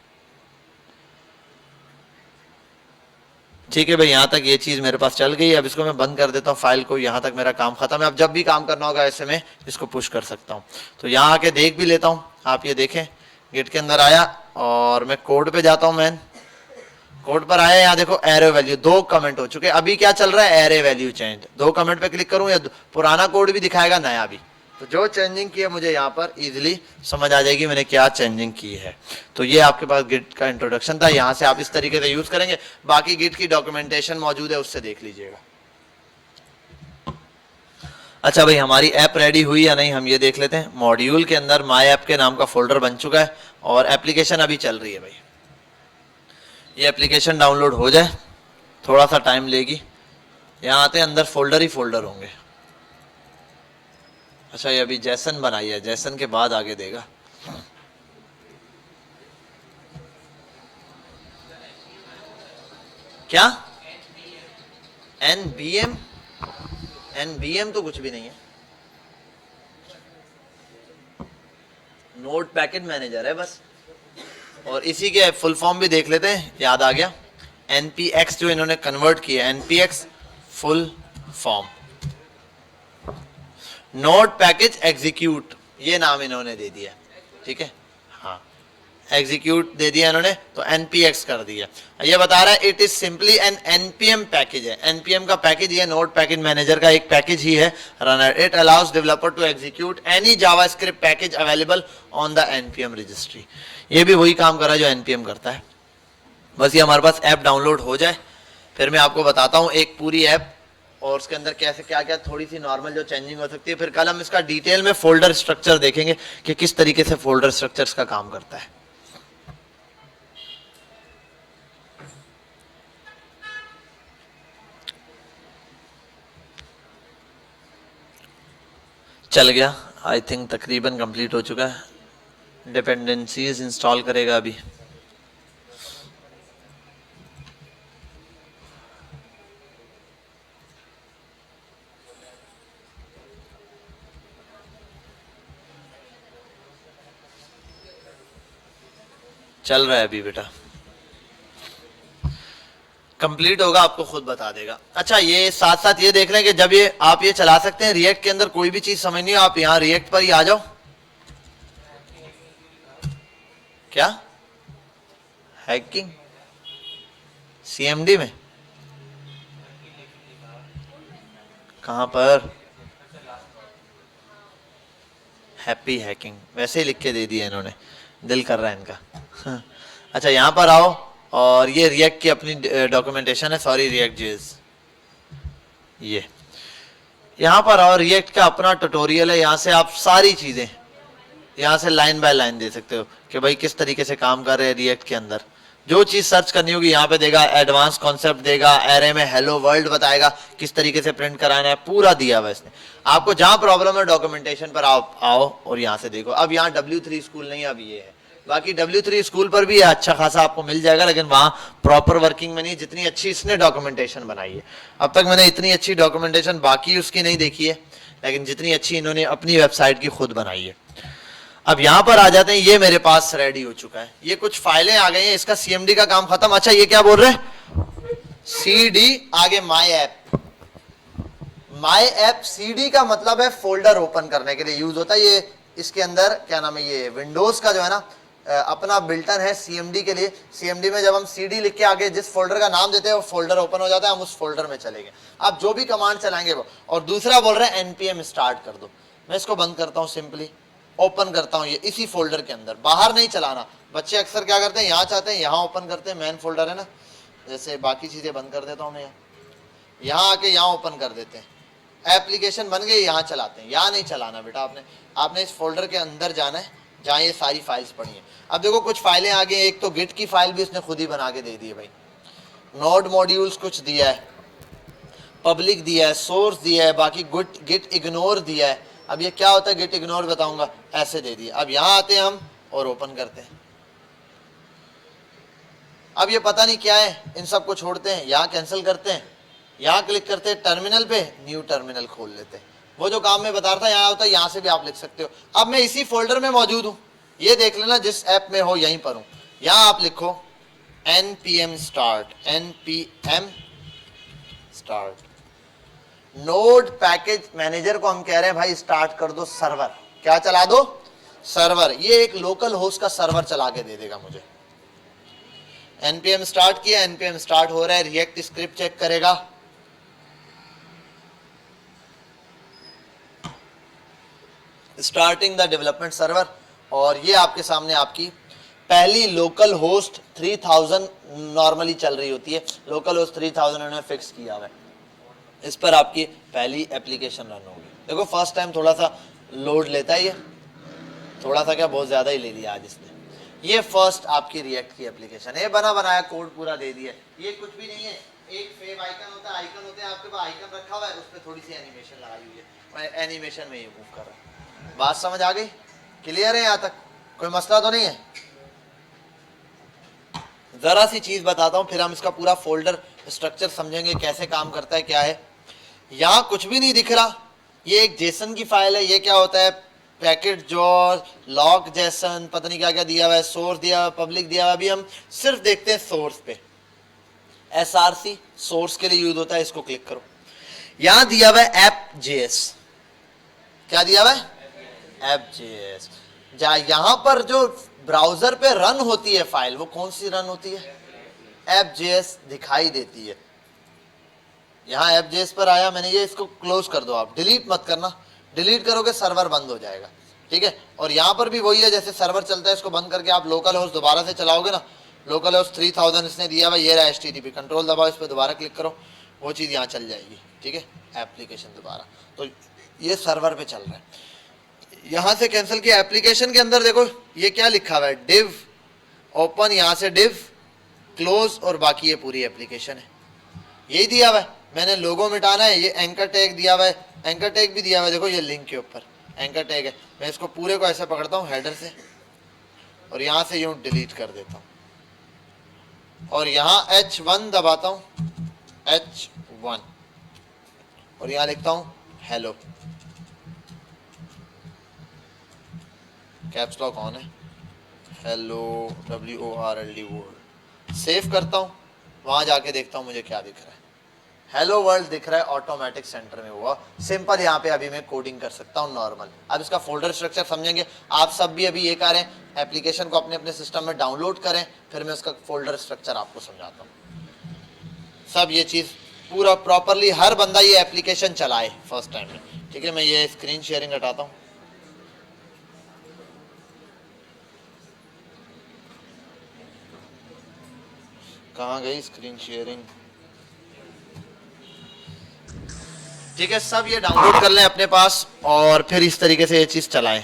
Speaker 1: ठीक है भाई, यहाँ तक ये चीज मेरे पास चल गई। अब इसको मैं बंद कर देता हूँ फाइल को, यहाँ तक मेरा काम खत्म है। अब जब भी काम करना होगा ऐसे में इसको पुश कर सकता हूँ। तो यहाँ आके देख भी लेता हूँ, आप ये देखें गिट के अंदर आया और मैं कोड पे जाता हूँ। मैन कोड पर आया, यहाँ देखो एरे वैल्यू 2 कमेंट हो चुके। अभी क्या चल रहा है, एरे वैल्यू चेंज। 2 कमेंट पे क्लिक करूँ या पुराना कोड भी दिखाएगा, नया भी। तो जो चेंजिंग की है मुझे यहाँ पर इजीली समझ आ जाएगी मैंने क्या चेंजिंग की है। तो ये आपके पास गिट का इंट्रोडक्शन था, यहाँ से आप इस तरीके से यूज करेंगे। बाकी गिट की डॉक्यूमेंटेशन मौजूद है, उससे देख लीजिएगा। अच्छा भाई, हमारी ऐप रेडी हुई या नहीं हम ये देख लेते हैं। मॉड्यूल के अंदर माई ऐप के नाम का फोल्डर बन चुका है और एप्लीकेशन अभी चल रही है भाई। ये एप्लीकेशन डाउनलोड हो जाए, थोड़ा सा टाइम लेगी। यहाँ आते हैं, अंदर फोल्डर ही फोल्डर होंगे। अच्छा, ये अभी जैसन बनाई है, जैसन के बाद आगे देगा। क्या NBM? NBM तो कुछ भी नहीं है, नोट पैकेट मैनेजर है बस। और इसी के फुल फॉर्म भी देख लेते हैं, याद आ गया। NPX जो इन्होंने कन्वर्ट किया, NPX full form note package execute, ये नाम इन्होंने दे दिया। ठीक है, हाँ एग्जीक्यूट दे दिया इन्होंने, तो NPX कर दिया। ये बता रहा है it is simply an NPM package है। NPM का पैकेज ये नोट पैकेज मैनेजर का एक पैकेज ही है, runner. It allows developer to execute any JavaScript package available on the NPM registry. ये भी वही काम कर रहा है जो NPM करता है। बस ये हमारे पास ऐप डाउनलोड हो जाए, फिर मैं आपको बताता हूँ एक पूरी ऐप और उसके अंदर कैसे क्या क्या थोड़ी सी नॉर्मल जो चेंजिंग हो सकती है। फिर कल हम इसका डिटेल में फोल्डर स्ट्रक्चर देखेंगे कि किस तरीके से फोल्डर स्ट्रक्चर्स का काम करता है। चल गया, आई थिंक तकरीबन कंप्लीट हो चुका है। डिपेंडेंसीज इंस्टॉल करेगा अभी। चल रहा है अभी बेटा, कंप्लीट होगा आपको खुद बता देगा। अच्छा, ये साथ साथ ये देख लें कि जब ये आप ये चला सकते हैं रिएक्ट के अंदर, कोई भी चीज समझ नहीं हो आप यहाँ रिएक्ट पर ही आ जाओ। क्या हैकिंग CMD में? कहां पर? हैप्पी हैकिंग वैसे ही लिख के दे दिया इन्होंने, दिल कर रहा है इनका। अच्छा, यहां पर आओ और ये रिएक्ट की अपनी डॉक्यूमेंटेशन है, सॉरी रिएक्ट जेस। ये यहां पर आओ, रिएक्ट का अपना ट्यूटोरियल है। यहां से आप सारी चीजें यहां से लाइन बाय लाइन दे सकते हो कि भाई किस तरीके से काम कर रहे हैं रिएक्ट के अंदर। जो चीज सर्च करनी होगी यहाँ पे देगा, एडवांस कॉन्सेप्ट देगा, एरे में हेलो वर्ल्ड बताएगा किस तरीके से प्रिंट कराना है, पूरा दिया हुआ इसने। आपको जहां प्रॉब्लम है डॉक्यूमेंटेशन पर आओ और यहाँ से देखो। अब यहाँ W3 स्कूल नहीं, अब ये है। बाकी W3 स्कूल पर भी अच्छा खासा आपको मिल जाएगा, लेकिन वहां प्रॉपर वर्किंग में नहीं, जितनी अच्छी इसने डॉक्यूमेंटेशन बनाई है। अब तक मैंने इतनी अच्छी डॉक्यूमेंटेशन बाकी उसकी नहीं देखी है, लेकिन जितनी अच्छी इन्होंने अपनी वेबसाइट की खुद बनाई है। अब यहां पर आ जाते हैं, ये मेरे पास रेडी हो चुका है, ये कुछ फाइलें आ गई हैं, इसका CMD का काम खत्म। अच्छा, ये क्या बोल रहे हैं, CD आगे my app. My app CD का मतलब है फोल्डर ओपन करने के लिए यूज होता है। ये इसके अंदर क्या नाम है, ये विंडोज का जो है ना अपना बिल्टन है CMD के लिए। CMD में जब हम CD लिख के आगे जिस फोल्डर का नाम देते हैं वो फोल्डर ओपन हो जाता है, हम उस फोल्डर में चले गए। आप जो भी कमांड चलाएंगे वो। और दूसरा बोल रहे हैं NPM स्टार्ट कर दो। मैं इसको बंद करता हूँ, सिंपली ओपन करता हूँ ये इसी फोल्डर के अंदर, बाहर नहीं चलाना। बच्चे अक्सर क्या करते हैं, यहाँ चाहते हैं यहाँ ओपन करते हैं, मेन फोल्डर है ना, जैसे बाकी चीजें बंद कर देता हूँ मैं, यहाँ आके यहाँ ओपन कर देते हैं, एप्लीकेशन बन गई, यहाँ चलाते हैं। यहाँ नहीं चलाना बेटा, आपने इस फोल्डर के अंदर जाना है जहाँ ये सारी फाइल्स पड़ी हैं। अब देखो कुछ फाइलें आ गई, एक तो गिट की फाइल भी उसने खुद ही बना के दे दी है भाई, नोड मॉड्यूल्स कुछ दिया है, पब्लिक दिया है, सोर्स दिया है, बाकी गिट इग्नोर दिया है। अब ये क्या होता है गिट इग्नोर बताऊंगा, ऐसे दे दिया। अब यहां आते हैं हम और ओपन करते हैं। अब ये पता नहीं क्या है, इन सबको छोड़ते हैं, यहाँ कैंसिल करते हैं, यहाँ क्लिक करते हैं, टर्मिनल पे न्यू टर्मिनल खोल लेते हैं। वो जो काम मैं बता रहा था यहाँ होता है, यहाँ से भी आप लिख सकते हो। अब मैं इसी फोल्डर में मौजूद हूँ, ये देख लेना जिस ऐप में हो यहीं पर हूँ। यहाँ आप लिखो npm start, npm start। Node package manager को हम कह रहे हैं भाई स्टार्ट कर दो सर्वर। क्या चला दो? सर्वर। ये एक लोकल होस्ट का सर्वर चला के दे देगा मुझे। npm स्टार्ट किया, npm स्टार्ट हो रहा है, रिएक्ट स्क्रिप्ट चेक करेगा, स्टार्टिंग द डेवलपमेंट सर्वर। और ये आपके सामने आपकी पहली लोकल होस्ट 3000 नॉर्मली चल रही होती है, लोकल होस्ट 3000 उन्होंने फिक्स किया हुआ है, इस पर आपकी पहली एप्लीकेशन रन होगी। देखो फर्स्ट टाइम थोड़ा सा लोड लेता है, ये थोड़ा सा क्या बहुत ज्यादा ही ले लिया आज इसने। ये फर्स्ट आपकी रिएक्ट की एप्लीकेशन है, बना बनाया कोड पूरा दे दिया। ये कुछ भी नहीं है, एक फेव आइकन होता है, आइकन होते हैं आपके पास, आइकन रखा हुआ है, उस पर थोड़ी सी एनिमेशन लगाई हुई है, मैं एनिमेशन में ये मूव कर रहा हूँ। बात समझ आ गई? क्लियर है? यहाँ तक कोई मसला तो नहीं है? जरा सी चीज बताता हूँ, फिर हम इसका पूरा फोल्डर स्ट्रक्चर समझेंगे कैसे काम करता है, क्या है। यहाँ कुछ भी नहीं दिख रहा, ये एक जेसन की फाइल है। ये क्या होता है? पैकेट जॉर, लॉग जेसन, पता नहीं क्या क्या दिया हुआ है, सोर्स दिया हुआ, पब्लिक दिया हुआ। अभी हम सिर्फ देखते हैं सोर्स पे। src सोर्स के लिए यूज होता है, इसको क्लिक करो। यहां दिया हुआ है app.js। क्या दिया हुआ है? app.js। यहां पर जो ब्राउजर पे रन होती है फाइल, वो कौन सी रन होती है? app.js दिखाई देती है। यहाँ app.js पर आया मैंने, ये इसको क्लोज कर दो, आप डिलीट मत करना, डिलीट करोगे सर्वर बंद हो जाएगा, ठीक है। और यहाँ पर भी वही है, जैसे सर्वर चलता है, इसको बंद करके आप लोकल होस्ट दोबारा से चलाओगे ना, लोकल होस्ट 3000 इसने दिया हुआ, ये रहा HTTP, कंट्रोल दबाओ, इस पर दोबारा क्लिक करो, वो चीज़ यहाँ चल जाएगी, ठीक है। एप्लीकेशन दोबारा, तो ये सर्वर पे चल रहा है। यहाँ से कैंसिल किया, एप्लीकेशन के अंदर देखो ये क्या लिखा हुआ है, डिव ओपन, यहाँ से डिव क्लोज, और बाकी ये पूरी एप्लीकेशन है, यही दिया हुआ है। मैंने लोगो मिटाना है, ये एंकर टैग दिया हुआ है, एंकर टैग भी दिया हुआ है, देखो ये लिंक के ऊपर एंकर टैग है। मैं इसको पूरे को ऐसे पकड़ता हूँ हेडर से, और यहाँ से यूँ डिलीट कर देता हूँ, और यहाँ H1 दबाता हूँ, H1, और यहाँ लिखता हूँ हेलो, कैप्स लॉक ऑन है, हेलो WORLD वर्ल्ड। सेव करता हूँ, वहां जाके देखता हूँ मुझे क्या दिख रहा है, हेलो वर्ल्ड दिख रहा है, ऑटोमेटिक सेंटर में हुआ सिंपल। यहाँ पे अभी मैं कोडिंग कर सकता हूँ नॉर्मल। अब इसका फोल्डर स्ट्रक्चर समझेंगे। आप सब भी अभी ये करें, एप्लीकेशन को अपने अपने सिस्टम में डाउनलोड करें, फिर मैं उसका फोल्डर स्ट्रक्चर आपको समझाता हूँ। सब ये चीज़ पूरा प्रॉपरली हर बंदा ये एप्लीकेशन चलाए फर्स्ट टाइम में, ठीक है। मैं ये स्क्रीन शेयरिंग हटाता हूँ। कहाँ गई स्क्रीन शेयरिंग? ठीक है, सब ये डाउनलोड कर लें अपने पास, और फिर इस तरीके से ये चीज़ चलाएं।